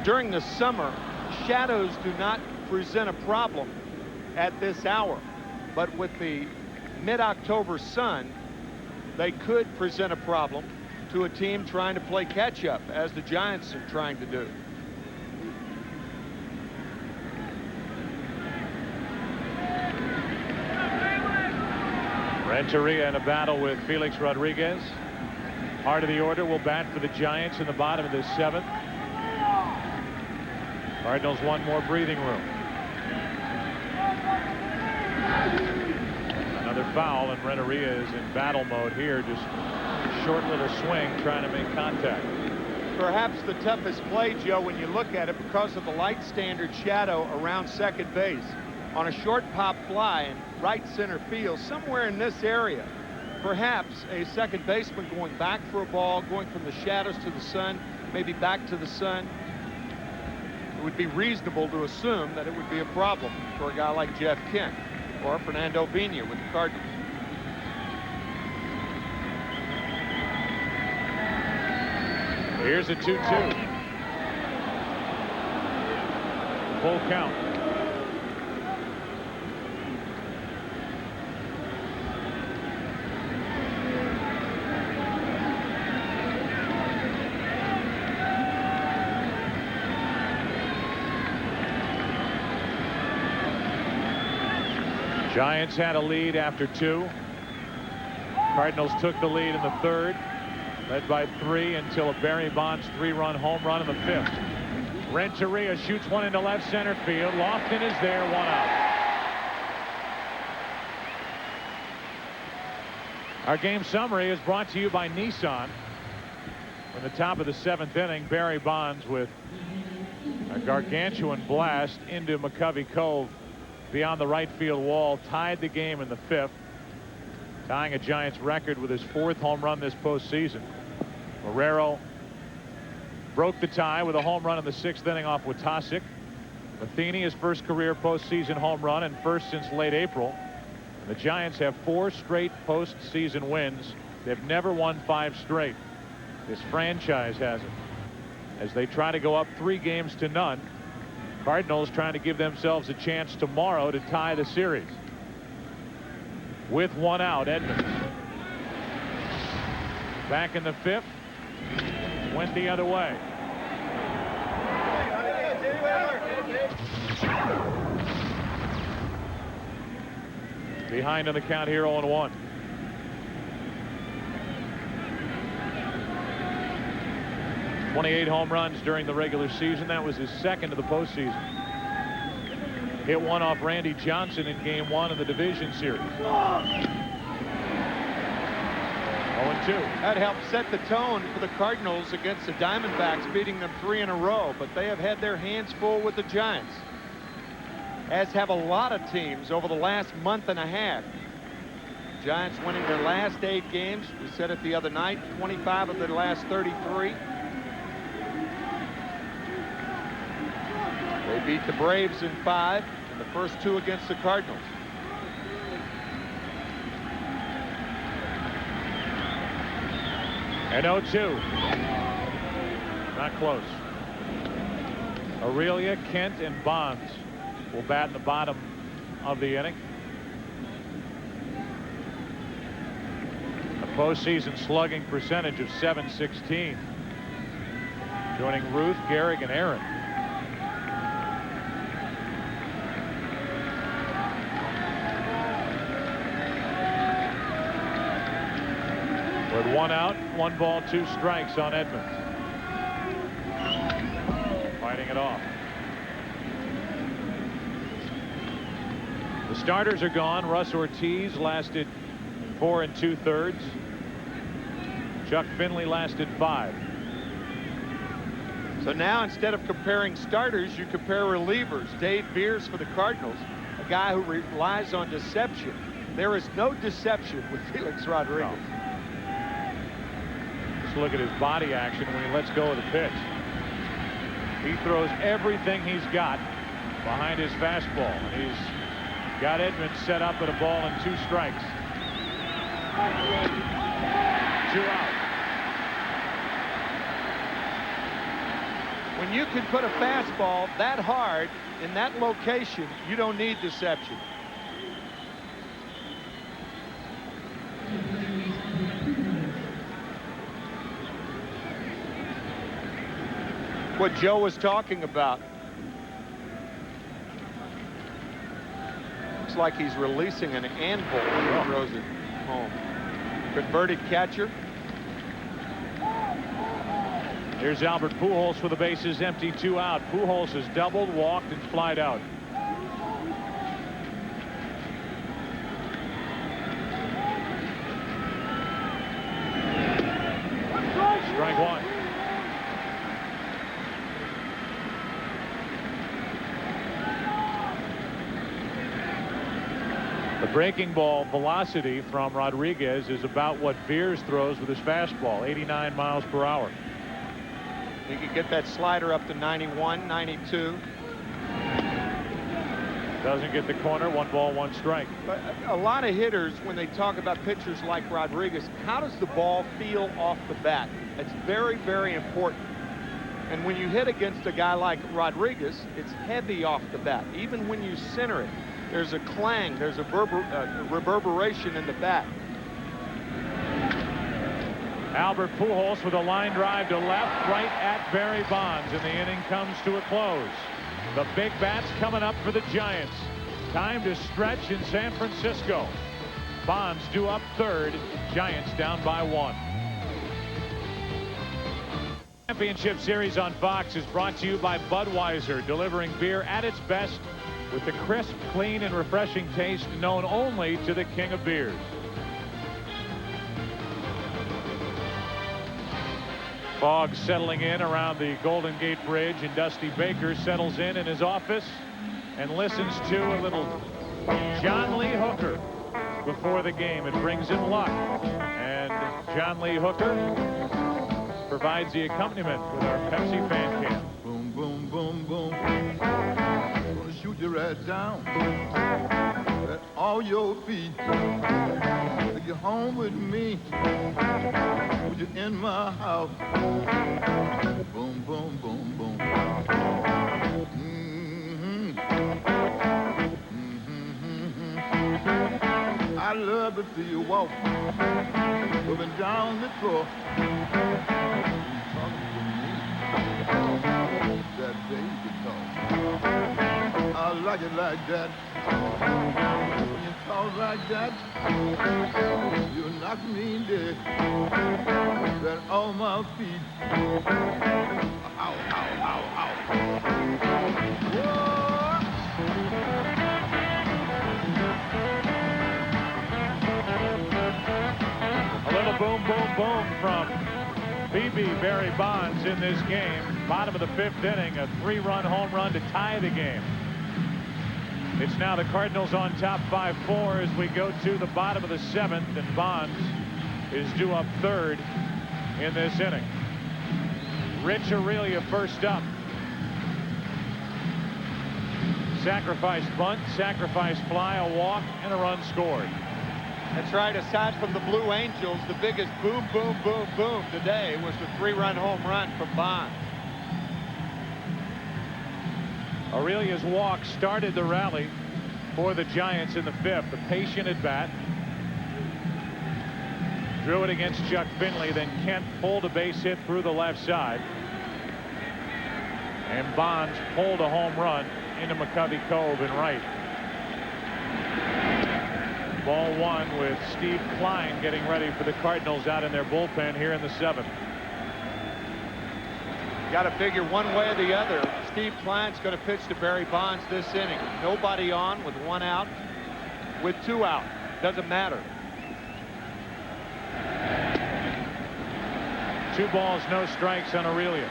During the summer, shadows do not present a problem at this hour. But with the mid-October sun, they could present a problem to a team trying to play catch-up, as the Giants are trying to do. Renteria in a battle with Felix Rodriguez. Heart of the order will bat for the Giants in the bottom of the 7th. Cardinals 1 more breathing room. Another foul, and Renteria is in battle mode here. Just short little swing trying to make contact. Perhaps the toughest play, Joe, when you look at it, because of the light standard shadow around second base. On a short pop fly in right center field, somewhere in this area, perhaps a second baseman going back for a ball, going from the shadows to the sun, maybe back to the sun. It would be reasonable to assume that it would be a problem for a guy like Jeff Kent or Fernando Vina with the Cardinals. Here's a 2-2. Full count. Giants had a lead after 2. Cardinals took the lead in the 3rd, led by 3 until a Barry Bonds 3-run home run in the 5th. Renteria shoots one into left center field. Lofton is there, 1 out. Our game summary is brought to you by Nissan. From the top of the 7th inning, Barry Bonds with a gargantuan blast into McCovey Cove beyond the right field wall tied the game in the 5th, tying a Giants record with his 4th home run this postseason. Marrero broke the tie with a home run in the 6th inning off Wojtaszek. Matheny, his first career postseason home run and first since late April. The Giants have 4 straight postseason wins. They've never won 5 straight. This franchise has it. As they try to go up 3-0. Cardinals trying to give themselves a chance tomorrow to tie the series. With 1 out, Edmonds. Back in the 5th. Went the other way. Behind on the count here, 0-1. "28 home runs during the regular season. That was his second of the postseason. Hit one off Randy Johnson in Game 1 of the division series. 0-2. That helped set the tone for the Cardinals against the Diamondbacks, beating them 3 in a row. But they have had their hands full with the Giants, as have a lot of teams over the last month and a half. Giants winning their last 8 games. We said it the other night, 25 of their last 33. They beat the Braves in 5, and the first 2 against the Cardinals. And 0-2. Not close. Aurelia, Kent, and Bonds will bat in the bottom of the inning. A postseason slugging percentage of .716. Joining Ruth, Gehrig, and Aaron. With 1 out, 1 ball, 2 strikes on Edmonds. Fighting it off. The starters are gone. Russ Ortiz lasted 4 2/3. Chuck Finley lasted 5. So now, instead of comparing starters, you compare relievers. Dave Beers for the Cardinals, a guy who relies on deception. There is no deception with Felix Rodriguez. No. Look at his body action when he lets go of the pitch. He throws everything he's got behind his fastball. He's got Edmonds set up at a ball and 2 strikes. 2 out. When you can put a fastball that hard in that location, you don't need deception. What Joe was talking about. Looks like he's releasing an anvil when he throws it home. Converted catcher. Here's Albert Pujols for the bases empty, 2 out. Pujols has doubled, walked, and flied out. Strike 1. The breaking ball velocity from Rodriguez is about what Beers throws with his fastball, 89 miles per hour. He could get that slider up to 91, 92. Doesn't get the corner. 1 ball, 1 strike. But a lot of hitters, when they talk about pitchers like Rodriguez, how does the ball feel off the bat? It's very, very important. And when you hit against a guy like Rodriguez, it's heavy off the bat. Even when you center it, there's a clang, there's a reverberation in the bat. Albert Pujols with a line drive to left, right at Barry Bonds, and the inning comes to a close. The big bats coming up for the Giants. Time to stretch in San Francisco. Bonds due up 3rd. Giants down by 1. Championship Series on Fox is brought to you by Budweiser, delivering beer at its best with the crisp, clean, and refreshing taste known only to the king of beers. Fog settling in around the Golden Gate Bridge, and Dusty Baker settles in his office and listens to a little John Lee Hooker before the game. It brings him luck. And John Lee Hooker provides the accompaniment with our Pepsi fan cam. Boom, boom, boom, boom. Gonna shoot you right down at all your feet. Take you home with me. Put you in my house. Boom, boom, boom, boom. I love to see you walk, moving down the floor. Talking to me, that baby talk. I like it like that. When you talk like that, you knock me dead. That on my feet. Ow, ow, ow, ow. Whoa. Boom, boom, boom from BB Barry Bonds in this game. Bottom of the 5th inning, a 3-run home run to tie the game. It's now the Cardinals on top 5-4 as we go to the bottom of the 7th, and Bonds is due up 3rd in this inning. Rich Aurelia first up. Sacrifice bunt, sacrifice fly, a walk, and a run scored. That's right. Aside from the Blue Angels, the biggest boom, boom, boom, boom today was the 3-run home run from Bonds. Aurelia's walk started the rally for the Giants in the 5th. The patient at bat. Drew it against Chuck Finley. Then Kent pulled a base hit through the left side. And Bonds pulled a home run into McCovey Cove and right. Ball 1 with Steve Klein getting ready for the Cardinals out in their bullpen here in the 7th. Got to figure one way or the other. Steve Klein's going to pitch to Barry Bonds this inning. Nobody on with 1 out, with 2 out. Doesn't matter. 2 balls, no strikes on Aurelia.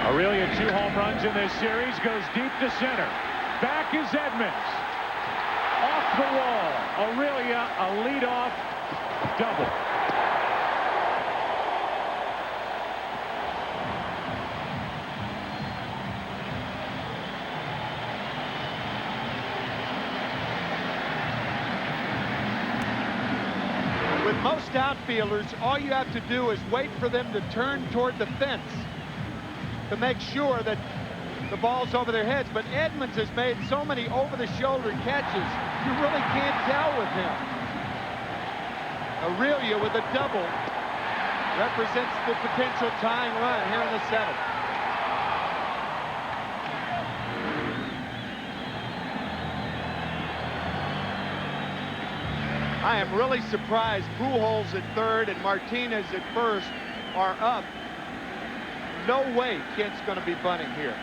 Aurelia 2 home runs in this series, goes deep to center. Back is Edmonds. Off the wall. Aurelia, a leadoff double. With most outfielders, all you have to do is wait for them to turn toward the fence to make sure that the ball's over their heads. But Edmonds has made so many over-the-shoulder catches, you really can't tell with him. Aurelia with a double represents the potential tying run here in the 7th. I am really surprised Pujols at 3rd and Martinez at 1st are up. No way Kent's going to be bunting here.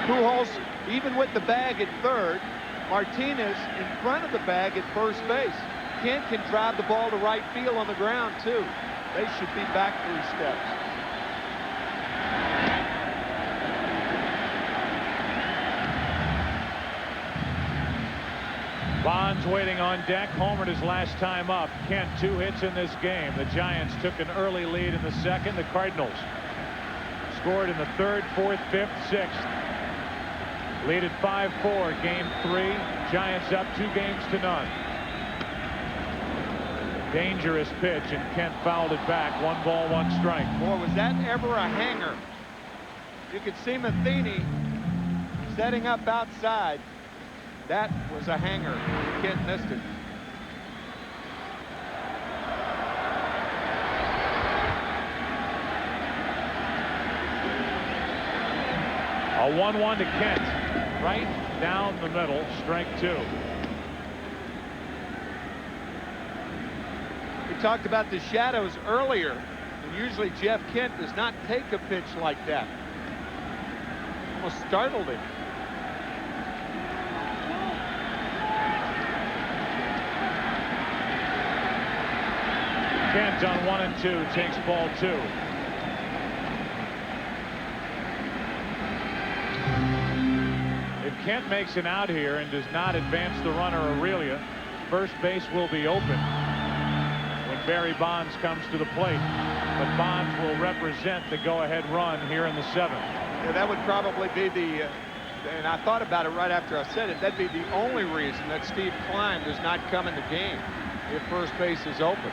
Pujols even with the bag at 3rd. Martinez in front of the bag at first base. Kent can drive the ball to right field on the ground too. They should be back 3 steps. Bonds waiting on deck, homered his last time up. Kent 2 hits in this game. The Giants took an early lead in the 2nd. The Cardinals scored in the 3rd, 4th, 5th, 6th. Lead at 5-4, game 3. Giants up 2-0. Dangerous pitch, and Kent fouled it back. 1 ball, 1 strike. Boy, was that ever a hanger. You could see Matheny setting up outside. That was a hanger. Kent missed it. A 1-1 to Kent. Right down the middle. Strike 2. We talked about the shadows earlier. And usually Jeff Kent does not take a pitch like that. Almost startled him. Kent on 1 and 2 takes ball 2. If Kent makes an out here and does not advance the runner Aurelia, first base will be open when Barry Bonds comes to the plate. But Bonds will represent the go-ahead run here in the 7th. Yeah, that would probably be the, and I thought about it right after I said it, that'd be the only reason that Steve Klein does not come in the game if first base is open.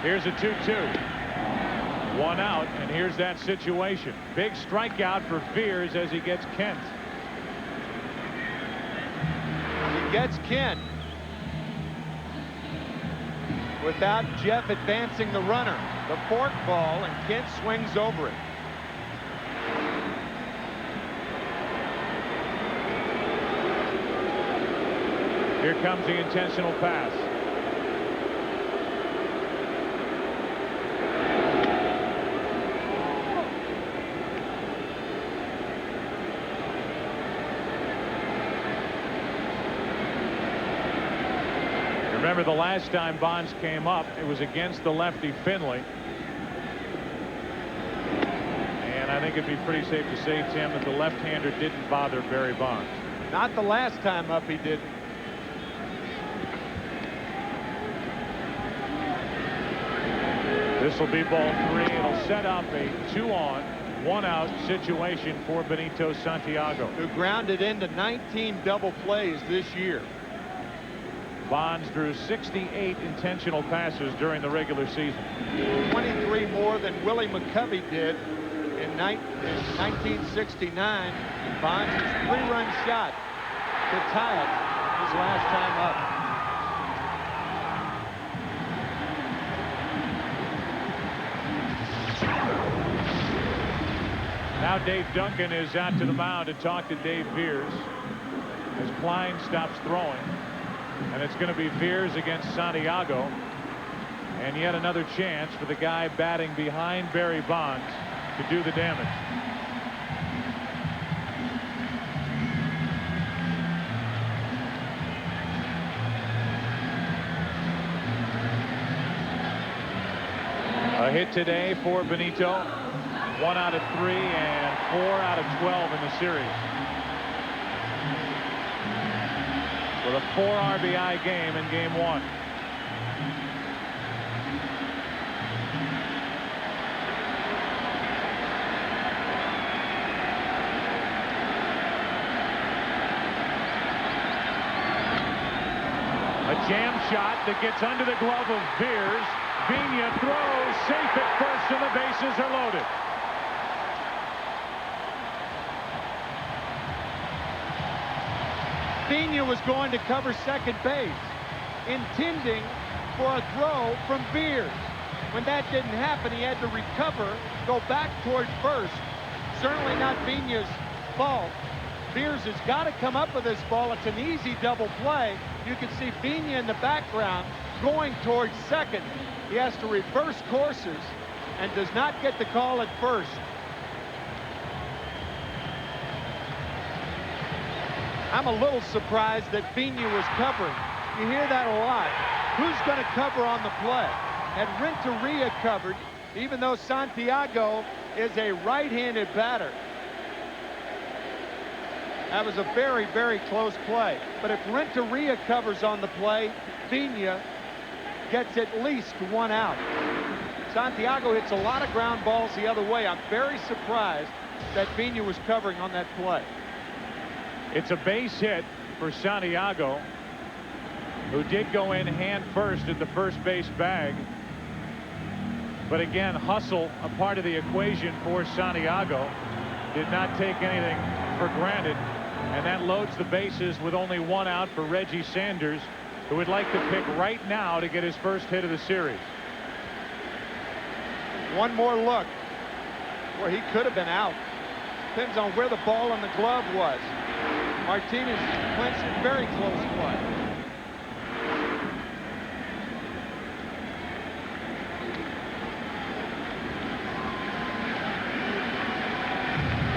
Here's a 2-2. 1 out, and here's that situation. Big strikeout for Veers as he gets Kent. He gets Kent without Jeff advancing the runner. The fork ball, and Kent swings over it. Here comes the intentional pass. Remember the last time Bonds came up, it was against the lefty Finley. And I think it'd be pretty safe to say, Tim, that the left-hander didn't bother Barry Bonds. Not the last time up he didn't. This will be ball 3. It'll set up a 2-on, 1-out situation for Benito Santiago, who grounded into 19 double plays this year. Bonds drew 68 intentional passes during the regular season. 23 more than Willie McCovey did in 1969. Bonds' 3-run shot to tie it his last time up. Now Dave Duncan is out to the mound to talk to Dave Veers as Klein stops throwing. And it's going to be Veers against Santiago. And yet another chance for the guy batting behind Barry Bonds to do the damage. A hit today for Benito. 1 out of 3 and 4 out of 12 in the series. With a 4 RBI game in game 1. A jam shot that gets under the glove of Veers. Vigna throws safe at first and the bases are loaded. Vigna was going to cover second base, intending for a throw from Veers. When that didn't happen, he had to recover, go back toward first. Certainly not Vigna's fault. Veers has got to come up with this ball. It's an easy double play. You can see Vigna in the background going towards second. He has to reverse courses and does not get the call at first. I'm a little surprised that Vigna was covering. You hear that a lot. Who's going to cover on the play? And Renteria covered, even though Santiago is a right-handed batter. That was a very, very close play. But if Renteria covers on the play, Vigna gets at least 1 out. Santiago hits a lot of ground balls the other way. I'm very surprised that Vigna was covering on that play. It's a base hit for Santiago, who did go in hand first at the first base bag. But again, hustle, a part of the equation for Santiago, did not take anything for granted. And that loads the bases with only 1 out for Reggie Sanders, who would like to pick right now to get his first hit of the series. One more look where he could have been out. Depends on where the ball and the glove was. Martinez clinched it, very close play.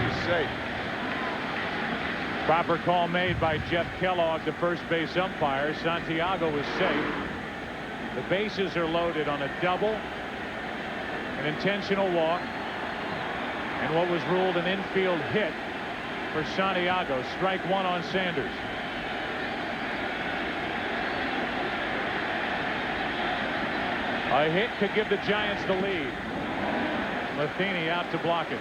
He's safe. Proper call made by Jeff Kellogg, the first base umpire. Santiago was safe. The bases are loaded on a double, an intentional walk, and what was ruled an infield hit for Santiago. Strike one on Sanders. A hit could give the Giants the lead. Matheny out to block it.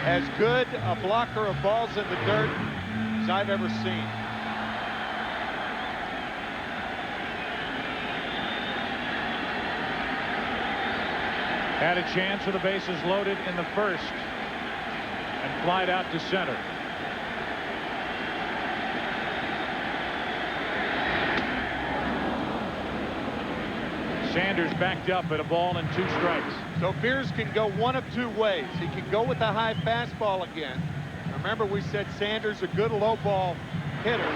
As good a blocker of balls in the dirt as I've ever seen. Had a chance with the bases loaded in the first and flied out to center. Sanders backed up at a ball and 2 strikes. So Beers can go one of 2 ways. He can go with the high fastball again. Remember, we said Sanders a good low ball hitter,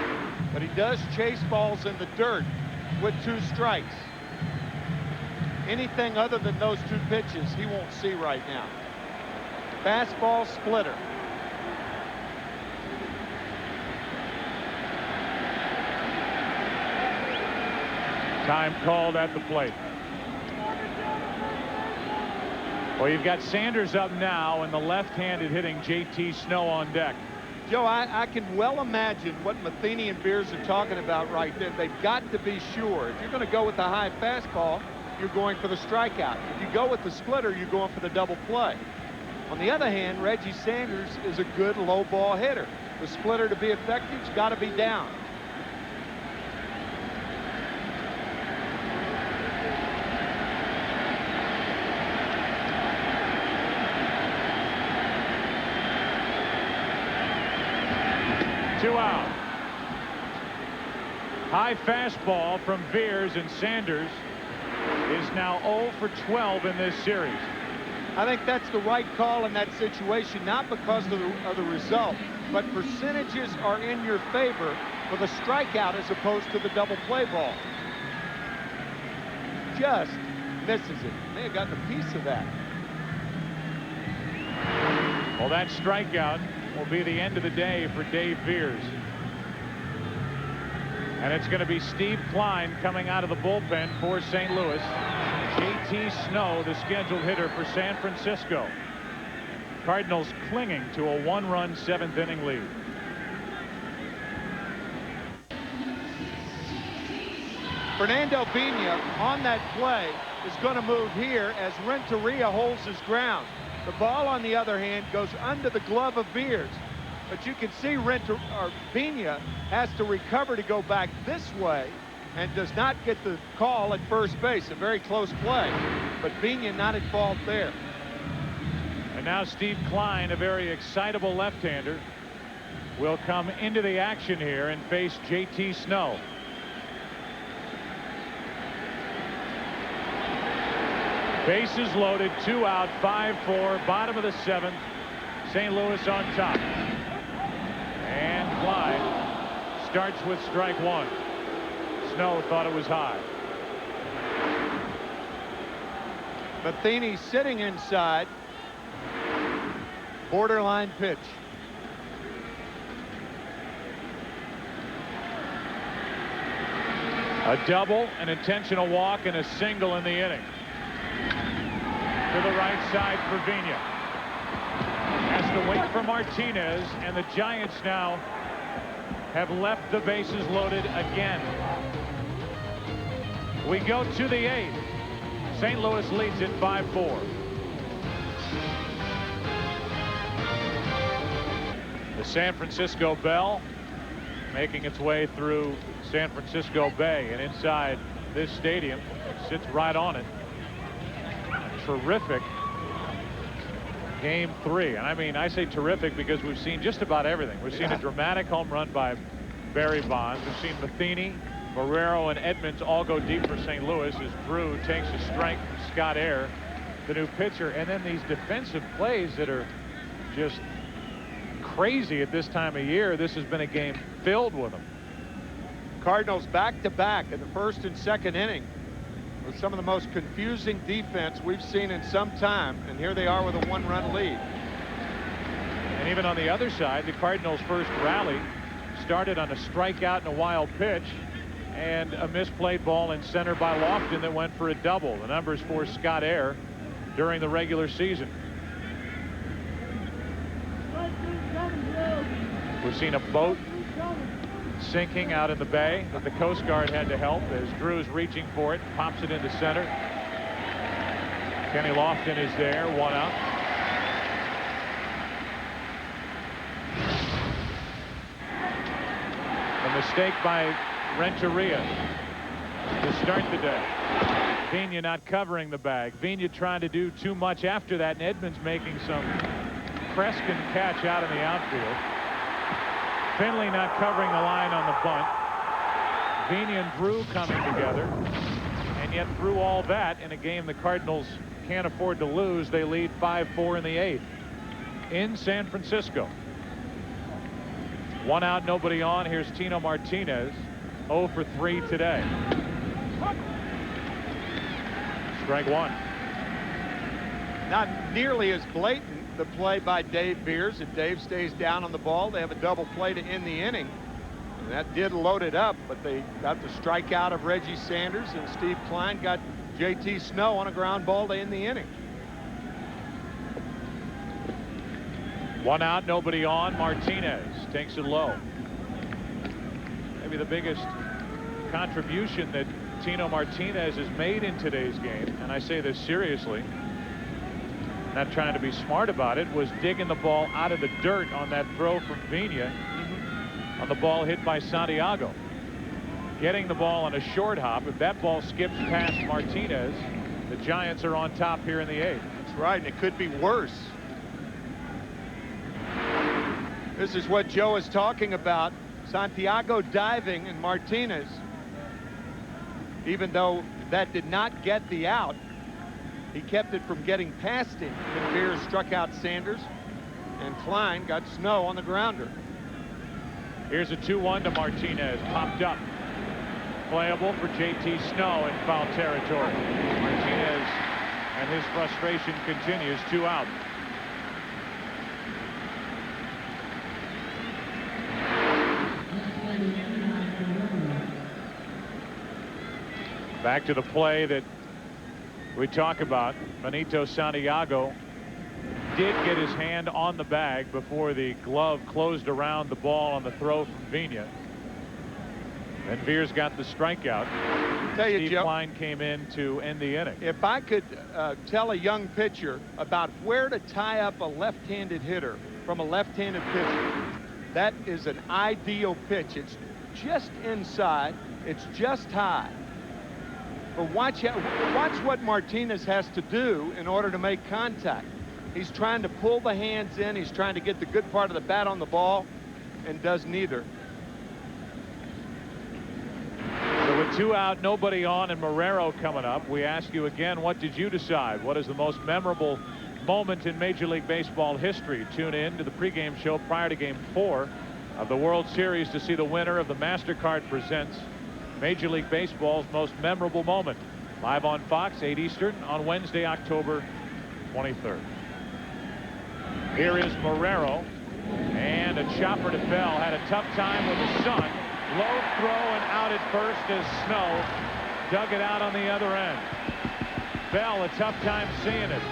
but he does chase balls in the dirt with 2 strikes. Anything other than those 2 pitches he won't see right now. Fastball, splitter. Time called at the plate. Well, you've got Sanders up now and the left-handed hitting J.T. Snow on deck. Joe, I can well imagine what Matheny and Beers are talking about right there. They've got to be sure. If you're going to go with the high fastball, you're going for the strikeout. If you go with the splitter, you're going for the double play. On the other hand, Reggie Sanders is a good low ball hitter. The splitter, to be effective, has got to be down. Two out. High fastball from Beers, and Sanders is now 0 for 12 in this series. I think that's the right call in that situation, not because of the result, but percentages are in your favor for the strikeout as opposed to the double play ball. Just misses it. May have gotten a piece of that. Well, that strikeout will be the end of the day for Dave Beers. And it's going to be Steve Klein coming out of the bullpen for St. Louis. J.T. Snow, the scheduled hitter for San Francisco. Cardinals clinging to a 1-run 7th inning lead. Fernando Pena on that play is going to move here as Renteria holds his ground. The ball, on the other hand, goes under the glove of Beers. But you can see Pena has to recover to go back this way and does not get the call at first base. A very close play, but Pena not at fault there. And now Steve Klein, a very excitable left-hander, will come into the action here and face J.T. Snow. Bases loaded, 2 out, 5-4, bottom of the 7th. St. Louis on top. And Klein starts with strike 1. Snow thought it was high. Matheny sitting inside. Borderline pitch. A double, an intentional walk, and a single in the inning. To the right side for Pena. Has to wait for Martinez, and the Giants now have left the bases loaded again. We go to the 8th. St. Louis leads it 5-4. The San Francisco Bell making its way through San Francisco Bay, and inside this stadium, sits right on it. A terrific Game 3. And I mean, I say terrific because we've seen just about everything. We've seen a dramatic home run by Barry Bonds. We've seen Matheny, Marrero, and Edmonds all go deep for St. Louis as Drew takes a strike from Scott Air, the new pitcher. And then these defensive plays that are just crazy at this time of year. This has been a game filled with them. Cardinals back-to-back in the first and second inning with some of the most confusing defense we've seen in some time, and here they are with a 1-run lead. And even on the other side, the Cardinals' first rally started on a strikeout and a wild pitch and a misplayed ball in center by Lofton that went for a double. The numbers for Scott Air during the regular season. We've seen a boat sinking out in the bay that the Coast Guard had to help as Drew's reaching for it, pops it into center. Kenny Lofton is there, 1 out. A mistake by Renteria to start the day. Vigna not covering the bag. Vigna trying to do too much after that, and Edmonds making some Kreskin catch out in the outfield. Finley not covering the line on the bunt. Vigna and Drew coming together, and yet through all that, in a game the Cardinals can't afford to lose, they lead 5-4 in the 8th in San Francisco. 1 out, nobody on. Here's Tino Martinez, 0 for 3 today. Strike 1. Not nearly as blatant, the play by Dave Beers. If Dave stays down on the ball, they have a double play to end the inning. And that did load it up, but they got the strikeout of Reggie Sanders, and Steve Klein got JT Snow on a ground ball to end the inning. 1 out, nobody on. Martinez takes it low. Maybe the biggest contribution that Tino Martinez has made in today's game, and I say this seriously, not trying to be smart about it, was digging the ball out of the dirt on that throw from Vigna on the ball hit by Santiago. Getting the ball on a short hop. If that ball skips past Martinez, the Giants are on top here in the 8th. That's right, and it could be worse. This is what Joe is talking about. Santiago diving, and Martinez, even though that did not get the out, he kept it from getting past him. And Beers struck out Sanders, and Klein got Snow on the grounder. Here's a 2-1 to Martinez, popped up. Playable for JT Snow in foul territory. Martinez and his frustration continues. 2 out. Back to the play that we talk about. Benito Santiago did get his hand on the bag before the glove closed around the ball on the throw from Vigna. And Veers got the strikeout. Tell you, Steve Joe, Klein came in to end the inning. if I could tell a young pitcher about where to tie up a left-handed hitter from a left-handed pitcher, that is an ideal pitch. It's just inside. It's just high. But watch what Martinez has to do in order to make contact. He's trying to pull the hands in. He's trying to get the good part of the bat on the ball, and does neither. So with 2 out, nobody on, and Marrero coming up, we ask you again, what did you decide? What is the most memorable moment in Major League Baseball history? Tune in to the pregame show prior to Game 4 of the World Series to see the winner of the MasterCard Presents Major League Baseball's most memorable moment. Live on Fox, 8 Eastern on Wednesday, October 23rd. Here is Marrero, and a chopper to Bell. Had a tough time with the sun. Low throw and out at first as Snow dug it out on the other end. Bell a tough time seeing it.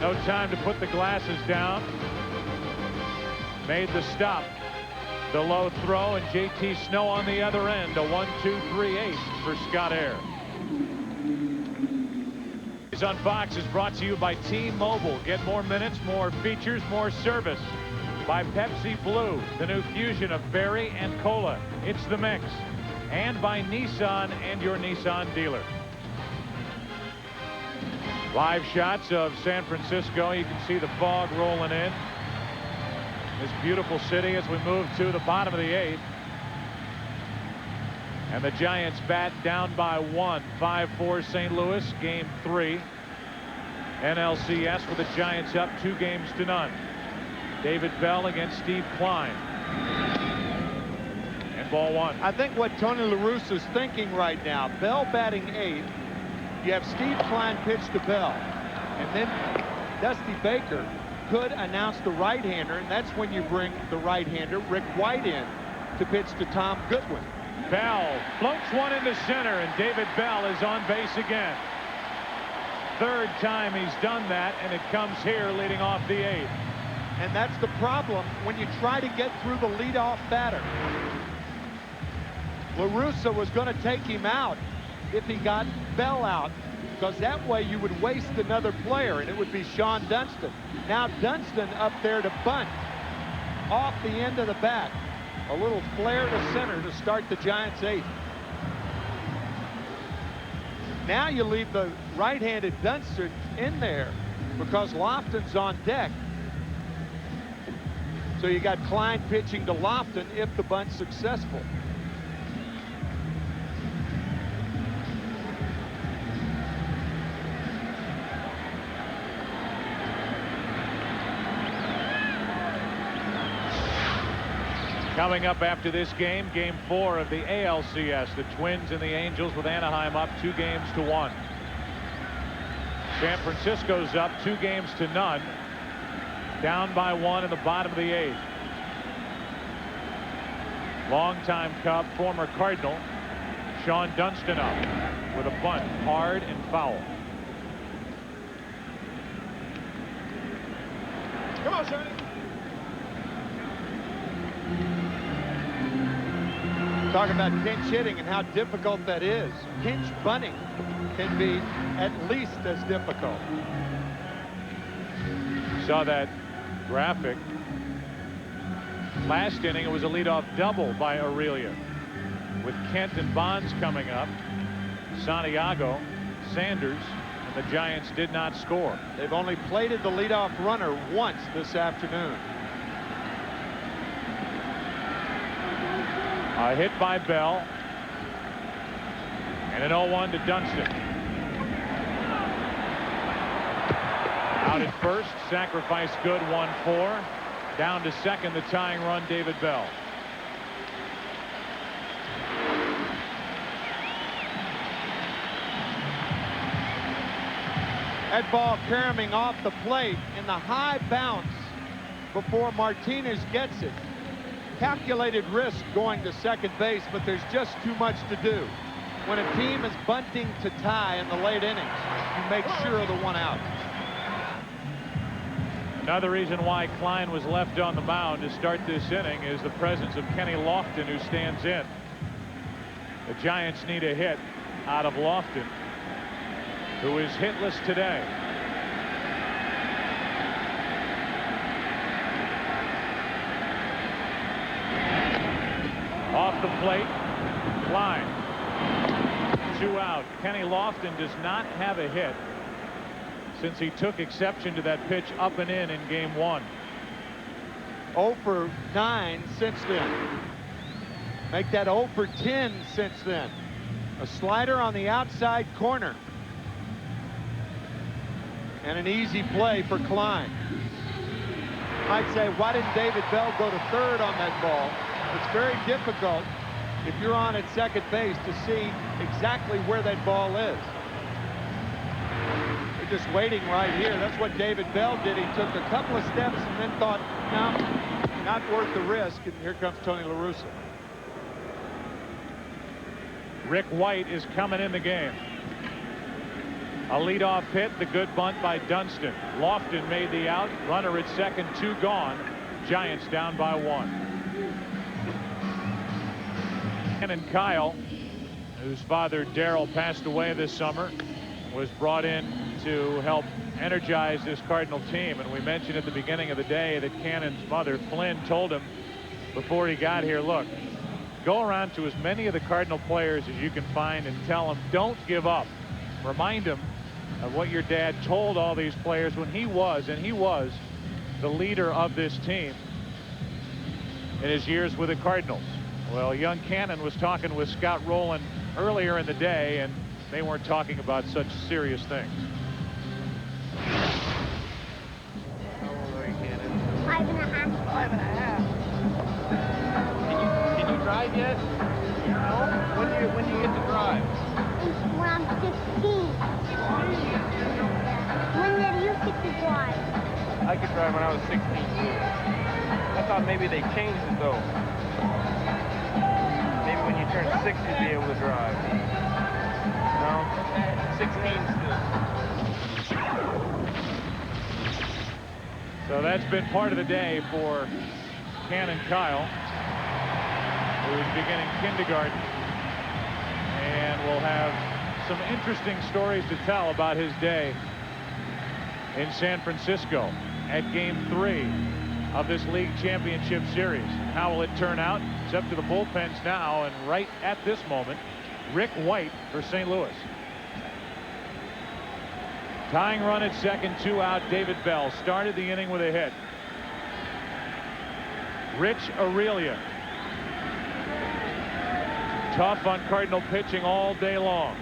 No time to put the glasses down. Made the stop. The low throw, and JT Snow on the other end. A 1-2-3 ace for Scott Air. On Fox is brought to you by T-Mobile. Get more minutes, more features, more service. By Pepsi Blue, the new fusion of berry and cola. It's the mix. And by Nissan and your Nissan dealer. Live shots of San Francisco. You can see the fog rolling in. This beautiful city as we move to the bottom of the 8th. And the Giants bat down by 1. 5-4 St. Louis, Game 3. NLCS with the Giants up 2-0. David Bell against Steve Klein. And ball 1. I think what Tony La Russa is thinking right now, Bell batting 8th. You have Steve Klein pitch to Bell. And then Dusty Baker could announce the right-hander, and that's when you bring the right-hander, Rick White, in to pitch to Tom Goodwin. Bell floats one into center, and David Bell is on base again. Third time he's done that, and it comes here leading off the 8th. And that's the problem when you try to get through the leadoff batter. La Russa was going to take him out if he got Bell out, because that way you would waste another player, and it would be Sean Dunston. Now Dunston up there to bunt off the end of the bat. A little flare to center to start the Giants' 8th. Now you leave the right-handed Dunston in there because Lofton's on deck. So you got Klein pitching to Lofton if the bunt's successful. Coming up after this game, Game 4 of the ALCS. The Twins and the Angels with Anaheim up 2-1. San Francisco's up 2-0. Down by 1 in the bottom of the 8th. Longtime Cub, former Cardinal, Sean Dunston up with a bunt, hard and foul. Come on, Sonny. Talking about pinch hitting and how difficult that is. Pinch bunting can be at least as difficult. Saw that graphic. Last inning, it was a leadoff double by Aurelia. With Kent and Bonds coming up, Santiago, Sanders, and the Giants did not score. They've only plated the leadoff runner once this afternoon. A hit by Bell. And an 0-1 to Dunston. Out at first, sacrifice good, 1-4. Down to second, the tying run, David Bell. That ball caroming off the plate in the high bounce before Martinez gets it. Calculated risk going to second base, but there's just too much to do. When a team is bunting to tie in the late innings, you make sure of the one out. Another reason why Klein was left on the mound to start this inning is the presence of Kenny Lofton, who stands in. The Giants need a hit out of Lofton, who is hitless today. Off the plate, Klein. 2 out. Kenny Lofton does not have a hit since he took exception to that pitch up and in Game 1. 0 for 9 since then. Make that 0 for 10 since then. A slider on the outside corner. And an easy play for Klein. Might say, why didn't David Bell go to third on that ball? It's very difficult if you're on at second base to see exactly where that ball is. They're just waiting right here. That's what David Bell did. He took a couple of steps and then thought, no, not worth the risk. And here comes Tony La Russa. Rick White is coming in the game. A leadoff hit, the good bunt by Dunston. Lofton made the out. Runner at second, 2 gone. Giants down by 1. And Kyle, whose father Darrell passed away this summer, was brought in to help energize this Cardinal team. And we mentioned at the beginning of the day that Cannon's mother, Flynn, told him before he got here, look, go around to as many of the Cardinal players as you can find and tell them, don't give up. Remind them of what your dad told all these players when he was the leader of this team in his years with the Cardinals. Well, young Cannon was talking with Scott Rowland earlier in the day, and they weren't talking about such serious things. How old are you, Cannon? 5.5. 5.5. Can you drive yet? No. When do you get to drive? When I'm 15. When did you get to drive? I could drive when I was 16 too. I thought maybe they changed it though. Maybe when you turn 6 you'd be able to drive. No? 16 still. So that's been part of the day for Cannon Kyle, who is beginning kindergarten, and will have some interesting stories to tell about his day in San Francisco at Game 3 of this league championship series. How will it turn out? It's up to the bullpens now, and right at this moment, Rick White for St. Louis. Tying run at second, 2 out. David Bell started the inning with a hit. Rich Aurelia, tough on Cardinal pitching all day long.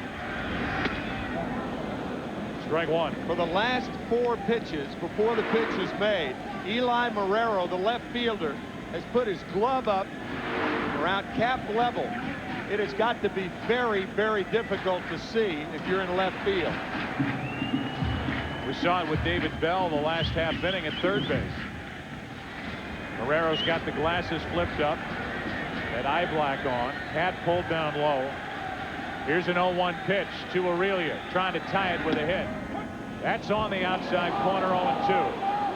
Strike one. For the last 4 pitches before the pitch is made, Eli Marrero, the left fielder, has put his glove up around cap level. It has got to be very, very difficult to see if you're in left field. We saw it with David Bell the last half inning at third base. Marrero's got the glasses flipped up, that eye black on, hat pulled down low. Here's an 0-1 pitch to Aurelia, trying to tie it with a hit. That's on the outside corner, 0-2.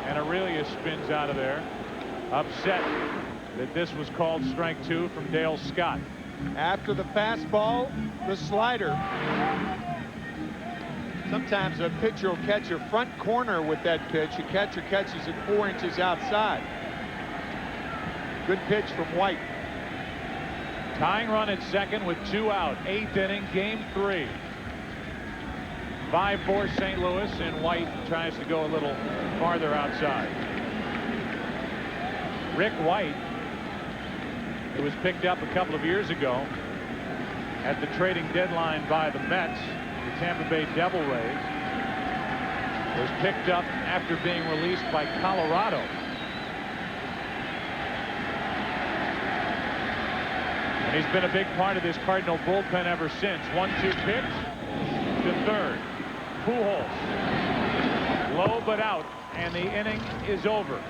And Aurelia spins out of there, upset that this was called strike 2 from Dale Scott. After the fastball, the slider. Sometimes a pitcher will catch a front corner with that pitch. A catcher catches it 4 inches outside. Good pitch from White. Tying run at second with 2 out. 8th inning, Game 3. 5-4 St. Louis, and White tries to go a little farther outside. Rick White, who was picked up a couple of years ago at the trading deadline by the Mets, the Tampa Bay Devil Rays, was picked up after being released by Colorado. And he's been a big part of this Cardinal bullpen ever since. 1-2 pitch to third. Pujols, low but out, and the inning is over.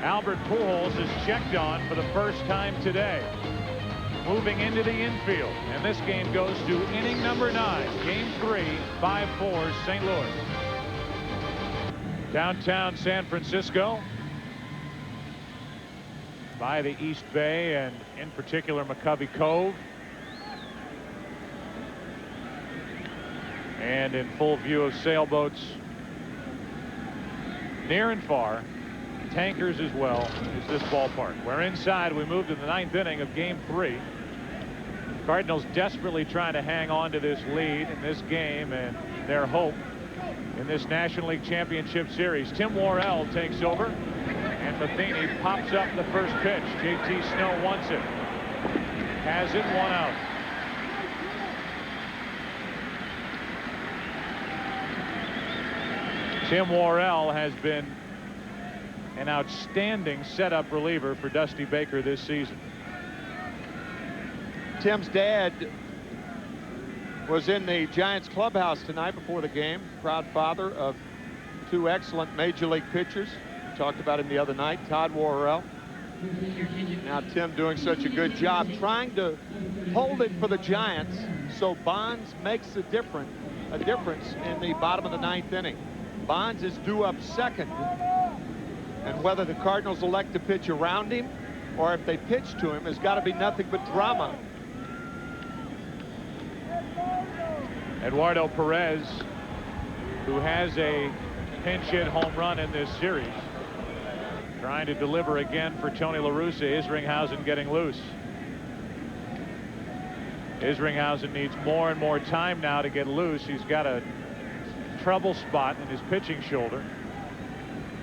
Albert Pujols is checked on for the first time today, moving into the infield, and this game goes to inning number 9, Game 3, 5-4 St. Louis. Downtown San Francisco, by the East Bay, and in particular McCovey Cove, and in full view of sailboats near and far, tankers as well, is this ballpark. We're inside. We move to the 9th inning of Game 3. Cardinals desperately trying to hang on to this lead in this game and their hope in this National League Championship Series. Tim Worrell takes over, and Matheny pops up the first pitch. JT Snow wants it. Has it, 1 out. Tim Worrell has been an outstanding setup reliever for Dusty Baker this season. Tim's dad was in the Giants clubhouse tonight before the game. Proud father of 2 excellent major league pitchers. Talked about him the other night, Todd Worrell. Now Tim doing such a good job trying to hold it for the Giants so Bonds makes a difference in the bottom of the 9th inning. Bonds is due up second, and whether the Cardinals elect to pitch around him or if they pitch to him has got to be nothing but drama. Eduardo Perez, who has a pinch hit home run in this series, trying to deliver again for Tony La Russa. Isringhausen getting loose. Isringhausen needs more and more time now to get loose. He's got a trouble spot in his pitching shoulder,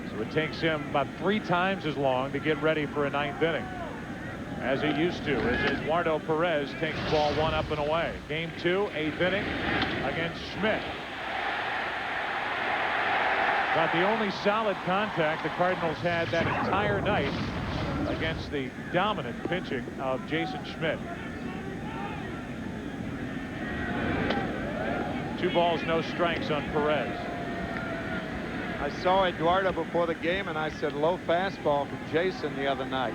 so it takes him about 3 times as long to get ready for a 9th inning as he used to, as Eduardo Perez takes ball 1 up and away. Game 2, 8th inning against Schmidt. About the only solid contact the Cardinals had that entire night against the dominant pitching of Jason Schmidt. 2 balls, no strikes on Perez. I saw Eduardo before the game, and I said, low fastball from Jason the other night.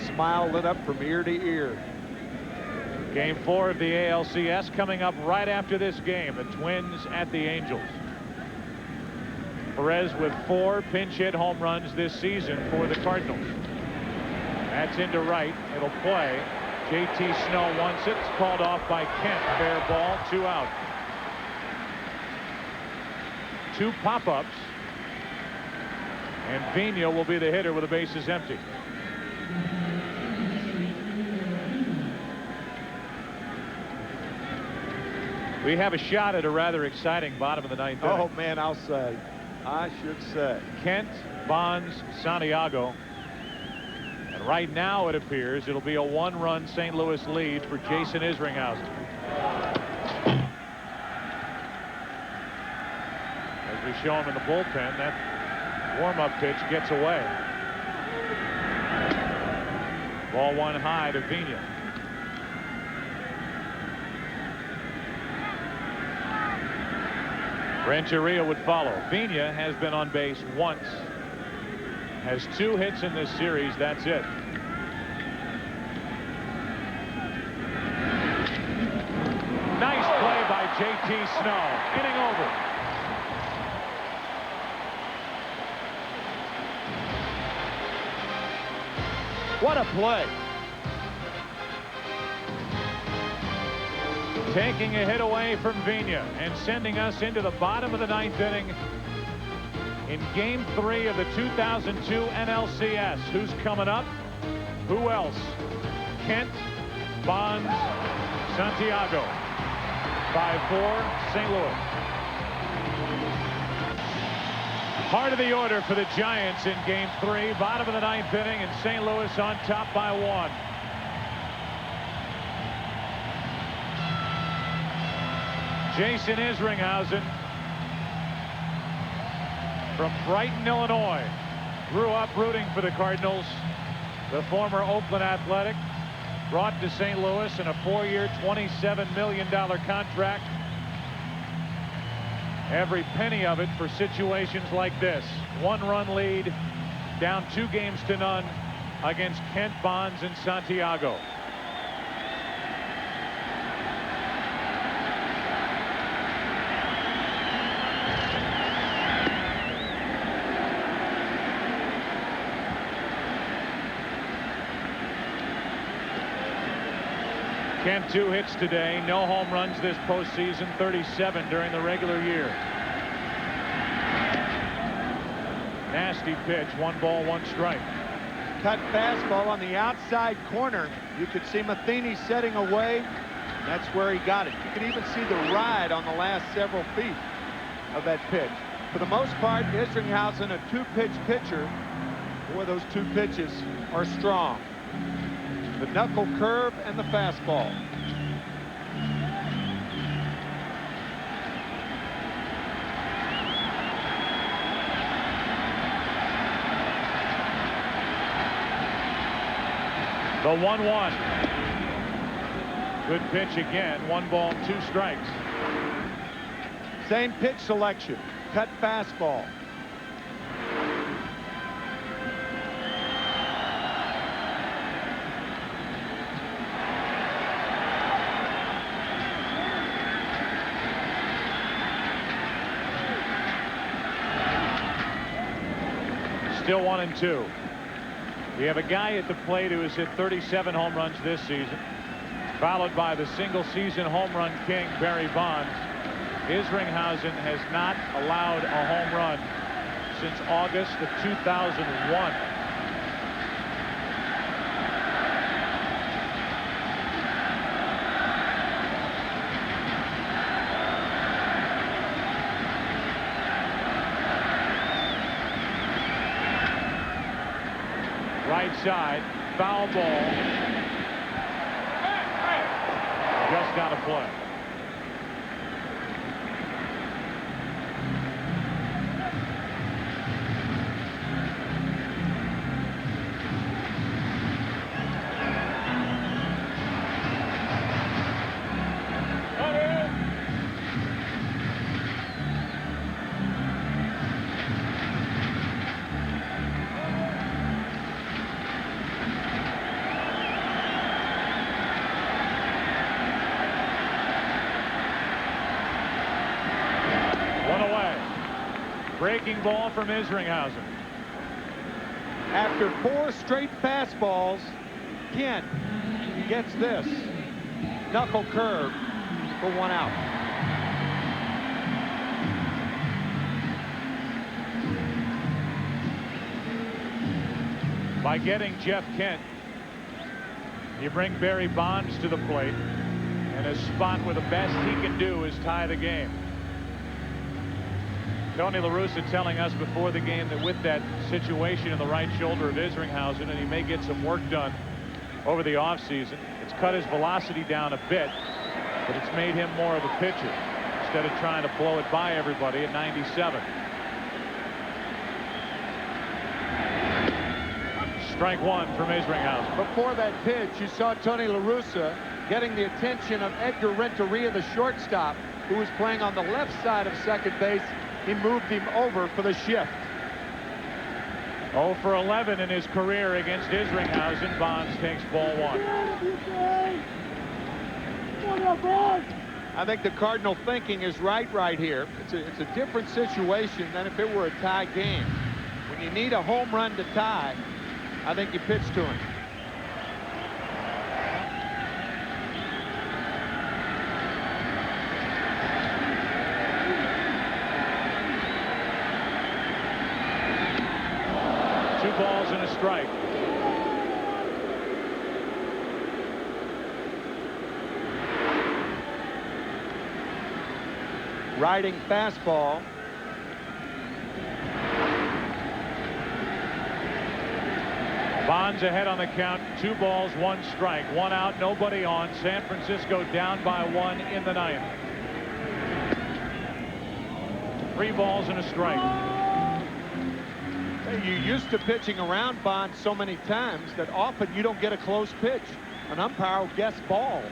Smile lit up from ear to ear. Game 4 of the ALCS coming up right after this game. The Twins at the Angels. Perez with 4 pinch hit home runs this season for the Cardinals. That's into right. It'll play. JT Snow wants it. It's called off by Kent. Fair ball. 2 out. 2 pop-ups. And Vina will be the hitter with the bases empty. We have a shot at a rather exciting bottom of the 9th inning. Oh, man, I should say. Kent, Bonds, Santiago. And right now it appears it'll be a 1-run St. Louis lead for Jason Isringhausen. As we show him in the bullpen, that warm-up pitch gets away. Ball 1 high to Vina. Rancheria would follow. Vina has been on base once. Has 2 hits in this series. That's it. Nice play by JT Snow. Inning over. What a play. Taking a hit away from Vina and sending us into the bottom of the 9th inning in Game 3 of the 2002 NLCS. Who's coming up? Who else? Kent, Bonds, Santiago. 5-4, St. Louis. Heart of the order for the Giants in Game 3. Bottom of the 9th inning, and St. Louis on top by 1. Jason Isringhausen from Brighton, Illinois. Grew up rooting for the Cardinals. The former Oakland Athletic, brought to St. Louis in a 4-year, $27 million contract. Every penny of it for situations like this. 1-run lead, down 2 games to none against Kent, Bonds, and Santiago. Kent 2 hits today, no home runs this postseason, 37 during the regular year. Nasty pitch, 1 ball, 1 strike. Cut fastball on the outside corner. You could see Matheny setting away. That's where he got it. You could even see the ride on the last several feet of that pitch. For the most part, Isringhausen, a 2-pitch pitcher. Boy, those 2 pitches are strong. The knuckle curve and the fastball. The 1-1. Good pitch again. 1 ball, 2 strikes. Same pitch selection. Cut fastball. Still 1-2. We have a guy at the plate who has hit 37 home runs this season, followed by the single-season home run king, Barry Bonds. Isringhausen has not allowed a home run since August of 2001. Right side, foul ball. Just got a play. Breaking ball from Isringhausen. After 4 straight fastballs, Kent gets this knuckle curve for 1 out. By getting Jeff Kent, you bring Barry Bonds to the plate in a spot where the best he can do is tie the game. Tony La Russa telling us before the game that with that situation in the right shoulder of Isringhausen, and he may get some work done over the offseason, it's cut his velocity down a bit, but it's made him more of a pitcher instead of trying to blow it by everybody at 97. Strike 1 from Isringhausen. Before that pitch, you saw Tony La Russa getting the attention of Edgar Renteria, the shortstop, who was playing on the left side of second base. He moved him over for the shift. 0 for 11 in his career against Isringhausen. Bonds takes ball 1. I think the Cardinal thinking is right here. It's a different situation than if it were a tie game. When you need a home run to tie, I think you pitch to him. Balls and a strike. Riding fastball. Bonds ahead on the count. 2 balls, 1 strike. 1 out, nobody on. San Francisco down by 1 in the 9th. 3 balls and a strike. You're used to pitching around Bonds so many times that often you don't get a close pitch. An umpire will guess ball.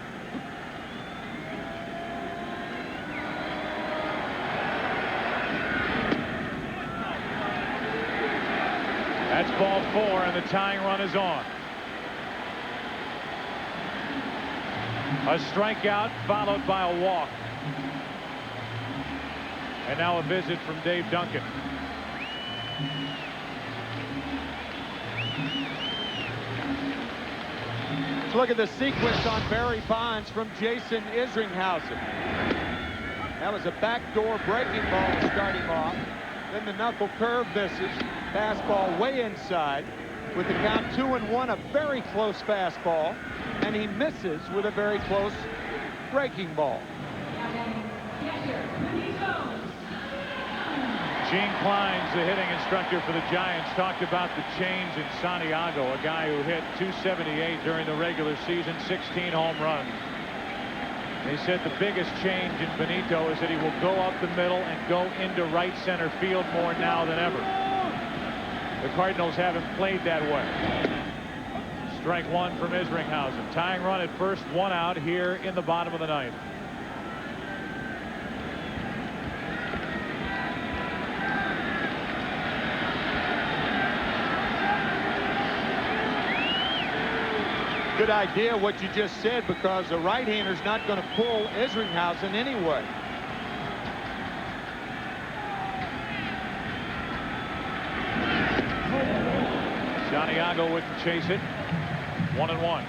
That's ball 4, and the tying run is on. A strikeout followed by a walk. And now a visit from Dave Duncan. Let's look at the sequence on Barry Bonds from Jason Isringhausen. That was a backdoor breaking ball to start him off. Then the knuckle curve misses. Fastball way inside. With the count 2-1, a very close fastball. And he misses with a very close breaking ball. Gene Kleins, the hitting instructor for the Giants, talked about the change in Santiago, a guy who hit .278 during the regular season, 16 home runs. He said the biggest change in Benito is that he will go up the middle and go into right center field more now than ever. The Cardinals haven't played that way. Strike 1 from Isringhausen. Tying run at first, 1 out here in the bottom of the 9th. Good idea what you just said, because the right-hander's not going to pull Isringhausen anyway. Santiago wouldn't chase it. 1-1.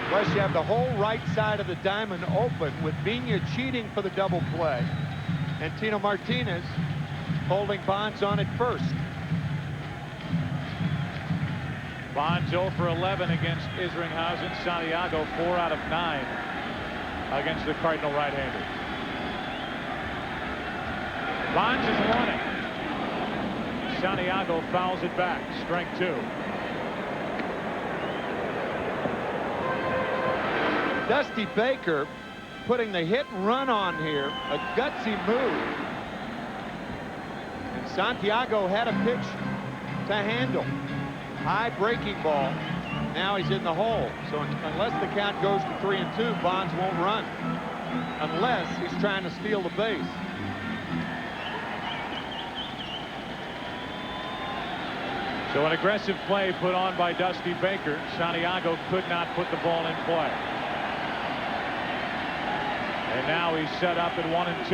Plus, you have the whole right side of the diamond open with Vigna cheating for the double play, and Tino Martinez holding Bonds on at first. Bonds 0 for 11 against Isringhausen. Santiago 4 out of 9 against the Cardinal right-hander. Bonds is running. Santiago fouls it back. Strike 2. Dusty Baker putting the hit and run on here. A gutsy move. And Santiago had a pitch to handle. High breaking ball. Now he's in the hole. So unless the count goes to 3-2, Bonds won't run. Unless he's trying to steal the base. So an aggressive play put on by Dusty Baker. Santiago could not put the ball in play. And now he's set up at 1-2.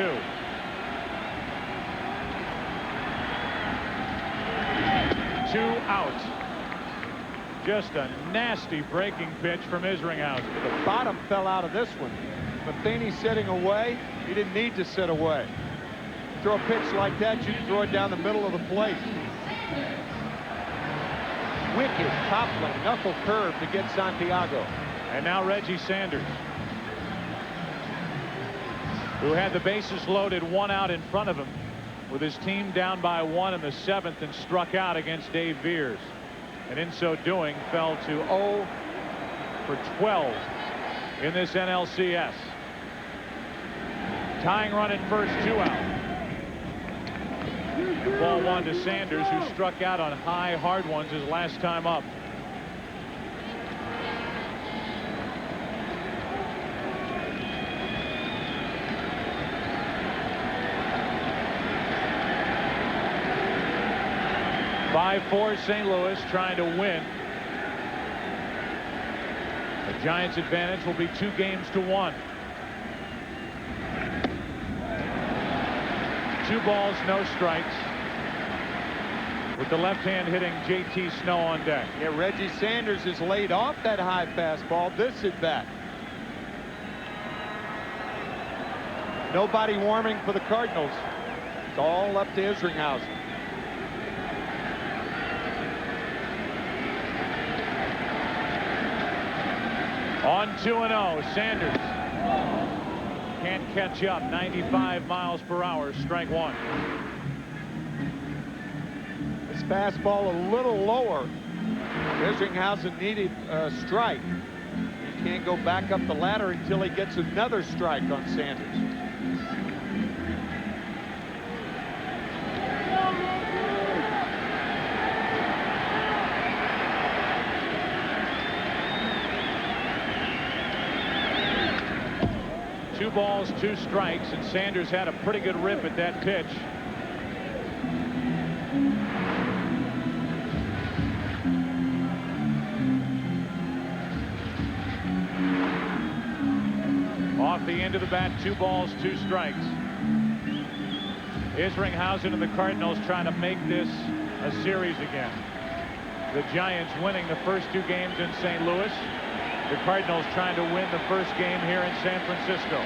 Two out. Just a nasty breaking pitch from Isringhausen. The bottom fell out of this one. Matheny sitting away. He didn't need to sit away. Throw a pitch like that, you can throw it down the middle of the plate. Wicked toppling knuckle curve to get Santiago. And now Reggie Sanders, who had the bases loaded, 1 out in front of him with his team down by 1 in the 7th, and struck out against Dave Veers, and in so doing fell to 0 for 12 in this NLCS. Tying run at first, 2 out. And ball 1 to Sanders, who struck out on high, hard ones his last time up. By 4, St. Louis trying to win. The Giants' advantage will be 2 games to 1. 2 balls, no strikes, with the left hand hitting JT Snow on deck. Yeah, Reggie Sanders is laid off that high fastball this at bat. Nobody warming for the Cardinals. It's all up to Isringhausen. On 2-0, Sanders can't catch up. 95 miles per hour, strike 1. This fastball a little lower. Isringhausen needed a strike. He can't go back up the ladder until he gets another strike on Sanders. Two balls, 2 strikes, and Sanders had a pretty good rip at that pitch. Off the end of the bat, 2 balls, 2 strikes. Isringhausen and the Cardinals trying to make this a series again. The Giants winning the first 2 games in St. Louis. The Cardinals trying to win the first game here in San Francisco.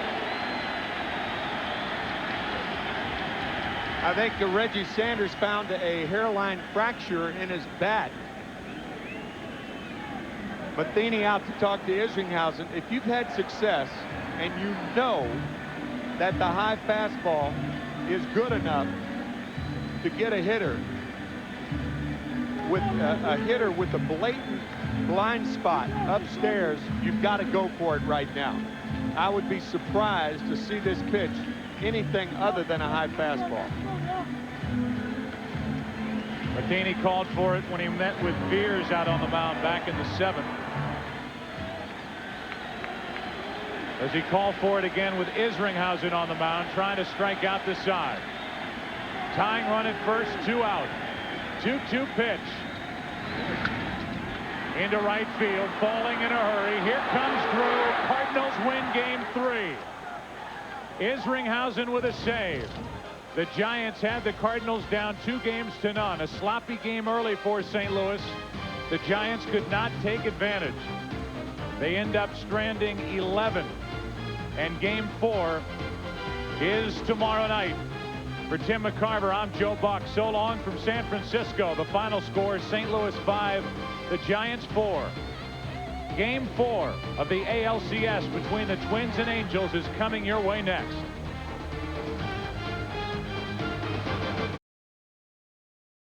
I think Reggie Sanders found a hairline fracture in his bat. Matheny out to talk to Isringhausen. If you've had success and you know that the high fastball is good enough to get a hitter with a blatant blind spot upstairs, you've got to go for it right now. I would be surprised to see this pitch anything other than a high fastball. Matheny called for it when he met with Veers out on the mound back in the 7th. As he called for it again with Isringhausen on the mound, trying to strike out the side. Tying run at first, 2 out. 2-2 pitch. Into right field, falling in a hurry. Here comes Drew. Cardinals win game 3. Isringhausen with a save. The Giants had the Cardinals down 2 games to none. A sloppy game early for St. Louis. The Giants could not take advantage. They end up stranding 11. And game 4 is tomorrow night. For Tim McCarver, I'm Joe Buck. So long from San Francisco. The final score, St. Louis 5, the Giants 4. Game 4 of the ALCS between the Twins and Angels is coming your way next.